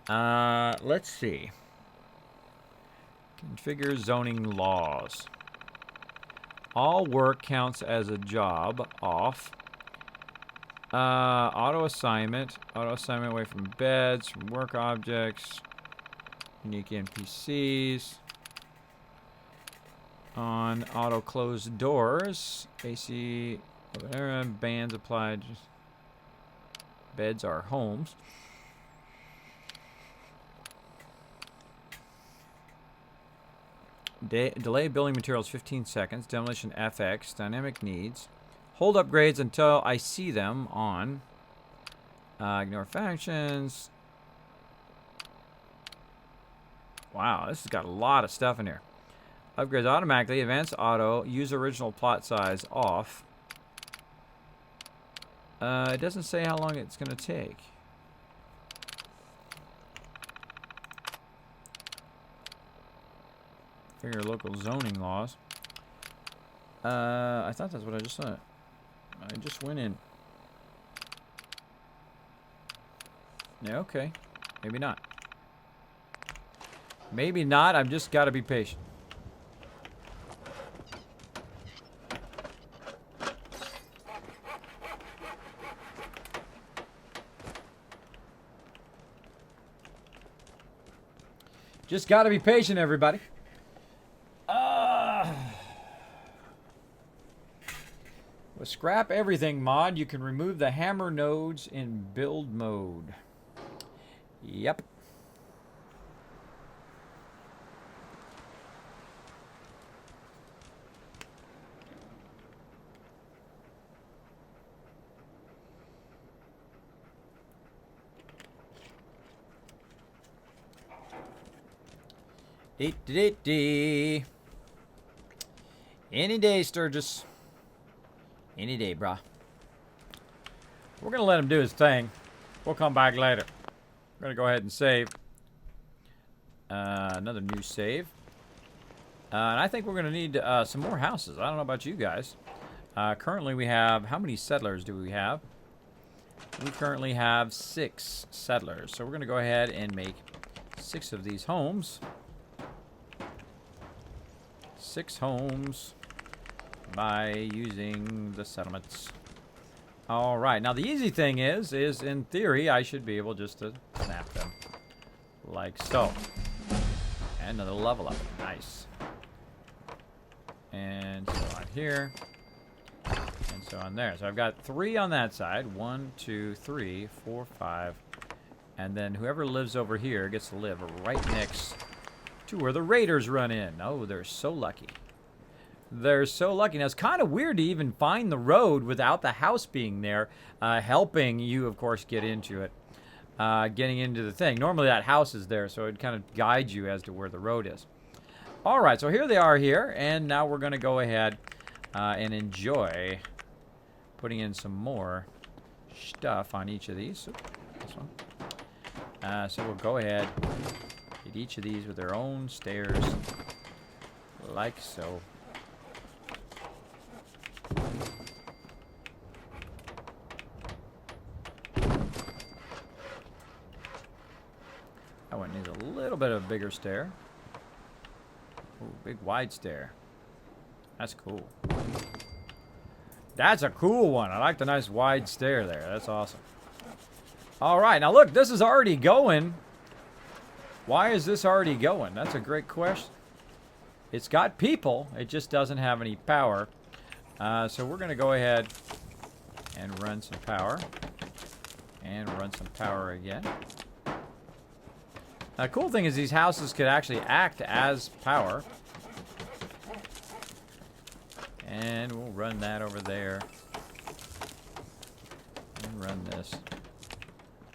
Let's see. Configure zoning laws. All work counts as a job. Off. Auto assignment. Auto assignment away from beds, from work objects. Unique NPCs. On. Auto closed doors. AC. Bans applied. Beds are homes. Delay building materials 15 seconds. Demolition FX. Dynamic needs. Hold upgrades until I see them on. Ignore factions. Wow, this has got a lot of stuff in here. Upgrades automatically. Advanced auto. Use original plot size off. It doesn't say how long it's going to take. Figure local zoning laws. I thought that's what I just saw. I just went in. Yeah, okay. Maybe not. Maybe not. I've just got to be patient. Just got to be patient, everybody. With scrap everything mod, you can remove the hammer nodes in build mode. Yep. Any day, Sturgis. Any day, brah. We're going to let him do his thing. We'll come back later. We're going to go ahead and save. Another new save. And I think we're going to need some more houses. I don't know about you guys. Currently we have... How many settlers do we have? We currently have 6 settlers. So we're going to go ahead and make 6 of these homes. 6 homes. By using the settlements. All right. Now the easy thing is in theory I should be able just to snap them like so. And another level up. Nice. And so on here. And so on there. So I've got 3 on that side. 1, 2, 3, 4, 5. And then whoever lives over here gets to live right next to where the raiders run in. Oh, they're so lucky. They're so lucky. Now, it's kind of weird to even find the road without the house being there, helping you, of course, get into it. Getting into the thing. Normally that house is there, so it kind of guides you as to where the road is. All right, so here they are here, and now we're going to go ahead and enjoy putting in some more stuff on each of these. Oops, this one. So we'll go ahead, get each of these with their own stairs, like so. That one needs a little bit of a bigger stair. Ooh, big wide stair. That's cool. That's a cool one. I like the nice wide stair there. That's awesome. All right, now look, this is already going. Why is this already going? That's a great question. It's got people. It just doesn't have any power. So we're going to go ahead and run some power. And run some power again. The cool thing is these houses could actually act as power. And we'll run that over there. And run this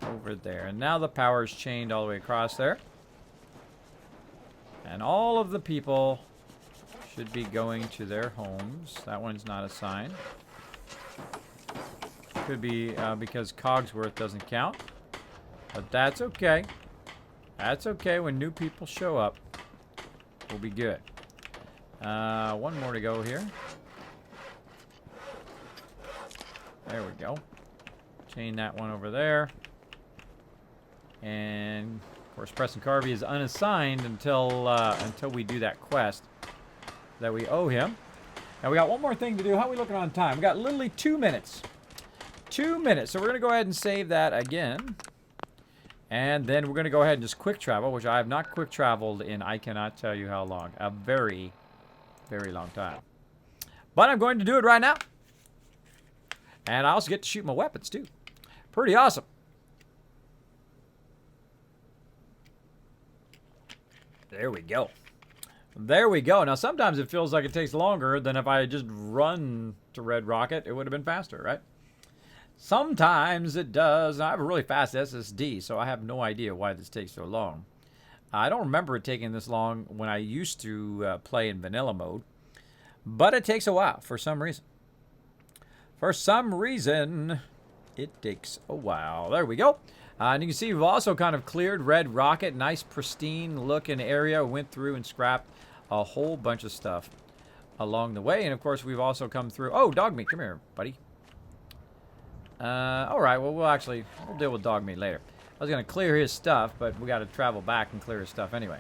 over there. And now the power is chained all the way across there. And all of the people should be going to their homes. That one's not assigned. Could be because Cogsworth doesn't count. But that's okay. That's okay. When new people show up, we'll be good. One more to go here. There we go. Chain that one over there. And of course, Preston Carvey is unassigned until we do that quest that we owe him. Now we got one more thing to do. How are we looking on time? We got literally 2 minutes. 2 minutes. So we're gonna go ahead and save that again. And then we're going to go ahead and just quick travel, which I have not quick traveled in I cannot tell you how long. A very, very long time. But I'm going to do it right now. And I also get to shoot my weapons, too. Pretty awesome. There we go. There we go. Now, sometimes it feels like it takes longer than if I had just run to Red Rocket. It would have been faster, right? Sometimes it does. I have a really fast SSD, so I have no idea why this takes so long. I don't remember it taking this long when I used to play in vanilla mode, but it takes a while for some reason. For some reason, it takes a while. There we go. And you can see we've also kind of cleared Red Rocket. Nice, pristine looking area. Went through and scrapped a whole bunch of stuff along the way. And of course, we've also come through. Oh, Dogmeat, come here, buddy. All right, well, we'll deal with Dogmeat later. I was going to clear his stuff, but we got to travel back and clear his stuff anyway.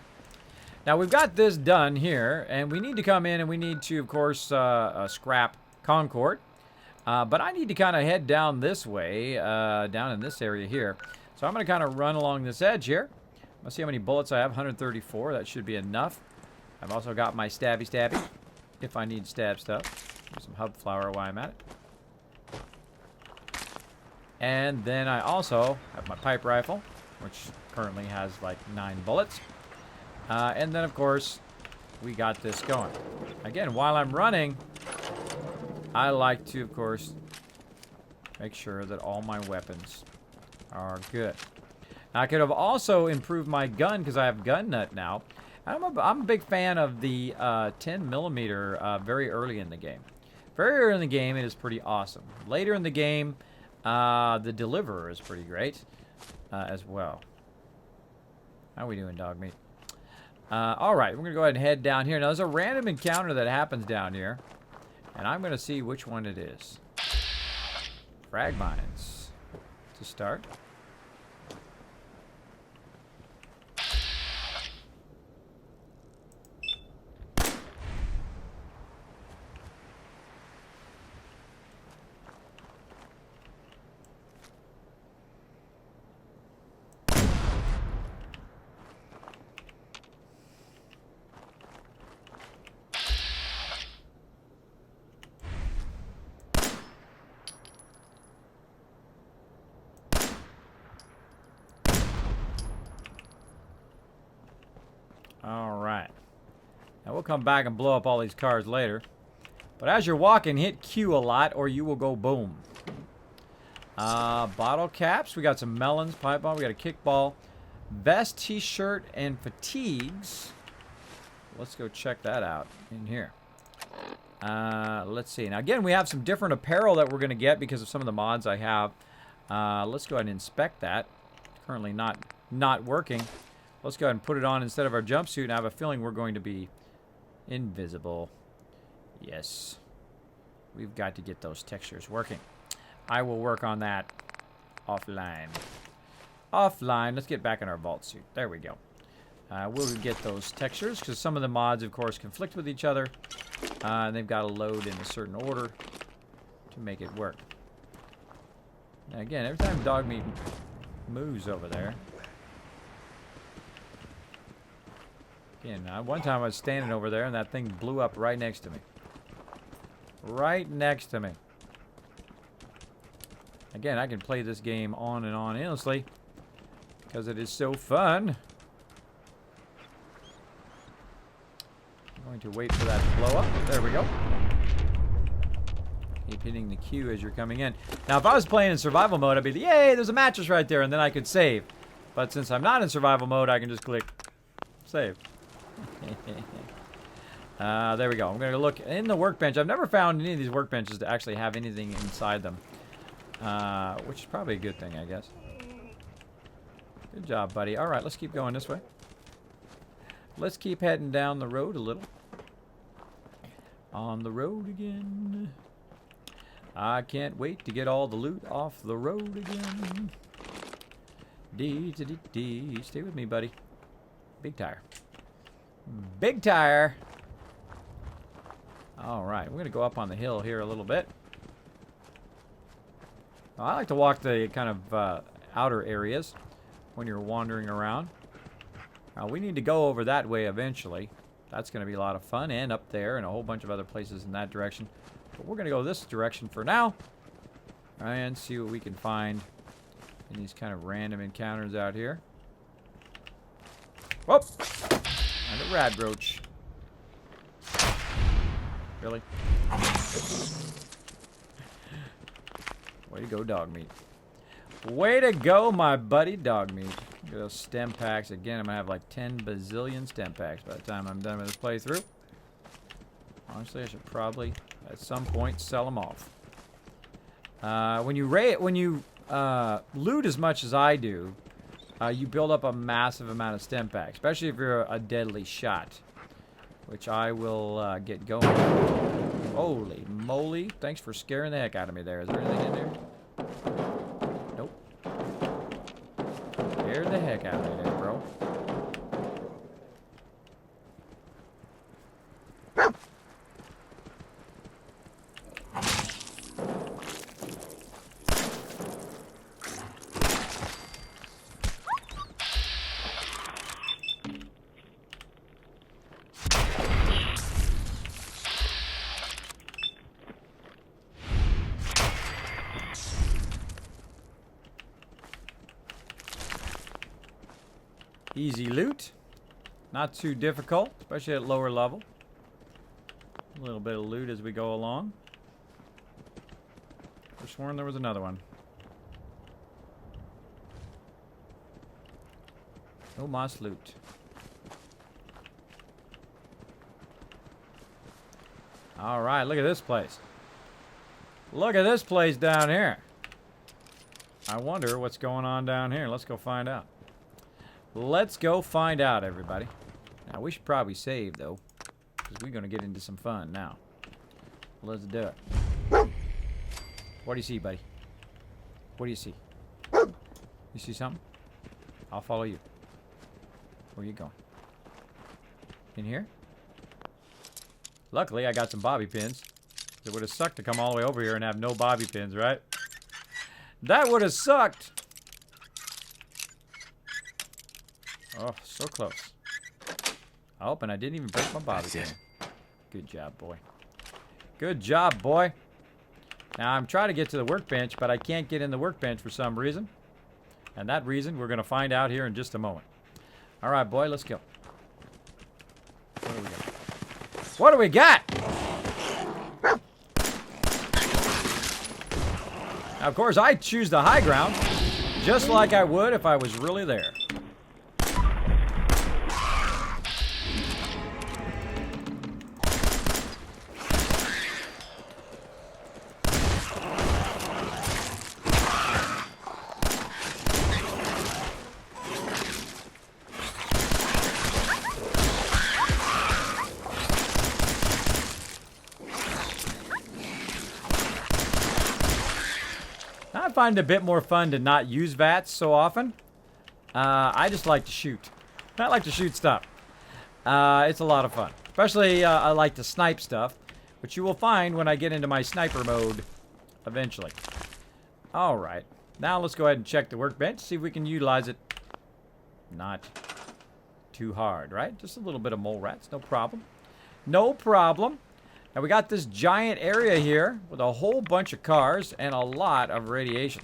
Now, we've got this done here, and we need to come in and we need to, of course, scrap Concord. But I need to kind of head down this way, down in this area here. So I'm going to kind of run along this edge here. Let's see how many bullets I have. 134. That should be enough. I've also got my stabby if I need to stab stuff. There's some hub flour while I'm at it. And then I also have my pipe rifle, which currently has like 9 bullets. And then, of course, we got this going. Again, while I'm running, I like to, of course, make sure that all my weapons are good. Now, I could have also improved my gun because I have gun nut now. I'm a big fan of the 10mm very early in the game. Very early in the game, it is pretty awesome. Later in the game, the Deliverer is pretty great as well. How are we doing, Dogmeat? All right, we're going to go ahead and head down here. Now, there's a random encounter that happens down here, and I'm going to see which one it is. Frag mines to start. All right. Now we'll come back and blow up all these cars later. But as you're walking, hit Q a lot or you will go boom. Bottle caps. We got some melons, pipe bomb. We got a kickball, vest, t-shirt, and fatigues. Let's go check that out in here. Let's see. Now again, we have some different apparel that we're going to get because of some of the mods I have. Let's go ahead and inspect that. Currently not working. Let's go ahead and put it on instead of our jumpsuit, and I have a feeling we're going to be invisible. Yes. We've got to get those textures working. I will work on that offline. Offline. Let's get back in our vault suit. There we go. We'll get those textures because some of the mods, of course, conflict with each other. And they've got to load in a certain order to make it work. Now, again, every time dog meat moves over there. Again, one time I was standing over there and that thing blew up right next to me. Right next to me. Again, I can play this game on and on endlessly because it is so fun. I'm going to wait for that to blow up. There we go. Keep hitting the Q as you're coming in. Now, if I was playing in survival mode, I'd be like, yay, there's a mattress right there, and then I could save. But since I'm not in survival mode, I can just click save. There we go. I'm going to look in the workbench. I've never found any of these workbenches to actually have anything inside them. Which is probably a good thing, I guess. Good job, buddy. All right, let's keep going this way. Let's keep heading down the road a little. On the road again. I can't wait to get all the loot off the road again. Dee. Stay with me, buddy. Big tire. Big tire. All right, we're going to go up on the hill here a little bit. I like to walk the kind of outer areas when you're wandering around. We need to go over that way eventually. That's going to be a lot of fun, and up there and a whole bunch of other places in that direction. But we're going to go this direction for now and see what we can find in these kind of random encounters out here. Whoop! And a rad roach. Really? Way to go, dog meat. Way to go, my buddy, dog meat. Look at those stem packs. Again, I'm going to have like 10 bazillion stem packs by the time I'm done with this playthrough. Honestly, I should probably, at some point, sell them off. When you loot as much as I do, you build up a massive amount of stem packs, especially if you're a deadly shot, which I will get going. Holy moly. Thanks for scaring the heck out of me there. Is there anything in there? Nope. Scared the heck out of me there, bro. Easy loot. Not too difficult, especially at lower level. A little bit of loot as we go along. I've sworn there was another one. No moss loot. Alright, look at this place. Look at this place down here. I wonder what's going on down here. Let's go find out. Let's go find out, everybody. Now, we should probably save, though, because we're going to get into some fun now. Let's do it. What do you see, buddy? What do you see? You see something? I'll follow you. Where are you going? In here? Luckily, I got some bobby pins. It would have sucked to come all the way over here and have no bobby pins, right? That would have sucked. Oh, so close. Oh, and I didn't even break my bobby pin. Good job, boy. Good job, boy. Now, I'm trying to get to the workbench, but I can't get in the workbench for some reason. And that reason, we're going to find out here in just a moment. All right, boy, let's go. What do we got? Now, of course, I choose the high ground, just like I would if I was really there. I find it a bit more fun to not use VATS so often. I just like to shoot. I like to shoot stuff. It's a lot of fun. Especially, I like to snipe stuff, which you will find when I get into my sniper mode eventually. Alright. Now let's go ahead and check the workbench, see if we can utilize it. Not too hard, right? Just a little bit of mole rats, no problem. No problem. Now we got this giant area here with a whole bunch of cars and a lot of radiation.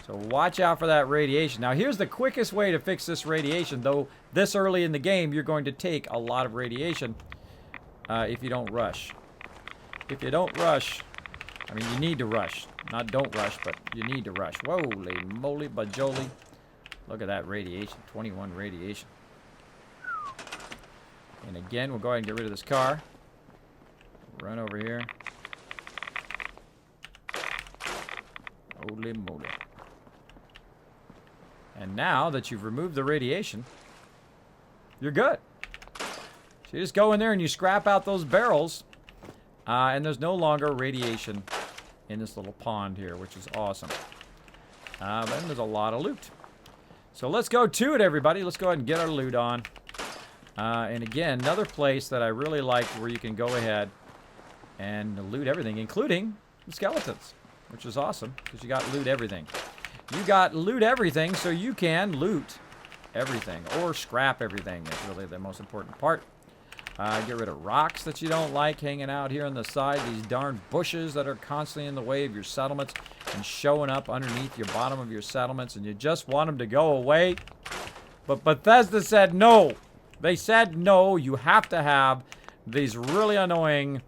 So watch out for that radiation. Now here's the quickest way to fix this radiation, though this early in the game you're going to take a lot of radiation if you don't rush. If you don't rush, I mean you need to rush. Not don't rush, but you need to rush. Holy moly bajoli. Look at that radiation, 21 radiation. And again, we'll go ahead and get rid of this car. Run over here. Holy moly. And now that you've removed the radiation, you're good. So you just go in there and you scrap out those barrels. And there's no longer radiation in this little pond here, which is awesome. But then there's a lot of loot. So let's go to it, everybody. Let's go ahead and get our loot on. And again, another place that I really like where you can go ahead and loot everything, including the skeletons, which is awesome because you got loot everything. You got loot everything, so you can loot everything or scrap everything. That's really the most important part. Get rid of rocks that you don't like hanging out here on the side. These darn bushes that are constantly in the way of your settlements and showing up underneath your bottom of your settlements, and you just want them to go away. But Bethesda said no. They said no. You have to have these really annoying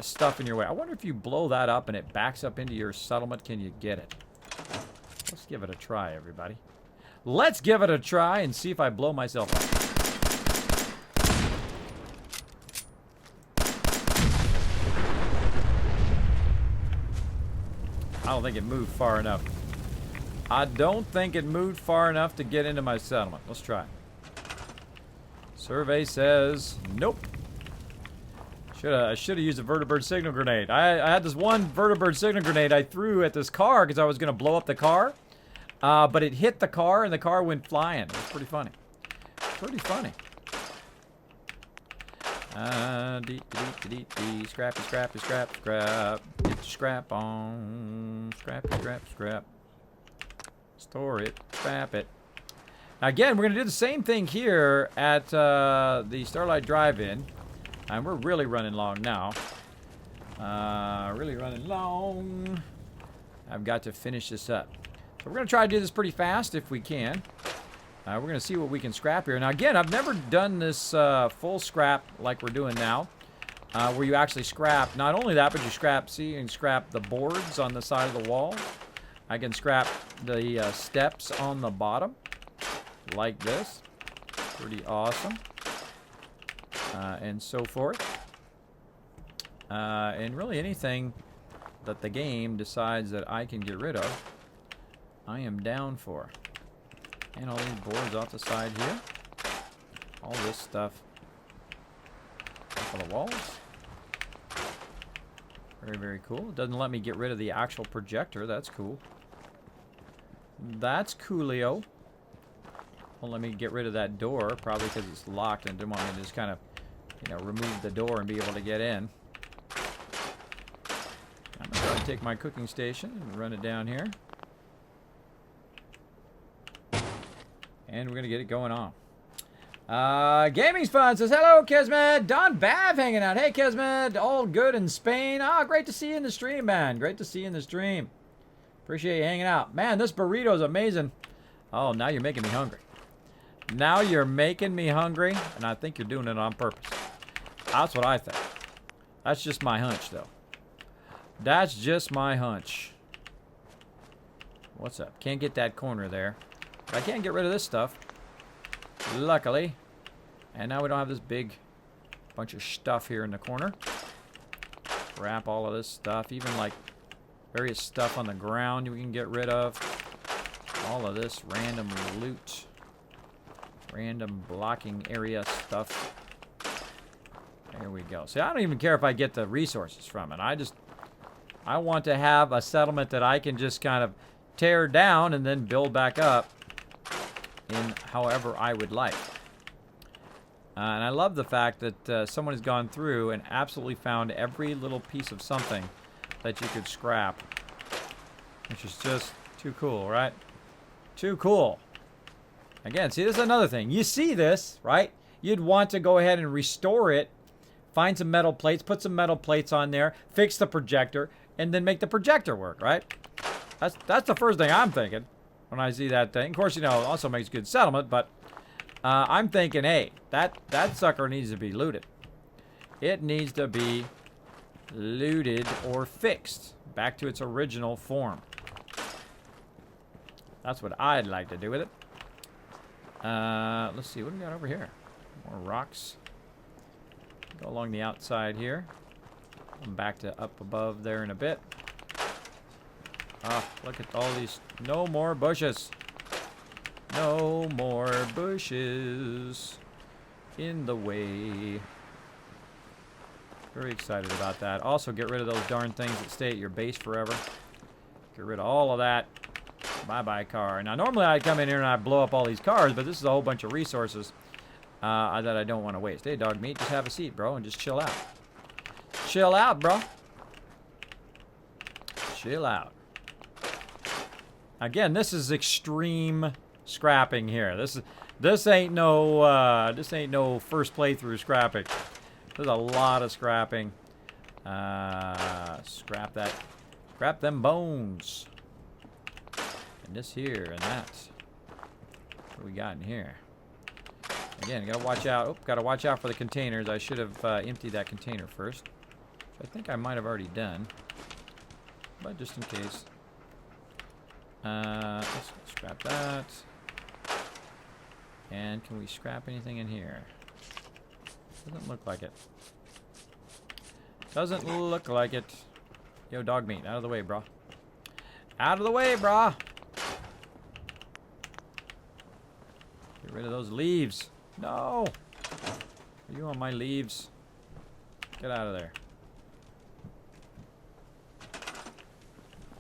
stuff in your way. I wonder if you blow that up and it backs up into your settlement, can you get it? Let's give it a try, everybody. Let's give it a try and see if I blow myself up. I don't think it moved far enough. I don't think it moved far enough to get into my settlement. Let's try. Survey says nope. I should have used a vertibird signal grenade. I had this one vertibird signal grenade I threw at this car because I was going to blow up the car. But it hit the car and the car went flying. It was pretty funny. Pretty funny. Scrappy, scrappy, scrap, scrap. Get your scrap on. Scrappy, scrap, scrap. Store it. Scrap it. Now again, we're going to do the same thing here at the Starlight Drive-In. And we're really running long now. Really running long. I've got to finish this up. So we're going to try to do this pretty fast if we can. We're going to see what we can scrap here. Now again, I've never done this full scrap like we're doing now. Where you actually scrap, not only that, but you scrap, see, you can scrap the boards on the side of the wall. I can scrap the steps on the bottom. Like this. Pretty awesome. And so forth. And really anything that the game decides that I can get rid of, I am down for. And all these boards off the side here. All this stuff off of the walls. Very, very cool. It doesn't let me get rid of the actual projector. That's cool. That's coolio. Won't let me get rid of that door, probably because it's locked and didn't want me to just kind of, you know, remove the door and be able to get in. I'm going to try to take my cooking station and run it down here. And we're going to get it going on. Gaming's Fun says, hello, Kismet. Don Bav hanging out. Hey, Kismet. All good in Spain. Ah, great to see you in the stream, man. Great to see you in the stream. Appreciate you hanging out. Man, this burrito is amazing. Oh, now you're making me hungry. Now you're making me hungry, and I think you're doing it on purpose. That's what I think. That's just my hunch, though. That's just my hunch. What's up? Can't get that corner there. But I can get rid of this stuff. Luckily. And now we don't have this big bunch of stuff here in the corner. Wrap all of this stuff. Even like various stuff on the ground we can get rid of. All of this random loot. Random blocking area stuff. There we go. See, I don't even care if I get the resources from it. I want to have a settlement that I can just kind of tear down and then build back up in however I would like. And I love the fact that someone has gone through and absolutely found every little piece of something that you could scrap. Which is just too cool, right? Too cool. Again, see, this is another thing. You see this, right? You'd want to go ahead and restore it. Find some metal plates, put some metal plates on there, fix the projector, and then make the projector work, right? That's the first thing I'm thinking when I see that thing. Of course, you know, it also makes good settlement, but I'm thinking, hey, that sucker needs to be looted. It needs to be looted or fixed back to its original form. That's what I'd like to do with it. Let's see, what do we got over here? More rocks. Go along the outside here. Come back to up above there in a bit. Ah, look at all these. No more bushes. No more bushes in the way. Very excited about that. Also, get rid of those darn things that stay at your base forever. Get rid of all of that. Bye-bye car. Now, normally I'd come in here and I'd blow up all these cars, but this is a whole bunch of resources that I don't want to waste. Hey, dog meat, just have a seat, bro, and just chill out. Chill out, bro. Chill out. Again, this is extreme scrapping here. This ain't no first playthrough scrapping. There's a lot of scrapping. Scrap that. Scrap them bones. And this here and that. What do we got in here? Again, gotta watch out. Oh, gotta watch out for the containers. I should have emptied that container first. Which I think I might have already done. But just in case. Let's scrap that. And can we scrap anything in here? Doesn't look like it. Doesn't look like it. Yo, dog meat, out of the way, brah. Out of the way, brah. Get rid of those leaves. No. Are you on my leaves? Get out of there.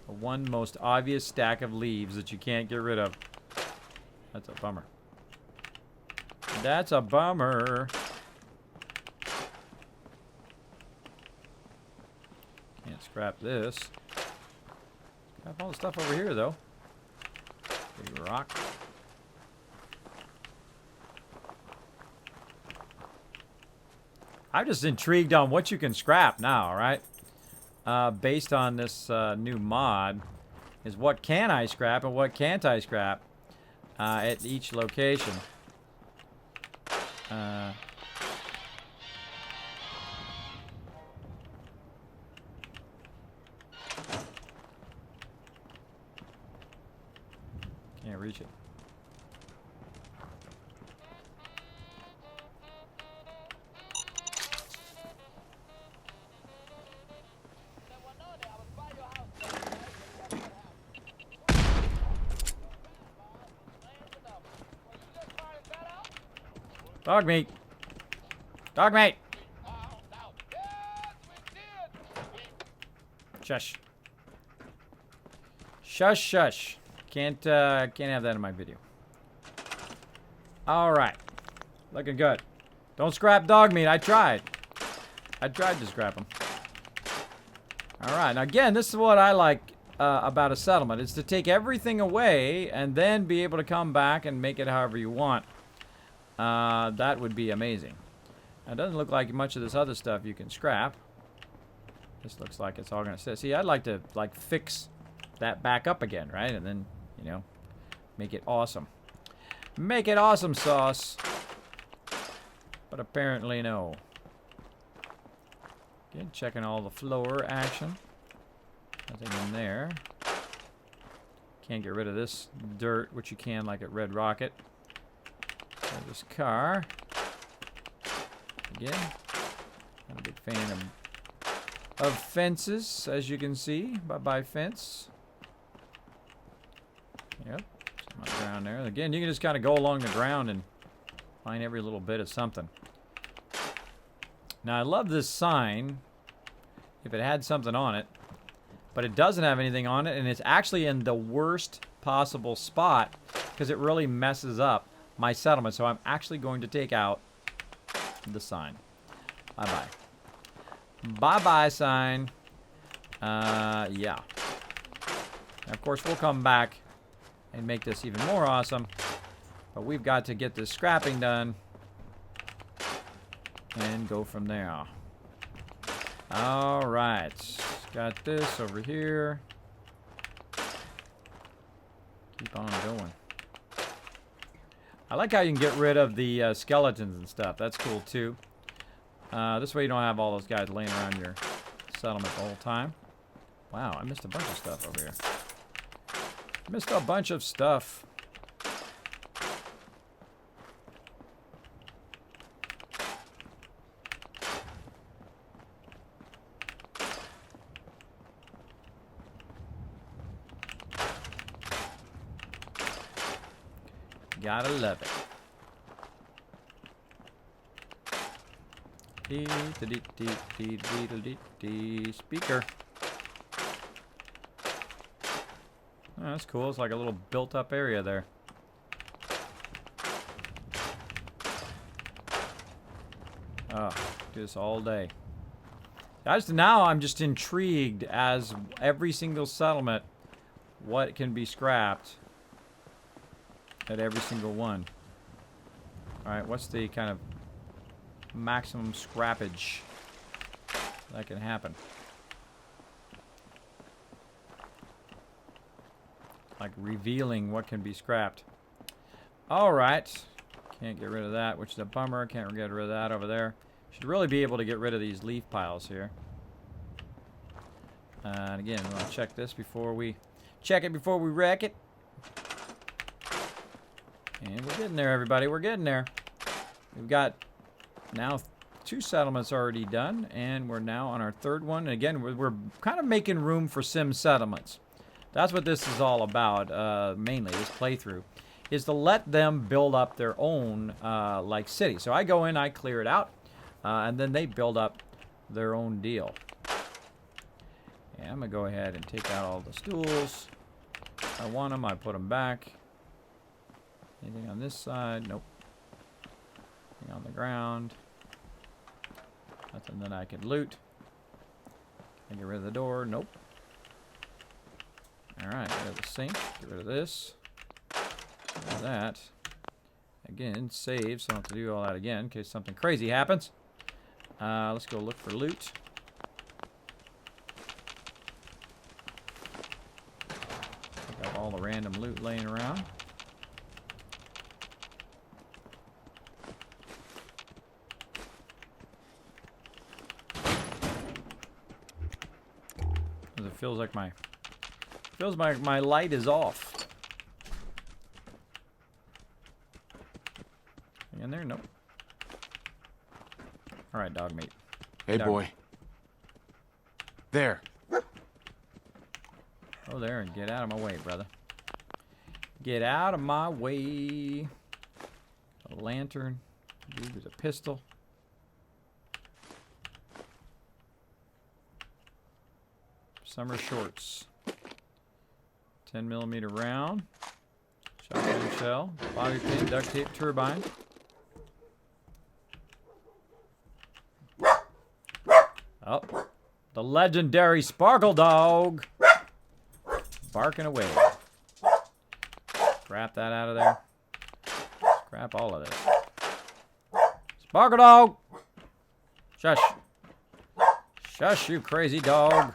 The one most obvious stack of leaves that you can't get rid of. That's a bummer. That's a bummer. Can't scrap this. Scrap all the stuff over here, though. Big rock. I'm just intrigued on what you can scrap now, right? Based on this new mod, is what can I scrap and what can't I scrap at each location. Can't reach it. Dog meat. Dog meat. Shush. Shush, shush. Can't have that in my video. All right. Looking good. Don't scrap dog meat. I tried. I tried to scrap them. All right. Now, again, this is what I like about a settlement. It's to take everything away and then be able to come back and make it however you want. That would be amazing. Now, it doesn't look like much of this other stuff you can scrap. This looks like it's all going to stay. See, I'd like to, like, fix that back up again, right? And then, you know, make it awesome. Make it awesome sauce. But apparently no. Again, checking all the floor action. Nothing in there. Can't get rid of this dirt, which you can like at Red Rocket. There's this car. Again, not a big fan of fences, as you can see. Bye-bye fence. Yep, some on the ground there. Again, you can just kind of go along the ground and find every little bit of something. Now, I love this sign, if it had something on it, but it doesn't have anything on it, and it's actually in the worst possible spot because it really messes up my settlement. So I'm actually going to take out the sign. Bye-bye. Bye-bye sign. Yeah. And of course, we'll come back and make this even more awesome. But we've got to get this scrapping done and go from there. All right. Got this over here. Keep on going. I like how you can get rid of the skeletons and stuff. That's cool too. This way you don't have all those guys laying around your settlement the whole time. Wow, I missed a bunch of stuff over here. Missed a bunch of stuff. Gotta love it. Speaker. Oh, that's cool. It's like a little built-up area there. Oh, do this all day. Now I'm just intrigued as every single settlement, what can be scrapped at every single one. Alright, what's the kind of maximum scrappage that can happen? Like revealing what can be scrapped. Alright. Can't get rid of that, which is a bummer. Can't get rid of that over there. Should really be able to get rid of these leaf piles here. And again, we want to check this before we wreck it. And we're getting there, everybody. We're getting there. We've got now 2 settlements already done, and we're now on our 3rd one. And again, we're kind of making room for sim settlements. That's what this is all about, mainly, this playthrough, is to let them build up their own, like, city. So I go in, I clear it out, and then they build up their own deal. And I'm going to go ahead and take out all the stools. If I want them, I put them back. Anything on this side? Nope. Anything on the ground? Nothing that I can loot. Can I get rid of the door? Nope. Alright, get rid of the sink. Get rid of this. Get rid of that. Again, save, so I don't have to do all that again in case something crazy happens. Let's go look for loot. Pick up all the random loot laying around. It feels like my light is off. In there? Nope. All right, dog meat. Hey, dog boy. Meat. There. Go there and get out of my way, brother. Get out of my way. A lantern. Dude, there's a pistol. Summer shorts. 10mm round. Shotgun shell. Bobby pin, duct tape, turbine. Oh, the legendary Sparkle Dog. Barking away. Scrap that out of there. Scrap all of this. Sparkle Dog! Shush. Shush, you crazy dog.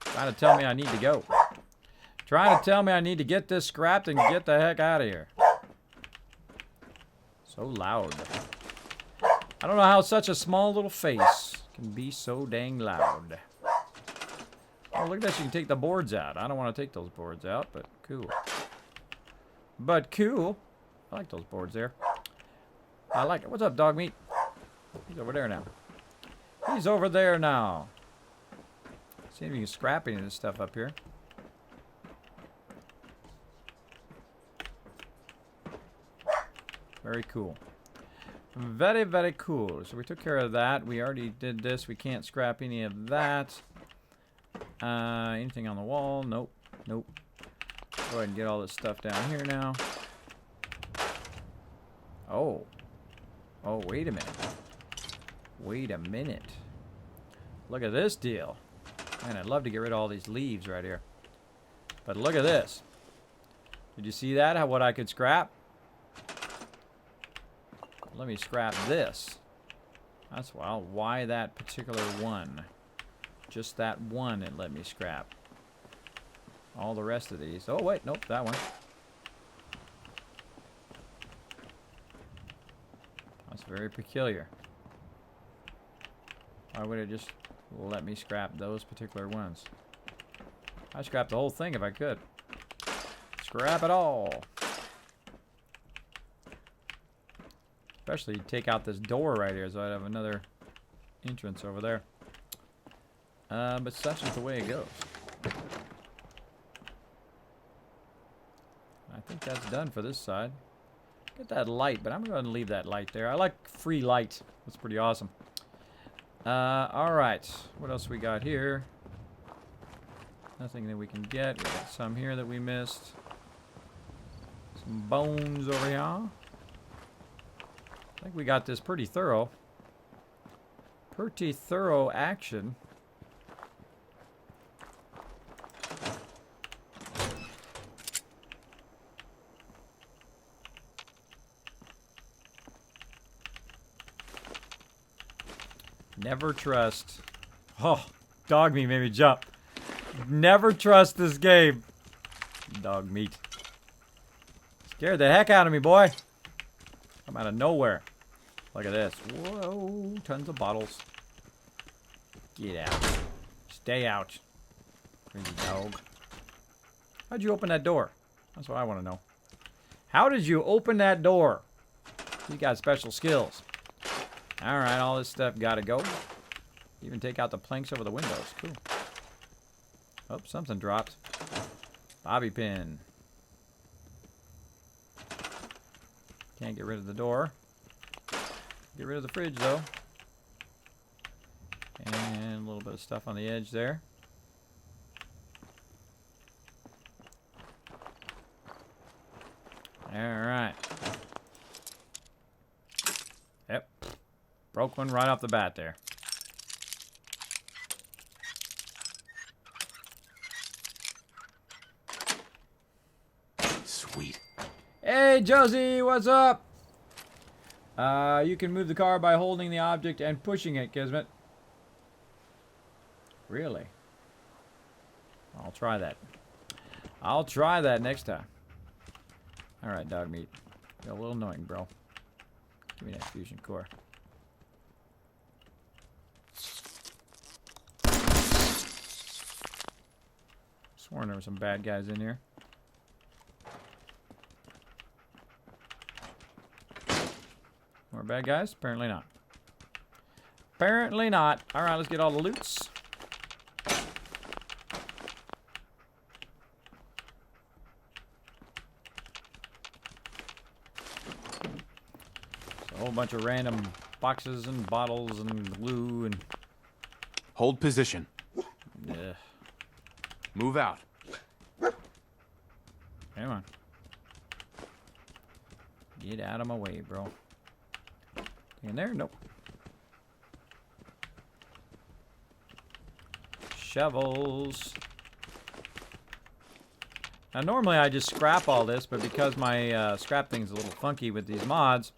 Trying to tell me I need to go. Trying to tell me I need to get this scrapped and get the heck out of here. So loud. I don't know how such a small little face can be so dang loud. Oh, look at that. You can take the boards out. I don't want to take those boards out, but cool. But cool. I like those boards there. I like it. What's up, dog meat? He's over there now. He's over there now. See if you can scrap any of this stuff up here. Very cool. Very, very cool. So we took care of that. We already did this. We can't scrap any of that. Anything on the wall? Nope. Nope. Go ahead and get all this stuff down here now. Oh. Oh, wait a minute. Wait a minute. Look at this deal. Man, I'd love to get rid of all these leaves right here. But look at this. Did you see that? How what I could scrap? Let me scrap this. That's well, why that particular one? Just that one it let me scrap. All the rest of these. Oh wait, nope, that one. That's very peculiar. Why would it just let me scrap those particular ones? I'd scrap the whole thing if I could. Scrap it all. Especially take out this door right here, so I'd have another entrance over there. But such is the way it goes. I think that's done for this side. Get that light, but I'm going to leave that light there. I like free light. That's pretty awesome. Alright. What else we got here? Nothing that we can get. We got some here that we missed. Some bones over here. I think we got this pretty thorough. Pretty thorough action. Never trust. Oh, dog meat made me jump. Never trust this game. Dog meat. Scared the heck out of me, boy. Come out of nowhere. Look at this. Whoa, tons of bottles. Get out. Stay out. Crazy dog. How'd you open that door? That's what I want to know. How did you open that door? You got special skills. Alright, all this stuff gotta go. Even take out the planks over the windows. Cool. Oh, something dropped. Bobby pin. Can't get rid of the door. Get rid of the fridge, though. And a little bit of stuff on the edge there. Alright. Yep. Broke one right off the bat there. Sweet. Hey, Josie, what's up? You can move the car by holding the object and pushing it, Kismet. Really? I'll try that. I'll try that next time. Alright, dog meat. You're a little annoying, bro. Give me that fusion core. Sworn there were some bad guys in here. More bad guys? Apparently not. Apparently not. Alright, let's get all the loots. A whole bunch of random boxes and bottles and glue and... Hold position. Yeah. Move out. Come on. Get out of my way, bro. In there? Nope. Shovels. Now, normally I just scrap all this, but because my scrap thing's a little funky with these mods,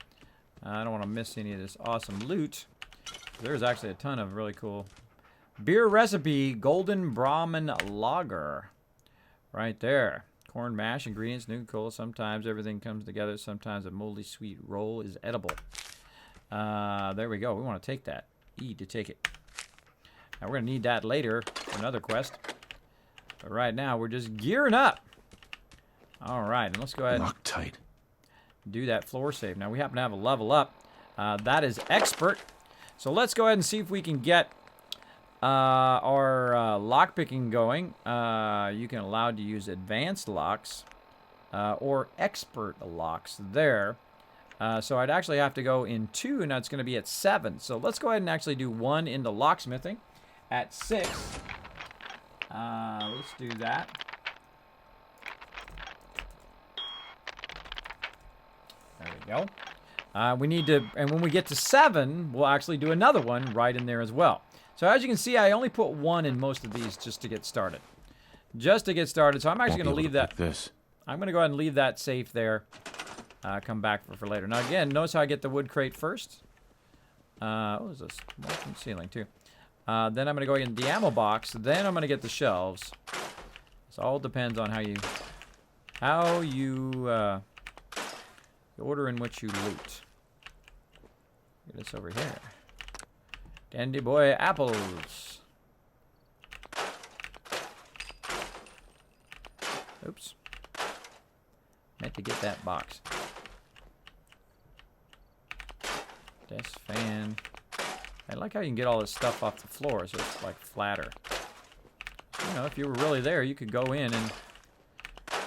I don't want to miss any of this awesome loot. There's actually a ton of really cool beer recipe, Golden Brahmin Lager. Right there. Corn mash, ingredients, Nuka-Cola. Sometimes everything comes together. Sometimes a moldy sweet roll is edible. There we go. We want to take that. E to take it. Now we're going to need that later for another quest. But right now we're just gearing up. All right, and let's go ahead Lock tight. And do that floor save. Now we happen to have a level up. That is expert. So let's go ahead and see if we can get our lockpicking going. You can allow to use advanced locks or expert locks there. So I'd actually have to go in 2, and that's going to be at 7. So let's go ahead and actually do 1 into locksmithing at 6. Let's do that. There we go. We need to, and when we get to 7, we'll actually do another one right in there as well. So as you can see, I only put 1 in most of these just to get started. Just to get started. So I'm actually going to leave that. I'm going to go ahead and leave that safe there. Come back for later. Now again, notice how I get the wood crate first. What is this? Molten ceiling too. Then I'm going to go get the ammo box. Then I'm going to get the shelves. It all depends on the order in which you loot. Get this over here. Dandy boy apples. Oops. Meant to get that box. Desk fan. I like how you can get all this stuff off the floor so it's like flatter. You know, if you were really there, you could go in and,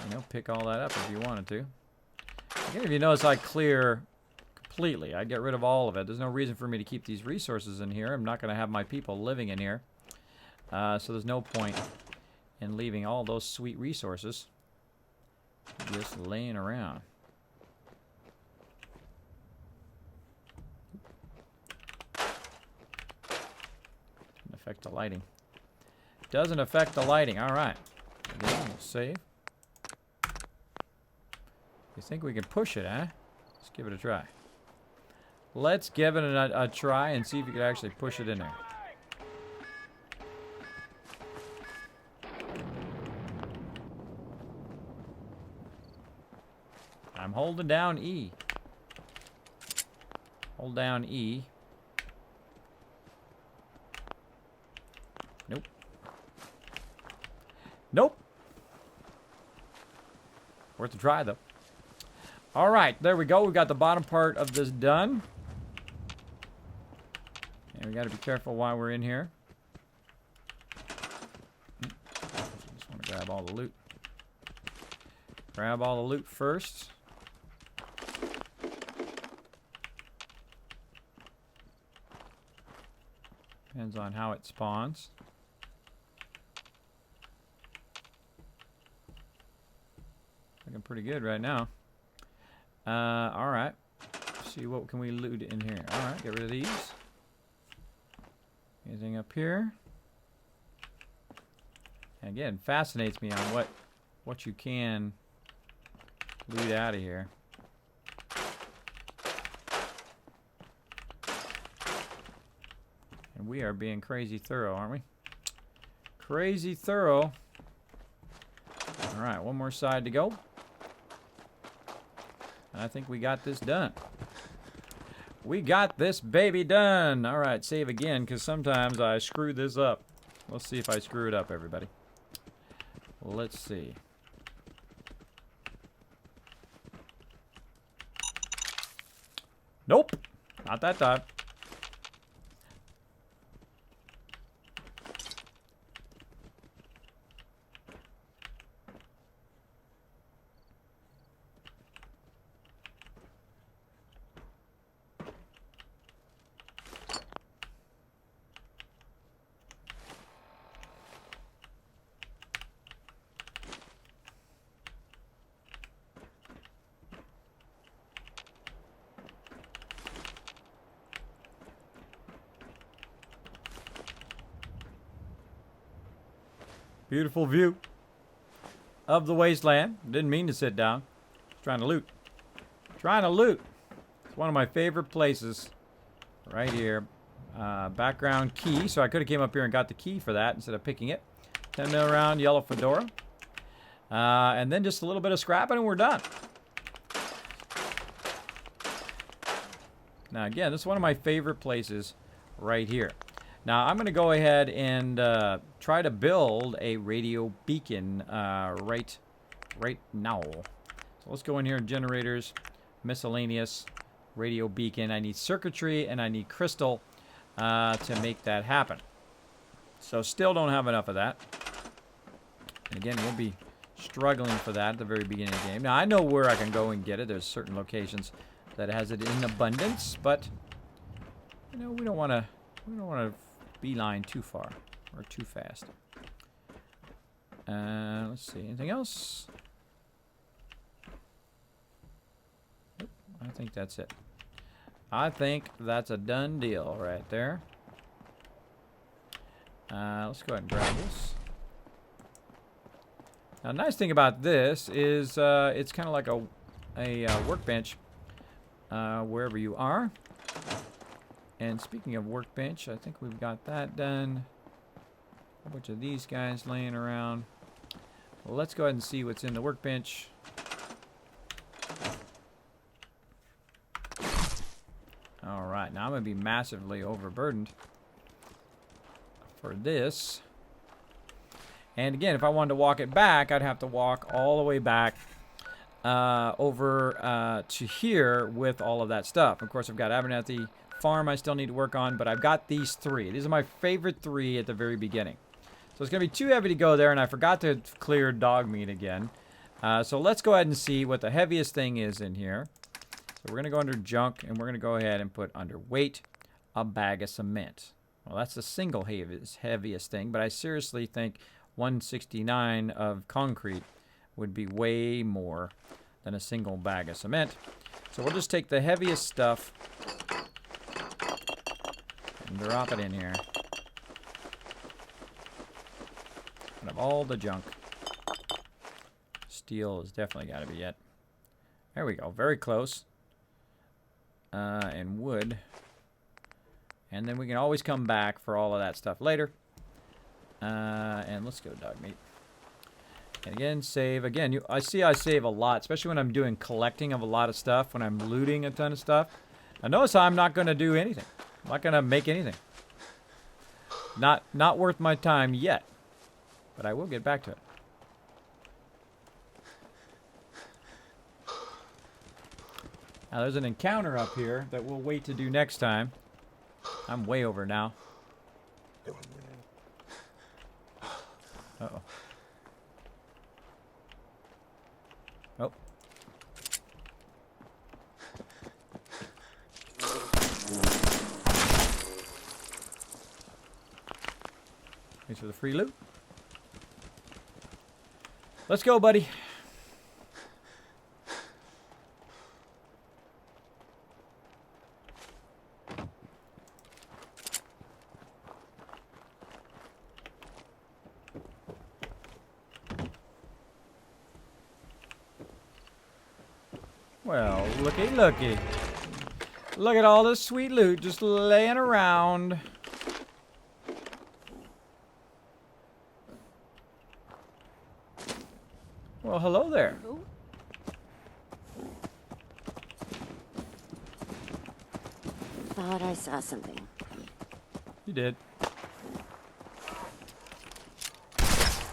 you know, pick all that up if you wanted to. Again, if you notice, I clear completely. I get rid of all of it. There's no reason for me to keep these resources in here. I'm not going to have my people living in here. So there's no point in leaving all those sweet resources just laying around. Doesn't affect the lighting. Doesn't affect the lighting. All right. Again, we'll save. You think we can push it, huh? Let's give it a try. Let's give it a try and see if you can actually push it in there. I'm holding down E. Hold down E. Nope. Nope. Worth a try, though. All right, there we go. We got the bottom part of this done. And we got to be careful while we're in here. Just want to grab all the loot. Grab all the loot first. Depends on how it spawns. Looking pretty good right now. All right. See what can we loot in here. All right, get rid of these. Anything up here? And again, fascinates me on what you can loot out of here. And we are being crazy thorough, aren't we? Crazy thorough. All right, one more side to go. I think we got this done. We got this baby done. All right, save again, because sometimes I screw this up. Let's see if I screw it up, everybody. Let's see. Nope, not that time. Beautiful view of the wasteland. Didn't mean to sit down. Trying to loot. Trying to loot. It's one of my favorite places. Right here. Background key. So I could have came up here and got the key for that instead of picking it. 10 mil round, yellow fedora. And then just a little bit of scrapping and we're done. Now again, this is one of my favorite places right here. Now I'm going to go ahead and try to build a radio beacon right now. So let's go in here in generators, miscellaneous, radio beacon. I need circuitry and I need crystal to make that happen. So still don't have enough of that. And again, we'll be struggling for that at the very beginning of the game. Now I know where I can go and get it. There's certain locations that has it in abundance, but you know, we don't want to beeline too far or too fast. Let's see, anything else? Nope, I think that's it. I think that's a done deal right there. Let's go ahead and grab this. Now, the nice thing about this is it's kind of like a workbench wherever you are. And speaking of workbench, I think we've got that done. A bunch of these guys laying around. Well, let's go ahead and see what's in the workbench. All right, now I'm going to be massively overburdened for this. And again, if I wanted to walk it back, I'd have to walk all the way back over to here with all of that stuff. Of course, I've got Abernathy Farm I still need to work on, but I've got these three. These are my favorite three at the very beginning. So it's going to be too heavy to go there, and I forgot to clear dog meat again. So let's go ahead and see what the heaviest thing is in here. So we're going to go under junk, and we're going to go ahead and put under weight a bag of cement. Well, that's the single heaviest thing, but I seriously think 169 of concrete would be way more than a single bag of cement. So we'll just take the heaviest stuff and drop it in here. Out of all the junk, steel has definitely got to be it. There we go, very close. And wood. And then we can always come back for all of that stuff later. And let's go dog meat. And again, save. Again, I save a lot, especially when I'm doing collecting of a lot of stuff, when I'm looting a ton of stuff. Now notice how I'm not going to do anything. I'm not going to make anything. Not worth my time yet. But I will get back to it. Now there's an encounter up here that we'll wait to do next time. I'm way over now. Uh-oh. Oh. Thanks for the free loot. Let's go, buddy. Well, looky, looky. Look at all this sweet loot just laying around. Well, hello there. Thought I saw something. You did.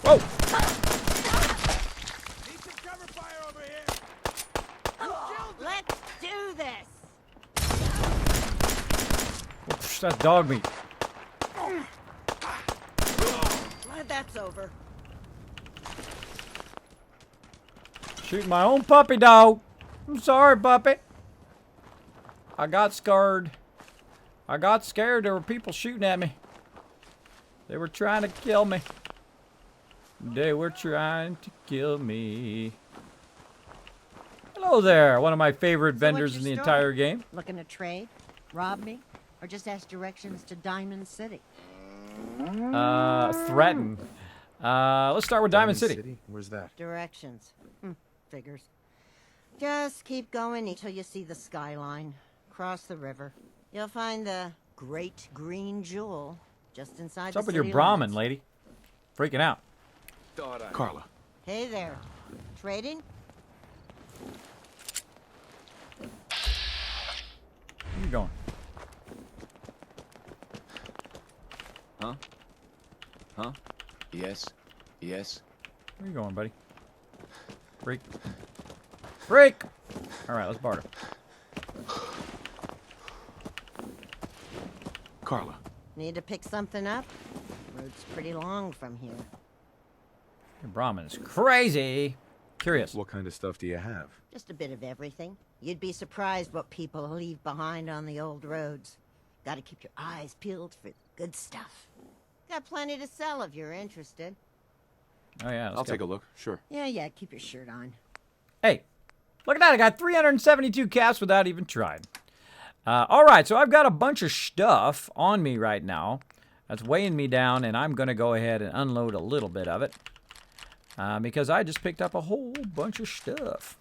Whoa! Need some cover fire over here. Let's do this. Oops, that's dog meat. Glad that's over. Shoot my own puppy dog. I'm sorry, puppy. I got scared. I got scared. There were people shooting at me. They were trying to kill me. They were trying to kill me. Hello there. One of my favorite vendors in the entire game. Looking to trade? Rob me? Or just ask directions to Diamond City? Threaten. Let's start with Diamond City. Where's that? Directions. Figures. Just keep going until you see the skyline. Cross the river. You'll find the Great Green Jewel just inside What's the up with city your Brahmin, limits. lady? Freaking out. Carla, Hey there. Trading? Where you going? Huh? Huh? Yes. Yes. Where you going, buddy? Break. Break! Alright, let's barter. Carla. Need to pick something up? Road's pretty long from here. Your Brahmin is crazy! Curious. What kind of stuff do you have? Just a bit of everything. You'd be surprised what people leave behind on the old roads. Gotta keep your eyes peeled for good stuff. Got plenty to sell if you're interested. Oh yeah, I'll take a look, sure. Yeah, keep your shirt on. Hey, look at that. I got 372 caps without even trying. Alright, so I've got a bunch of stuff on me right now. That's weighing me down, and I'm going to go ahead and unload a little bit of it. Because I just picked up a whole bunch of stuff.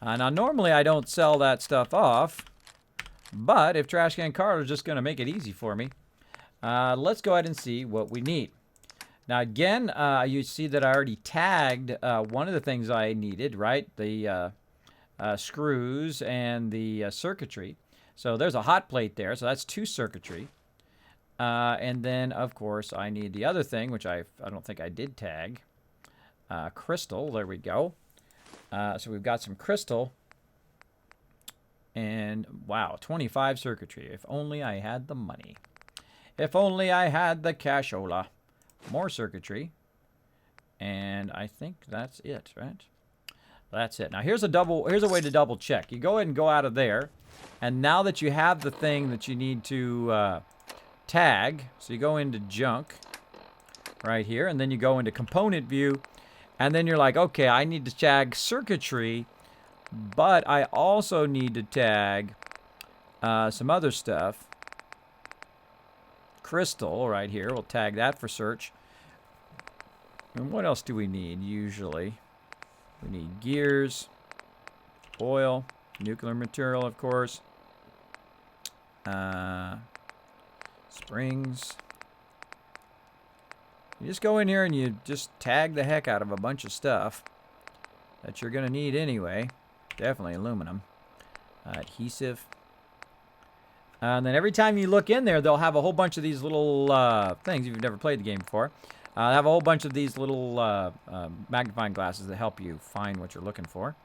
Now, normally I don't sell that stuff off. But if Trashcan Carla is just going to make it easy for me, let's go ahead and see what we need. Now, again, you see that I already tagged one of the things I needed, right? The screws and the circuitry. So there's a hot plate there, so that's 2 circuitry. And then, of course, I need the other thing, which I don't think I did tag. Crystal, there we go. So we've got some crystal. And, wow, 25 circuitry. If only I had the money. If only I had the cashola. More circuitry. And I think that's it, right? That's it. Now, here's a way to double check. You go ahead and go out of there. And now that you have the thing that you need to tag, so you go into junk right here, and then you go into component view, and then you're like, okay, I need to tag circuitry, but I also need to tag some other stuff. Crystal right here, we'll tag that for search. And what else do we need usually? We need gears, oil, nuclear material, of course, springs. You just go in here and you just tag the heck out of a bunch of stuff that you're going to need anyway. Definitely aluminum. Adhesive. And then every time you look in there, they'll have a whole bunch of these little things, if you've never played the game before. They have a whole bunch of these little magnifying glasses that help you find what you're looking for.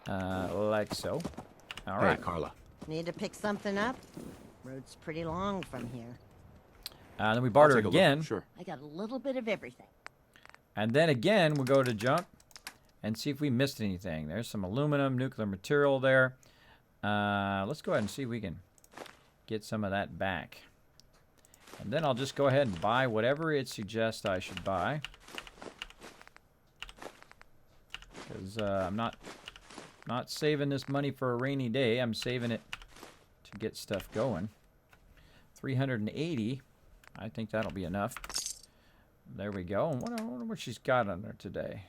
Like so. All right. Hey, Carla. Need to pick something up? Road's pretty long from here. Then we barter again. Sure. I got a little bit of everything. And then again, we'll go to junk and see if we missed anything. There's some aluminum, nuclear material there. Let's go ahead and see if we can get some of that back. And then I'll just go ahead and buy whatever it suggests I should buy. Because I'm not saving this money for a rainy day. I'm saving it to get stuff going. 380. I think that'll be enough. There we go. And I wonder what she's got on there today.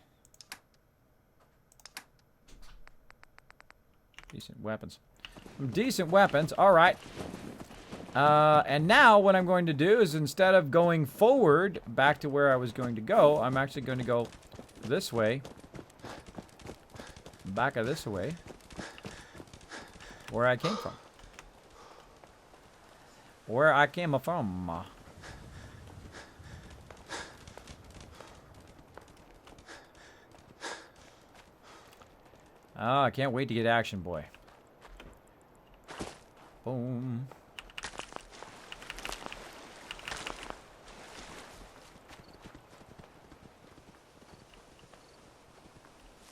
Decent weapons. Some decent weapons. All right. And now what I'm going to do is, instead of going forward back to where I was going to go, I'm actually going to go this way. Back of this way. Where I came from. Where I came from. Oh, I can't wait to get Action Boy. Boom.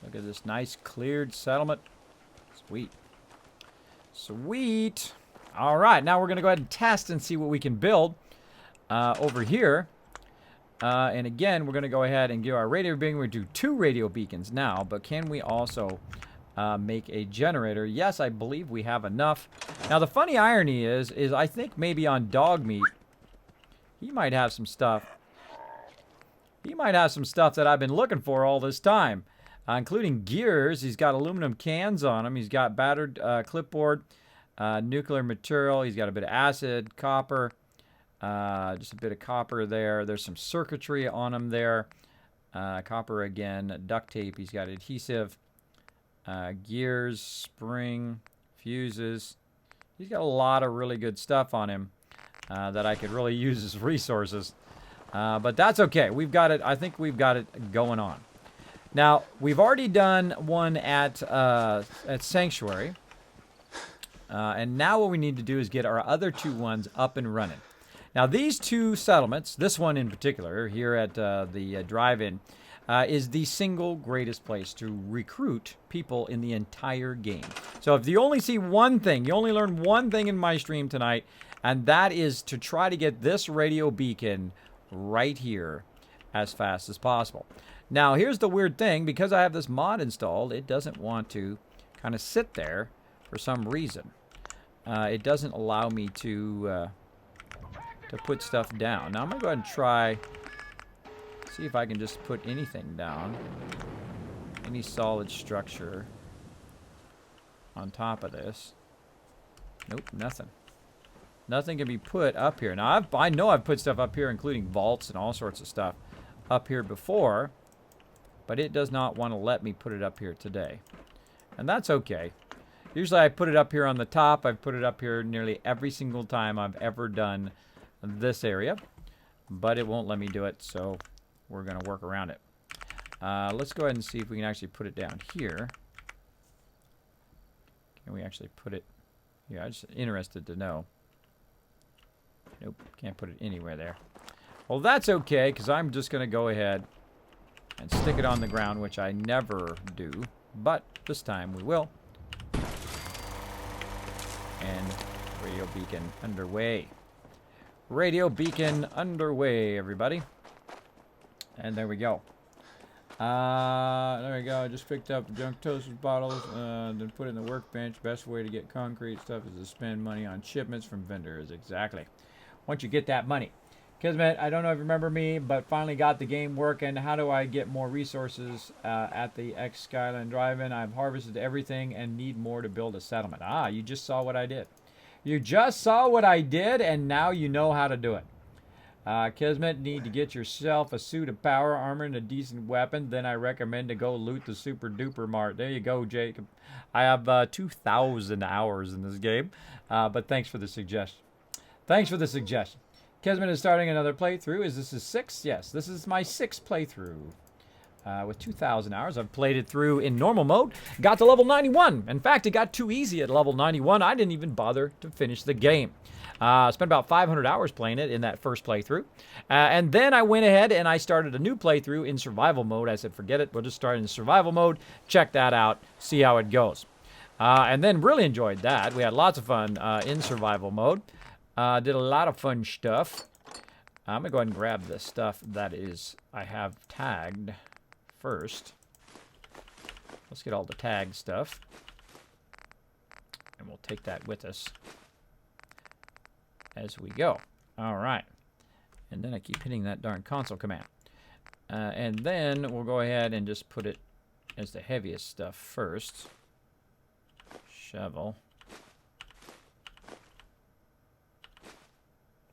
Look at this nice cleared settlement. Sweet. Sweet. All right, now we're going to go ahead and test and see what we can build over here. And again, we're going to go ahead and give our radio beacon. We're going to do 2 radio beacons now, but can we also make a generator? Yes, I believe we have enough. Now, the funny irony is I think maybe on dog meat, he might have some stuff. He might have some stuff that I've been looking for all this time, including gears. He's got aluminum cans on him. He's got battered clipboard, nuclear material. He's got a bit of acid, copper, just a bit of copper there. There's some circuitry on him there. Copper again. Duct tape. He's got adhesive. Gears, spring, fuses. He's got a lot of really good stuff on him that I could really use as resources. But that's okay. We've got it. I think we've got it going on. Now, we've already done one at Sanctuary. And now what we need to do is get our other 2 ones up and running. Now, these 2 settlements, this one in particular, here at the drive-in, is the single greatest place to recruit people in the entire game. So if you only see one thing, you only learn one thing in my stream tonight, and that is to try to get this radio beacon right here as fast as possible. Now, here's the weird thing. Because I have this mod installed, it doesn't want to kind of sit there for some reason. It doesn't allow me to put stuff down. Now, I'm going to go ahead and try... see if I can just put anything down. Any solid structure on top of this. Nope, nothing. Nothing can be put up here. Now, I know I've put stuff up here, including vaults and all sorts of stuff up here before, but it does not want to let me put it up here today. And that's okay. Usually I put it up here on the top. I've put it up here nearly every single time I've ever done this area, but it won't let me do it, so we're going to work around it. Let's go ahead and see if we can actually put it down here. Can we actually put it here? I'm just interested to know. Nope, can't put it anywhere there. Well, that's okay, because I'm just going to go ahead and stick it on the ground, which I never do, but this time we will. And radio beacon underway. Radio beacon underway, everybody. And there we go. There we go. I just picked up junk toasted bottles, then put it in the workbench. Best way to get concrete stuff is to spend money on shipments from vendors. Exactly. Once you get that money. Kismet, I don't know if you remember me, but finally got the game working. How do I get more resources at the Starlight Drive-In? I've harvested everything and need more to build a settlement. Ah, you just saw what I did. You just saw what I did, and now you know how to do it. Kismet, need to get yourself a suit of power armor and a decent weapon. Then I recommend to go loot the super duper mart. There you go, Jacob. I have 2,000 hours in this game, but thanks for the suggestion. Thanks for the suggestion. Kismet is starting another playthrough. Is this his 6th? Yes, this is my 6th playthrough. With 2,000 hours, I've played it through in normal mode. Got to level 91. In fact, it got too easy at level 91. I didn't even bother to finish the game. Spent about 500 hours playing it in that first playthrough. And then I went ahead and I started a new playthrough in survival mode. I said, forget it. We'll just start in survival mode. Check that out. See how it goes. And then really enjoyed that. We had lots of fun in survival mode. Did a lot of fun stuff. I'm going to go ahead and grab the stuff that is I have tagged first. Let's get all the tag stuff. And we'll take that with us as we go. All right. And then I keep hitting that darn console command. And then we'll go ahead and just put it as the heaviest stuff first. Shovel.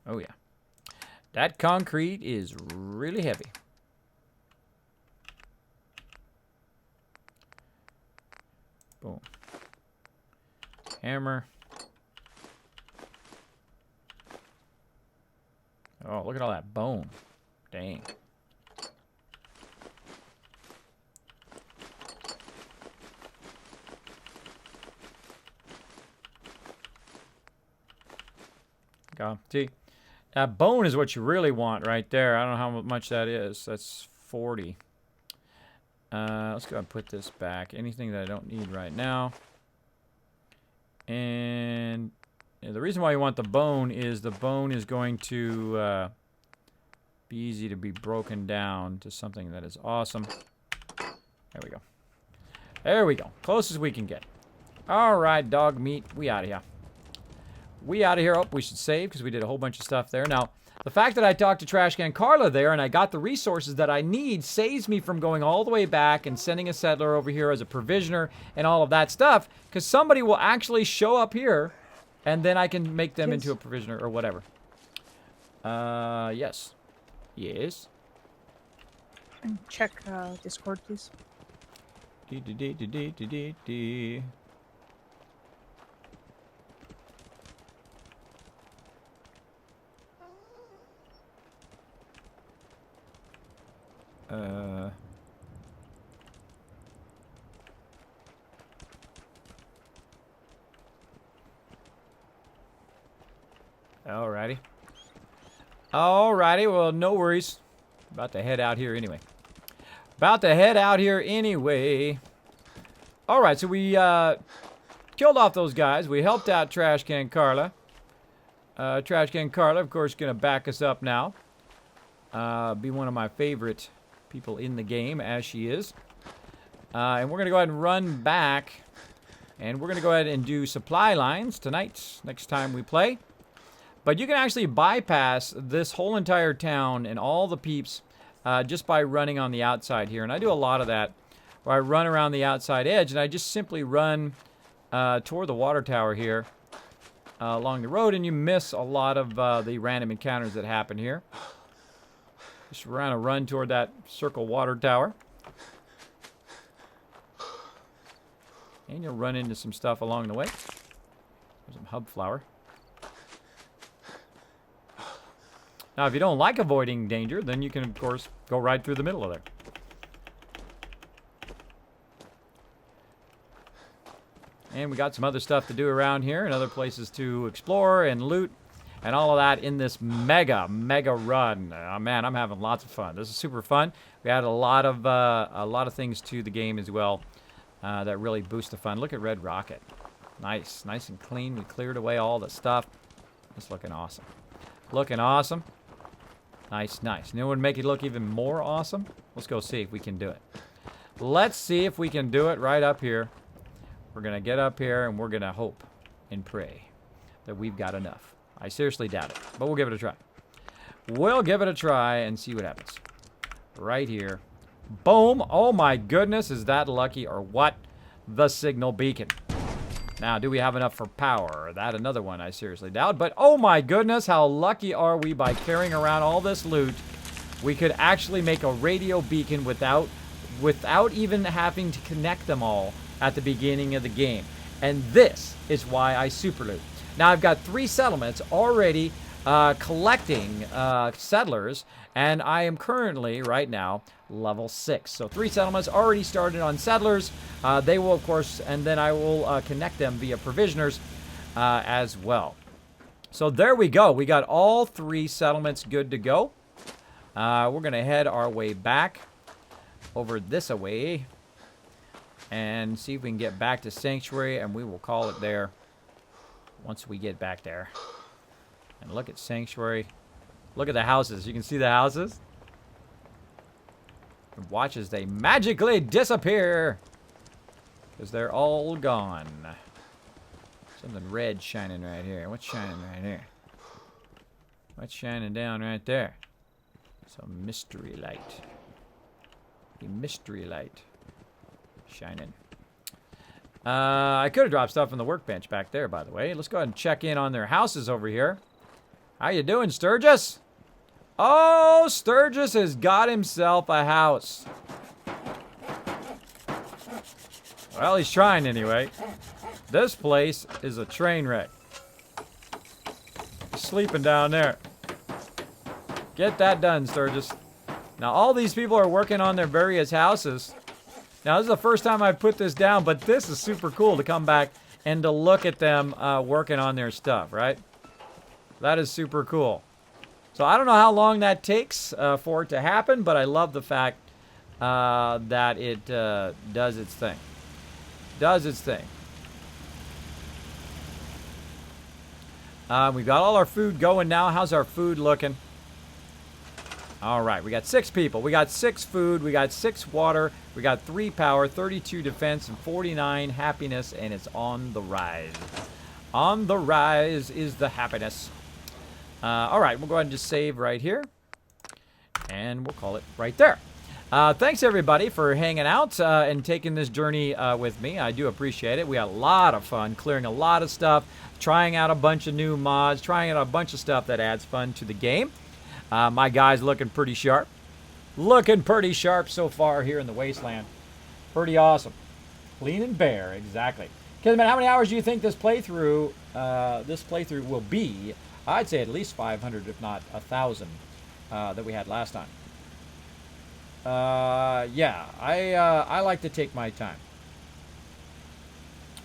Oh, yeah. That concrete is really heavy. Boom. Hammer. Oh, look at all that bone. Dang. Go. See? That bone is what you really want right there. I don't know how much that is. That's 40. Let's go ahead and put this back. Anything that I don't need right now. And the reason why you want the bone is going to be easy to be broken down to something that is awesome. There we go. There we go. Closest we can get. All right, dog meat. We out of here. We out of here. Oh, we should save because we did a whole bunch of stuff there. Now, the fact that I talked to Trashcan Carla there and I got the resources that I need saves me from going all the way back and sending a settler over here as a provisioner and all of that stuff, because somebody will actually show up here and then I can make them into a provisioner or whatever. Yes. Yes. And check Discord, please. Dee. Alrighty. Alrighty, well, no worries. About to head out here anyway. Alright, so we killed off those guys. We helped out Trashcan Carla. Trashcan Carla, of course, going to back us up now. Be one of my favorite people in the game, as she is. And we're going to go ahead and run back. And we're going to go ahead and do supply lines tonight, next time we play. But you can actually bypass this whole entire town and all the peeps just by running on the outside here. And I do a lot of that, where I run around the outside edge, and I just simply run toward the water tower here along the road, and you miss a lot of the random encounters that happen here. Just run toward that circle water tower. And you'll run into some stuff along the way. There's some hub flower. Now, if you don't like avoiding danger, then you can, of course, go right through the middle of there. And we got some other stuff to do around here and other places to explore and loot and all of that in this mega run. Oh, man, I'm having lots of fun. This is super fun. We added a lot of things to the game as well that really boost the fun. Look at Red Rocket. Nice and clean. We cleared away all the stuff. It's looking awesome. Nice. You know what would make it look even more awesome? Let's go see if we can do it. Let's see if we can do it right up here. We're going to get up here and we're going to hope and pray that we've got enough. I seriously doubt it, but we'll give it a try. We'll give it a try and see what happens. Right here. Boom. Oh my goodness, is that lucky or what? The signal beacon. Now, do we have enough for power? That another one I seriously doubt. But oh my goodness, how lucky are we by carrying around all this loot? We could actually make a radio beacon without even having to connect them all at the beginning of the game. And this is why I super loot. Now, I've got 3 settlements already collecting settlers, and I am currently, right now, level 6. So 3 settlements already started on settlers. They will, of course, and then I will connect them via provisioners as well. So there we go. We got all 3 settlements good to go. We're going to head our way back over this way and see if we can get back to Sanctuary, and we will call it there once we get back there. And look at Sanctuary. Look at the houses. You can see the houses. And watch as they magically disappear. Because they're all gone. Something red shining right here. What's shining right here? What's shining down right there? Some mystery light. A mystery light. Shining. I could have dropped stuff in the workbench back there, by the way. Let's go ahead and check in on their houses over here. How you doing, Sturgis? Oh, Sturgis has got himself a house. Well, he's trying anyway. This place is a train wreck. He's sleeping down there. Get that done, Sturgis. Now, all these people are working on their various houses. Now, this is the first time I've put this down, but this is super cool to come back and to look at them working on their stuff, right? That is super cool. So I don't know how long that takes for it to happen, but I love the fact that it does its thing. We've got all our food going now. How's our food looking? All right, we got 6 people. We got 6 food. We got 6 water. We got 3 power, 32 defense, and 49 happiness, and it's on the rise. On the rise is the happiness. All right, we'll go ahead and just save right here, and we'll call it right there. Thanks, everybody, for hanging out and taking this journey with me. I do appreciate it. We had a lot of fun clearing a lot of stuff, trying out a bunch of new mods, trying out a bunch of stuff that adds fun to the game. My guy's looking pretty sharp. Looking pretty sharp so far here in the wasteland. Pretty awesome. Clean and bare, exactly. Kismet, how many hours do you think this playthrough will be? I'd say at least 500, if not 1,000, that we had last time. Yeah, I like to take my time.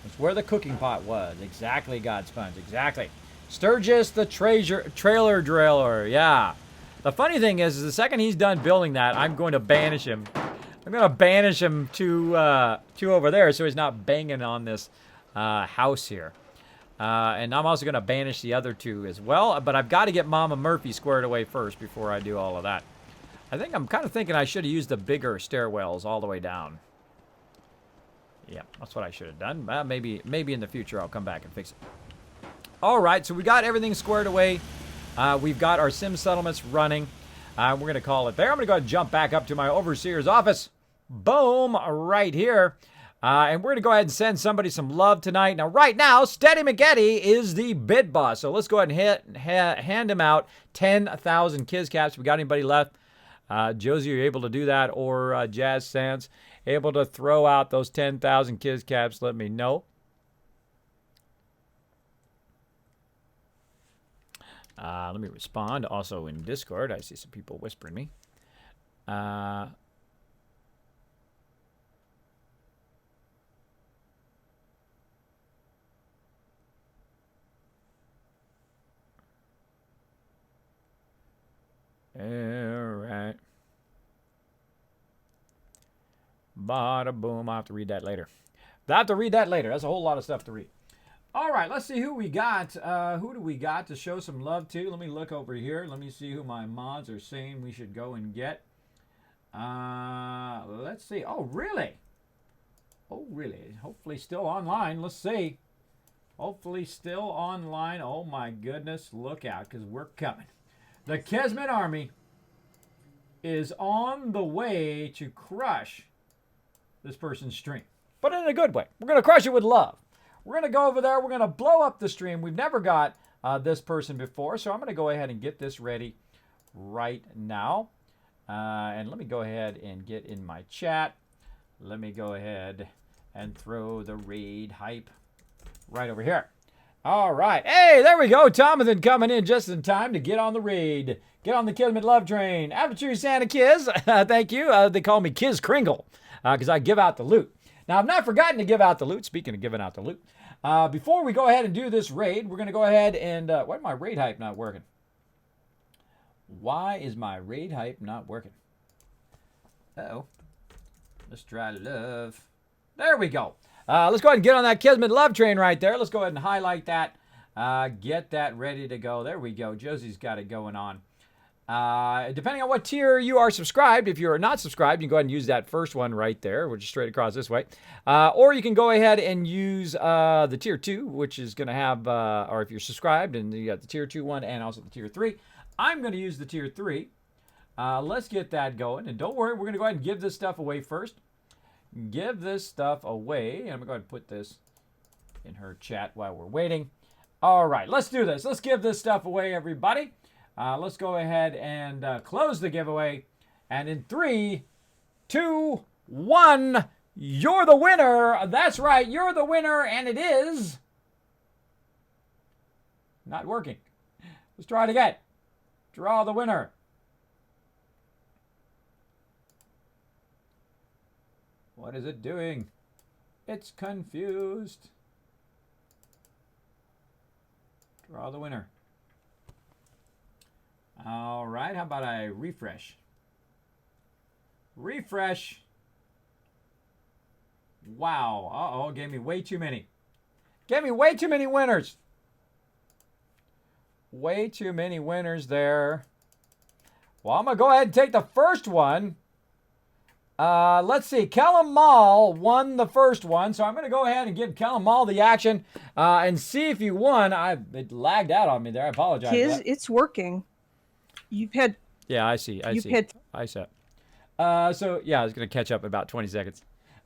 It's where the cooking pot was. Exactly, God Sponge. Exactly. Sturgis, the trailer driller. Yeah. The funny thing is the second he's done building that, I'm going to banish him. I'm going to banish him to over there so he's not banging on this house here. And I'm also going to banish the other two as well. But I've got to get Mama Murphy squared away first before I do all of that. I'm kind of thinking I should have used the bigger stairwells all the way down. Yeah, that's what I should have done. Maybe in the future I'll come back and fix it. All right, so we got everything squared away. We've got our sim settlements running. We're going to call it there. I'm going to go ahead and jump back up to my overseer's office. Boom, right here. And we're going to go ahead and send somebody some love tonight. Now, right now, Steady McGetty is the bid boss. So let's go ahead and hand him out 10,000 Kiz Caps. We got anybody left? Josie, are you able to do that? Or Jazz Sands, able to throw out those 10,000 Kiz Caps? Let me know. Let me respond. Also in Discord, I see some people whispering me. All right. Bada boom. I'll have to read that later. That's a whole lot of stuff to read. All right, let's see who we got. Who do we got to show some love to? Let me look over here. Let me see who my mods are saying we should go and get. Let's see. Oh, really? Oh, really? Hopefully still online. Let's see. Hopefully still online. Oh, my goodness. Look out, because we're coming. The Kismet Army is on the way to crush this person's stream. But in a good way. We're going to crush it with love. We're going to go over there. We're going to blow up the stream. We've never got this person before, so I'm going to go ahead and get this ready right now. And let me go ahead and get in my chat. Let me go ahead and throw the raid hype right over here. All right. Hey, there we go. Tomathan coming in just in time to get on the raid. Get on the Kismet Love Train. Aperture Santa Kiz. Thank you. They call me Kiz Kringle because I give out the loot. Now, I've not forgotten to give out the loot. Speaking of giving out the loot. Before we go ahead and do this raid, we're going to go ahead and... why is my raid hype not working? Why is my raid hype not working? Uh-oh. Let's try love. There we go. Let's go ahead and get on that Kismet Love Train right there. Let's go ahead and highlight that. Get that ready to go. There we go. Josie's got it going on. Depending on what tier you are subscribed, if you are not subscribed, you can go ahead and use that first one right there, which is straight across this way. Or you can go ahead and use the tier 2, which is going to have, or if you're subscribed, and you got the tier 2 one and also the tier 3. I'm going to use the tier 3. Let's get that going. And don't worry, we're going to go ahead and give this stuff away first. Give this stuff away. And I'm going to go ahead and put this in her chat while we're waiting. All right, let's do this. Let's give this stuff away, everybody. Let's go ahead and close the giveaway. And in 3, 2, 1, you're the winner. That's right, you're the winner, and it is not working. Let's try it again. Draw the winner. What is it doing? It's confused. Draw the winner. All right, how about I refresh? Refresh. Wow. Uh-oh, gave me way too many. Gave me way too many winners. Way too many winners there. Well, I'm going to go ahead and take the first one. Let's see. Kellum Mall won the first one, so I'm going to go ahead and give Kellum Mall the action and see if you won. It lagged out on me there. I apologize. Kiz, it's working. You've had... Yeah, I see. I see. I see. So, yeah, I was going to catch up in about 20 seconds.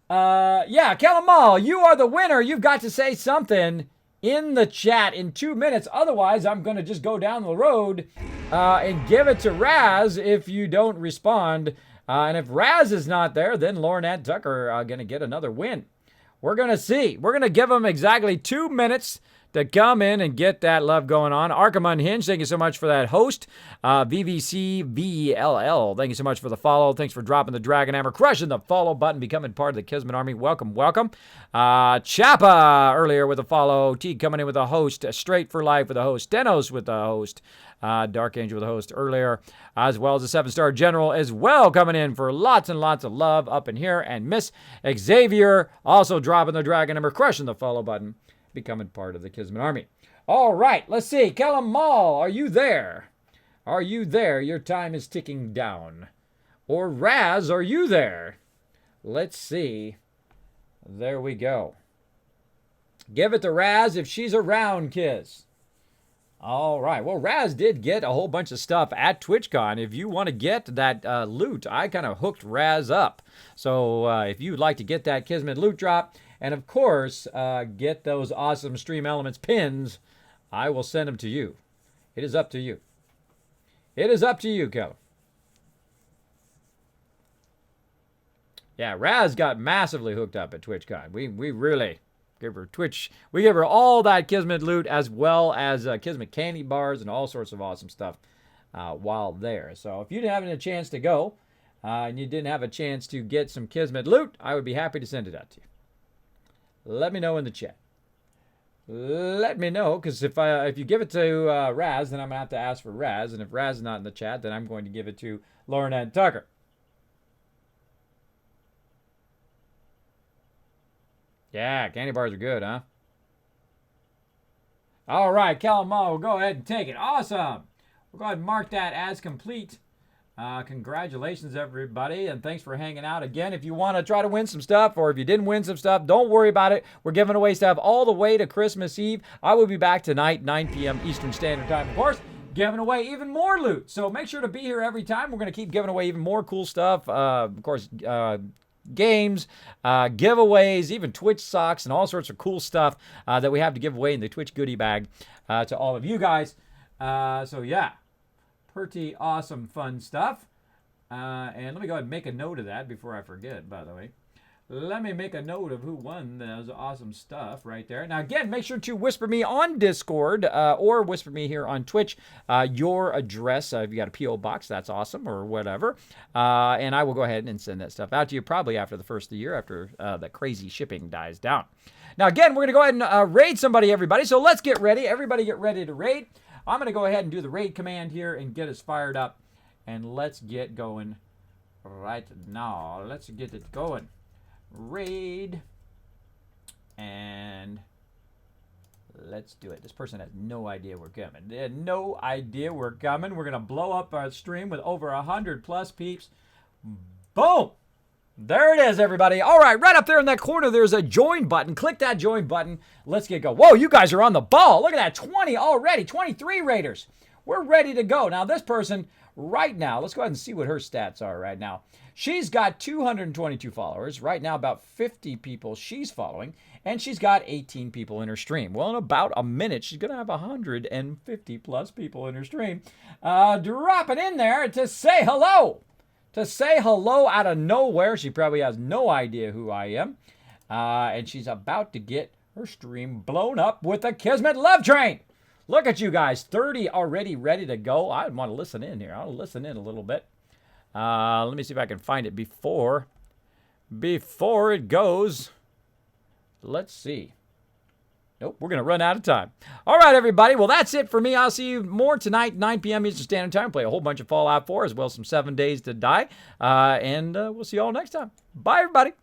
Yeah, Kellum Mall, you are the winner. You've got to say something in the chat in 2 minutes. Otherwise, I'm going to just go down the road and give it to Raz if you don't respond And if Raz is not there, then Lauren and Tucker are going to get another win. We're going to see. We're going to give them exactly 2 minutes to come in and get that love going on. Arkham Unhinged, thank you so much for that host. VVCVLL, thank you so much for the follow. Thanks for dropping the Dragon Hammer, crushing the follow button, becoming part of the Kismet Army. Welcome, welcome. Chappa earlier with a follow. T coming in with a host. Straight for Life with a host. Denos with a host. Dark Angel with a host earlier, as well as a 7-star general as well, coming in for lots and lots of love up in here. And Miss Xavier also dropping the Dragon Hammer, crushing the follow button, becoming part of the Kismet Army. All right, let's see. Kellum Mall, are you there? Are you there? Your time is ticking down. Or Raz, are you there? Let's see. There we go. Give it to Raz if she's around, kids. All right. Well, Raz did get a whole bunch of stuff at TwitchCon. If you want to get that loot, I kind of hooked Raz up. So if you'd like to get that Kismet loot drop, and of course, get those awesome Stream Elements pins, I will send them to you. It is up to you. It is up to you, Kelly. Yeah, Raz got massively hooked up at TwitchCon. We really give her Twitch. We give her all that Kismet loot, as well as Kismet candy bars and all sorts of awesome stuff while there. So if you didn't have a chance to go and you didn't have a chance to get some Kismet loot, I would be happy to send it out to you. Let me know in the chat. Let me know, because if you give it to Raz, then I'm going to have to ask for Raz. And if Raz is not in the chat, then I'm going to give it to Lauren and Tucker. Yeah, candy bars are good, huh? All right, Calamar, we'll go ahead and take it. Awesome. We'll go ahead and mark that as complete. Congratulations, everybody, and thanks for hanging out again. If you want to try to win some stuff, or if you didn't win some stuff, don't worry about it. We're giving away stuff all the way to Christmas Eve. I will be back tonight, 9 p.m. Eastern Standard Time, of course, giving away even more loot. So make sure to be here every time. We're going to keep giving away even more cool stuff. Of course, games, giveaways, even Twitch socks, and all sorts of cool stuff that we have to give away in the Twitch goodie bag to all of you guys. So yeah, pretty awesome fun stuff. And let me go ahead and make a note of that before I forget, by the way. Let me make a note of who won those awesome stuff right there. Now, again, make sure to whisper me on Discord or whisper me here on Twitch your address. If you got a P.O. box, that's awesome, or whatever. And I will go ahead and send that stuff out to you probably after the first of the year, after the crazy shipping dies down. Now, again, we're going to go ahead and raid somebody, everybody. So let's get ready. Everybody get ready to raid. I'm going to go ahead and do the raid command here and get us fired up. And let's get going right now. Let's get it going. Raid, and let's do it. This person has no idea we're coming. They had no idea we're coming. We're gonna blow up our stream with over 100+ peeps. Boom! There it is, everybody. All right, right up there in that corner, there's a join button. Click that join button. Let's get going. Whoa, you guys are on the ball. Look at that, 20 already, 23 raiders. We're ready to go. Now, this person right now, let's go ahead and see what her stats are right now. She's got 222 followers. Right now, about 50 people she's following. And she's got 18 people in her stream. Well, in about a minute, she's going to have 150+ people in her stream. Dropping in there to say hello. To say hello out of nowhere. She probably has no idea who I am. And she's about to get her stream blown up with the Kismet Love Train. Look at you guys, 30 already ready to go. I want to listen in here. I'll listen in a little bit. Let me see if I can find it before it goes. Let's see. Nope, we're going to run out of time. All right, everybody. Well, that's it for me. I'll see you more tonight, 9 p.m. Eastern Standard Time. Play a whole bunch of Fallout 4, as well as some 7 Days to Die. And we'll see you all next time. Bye, everybody.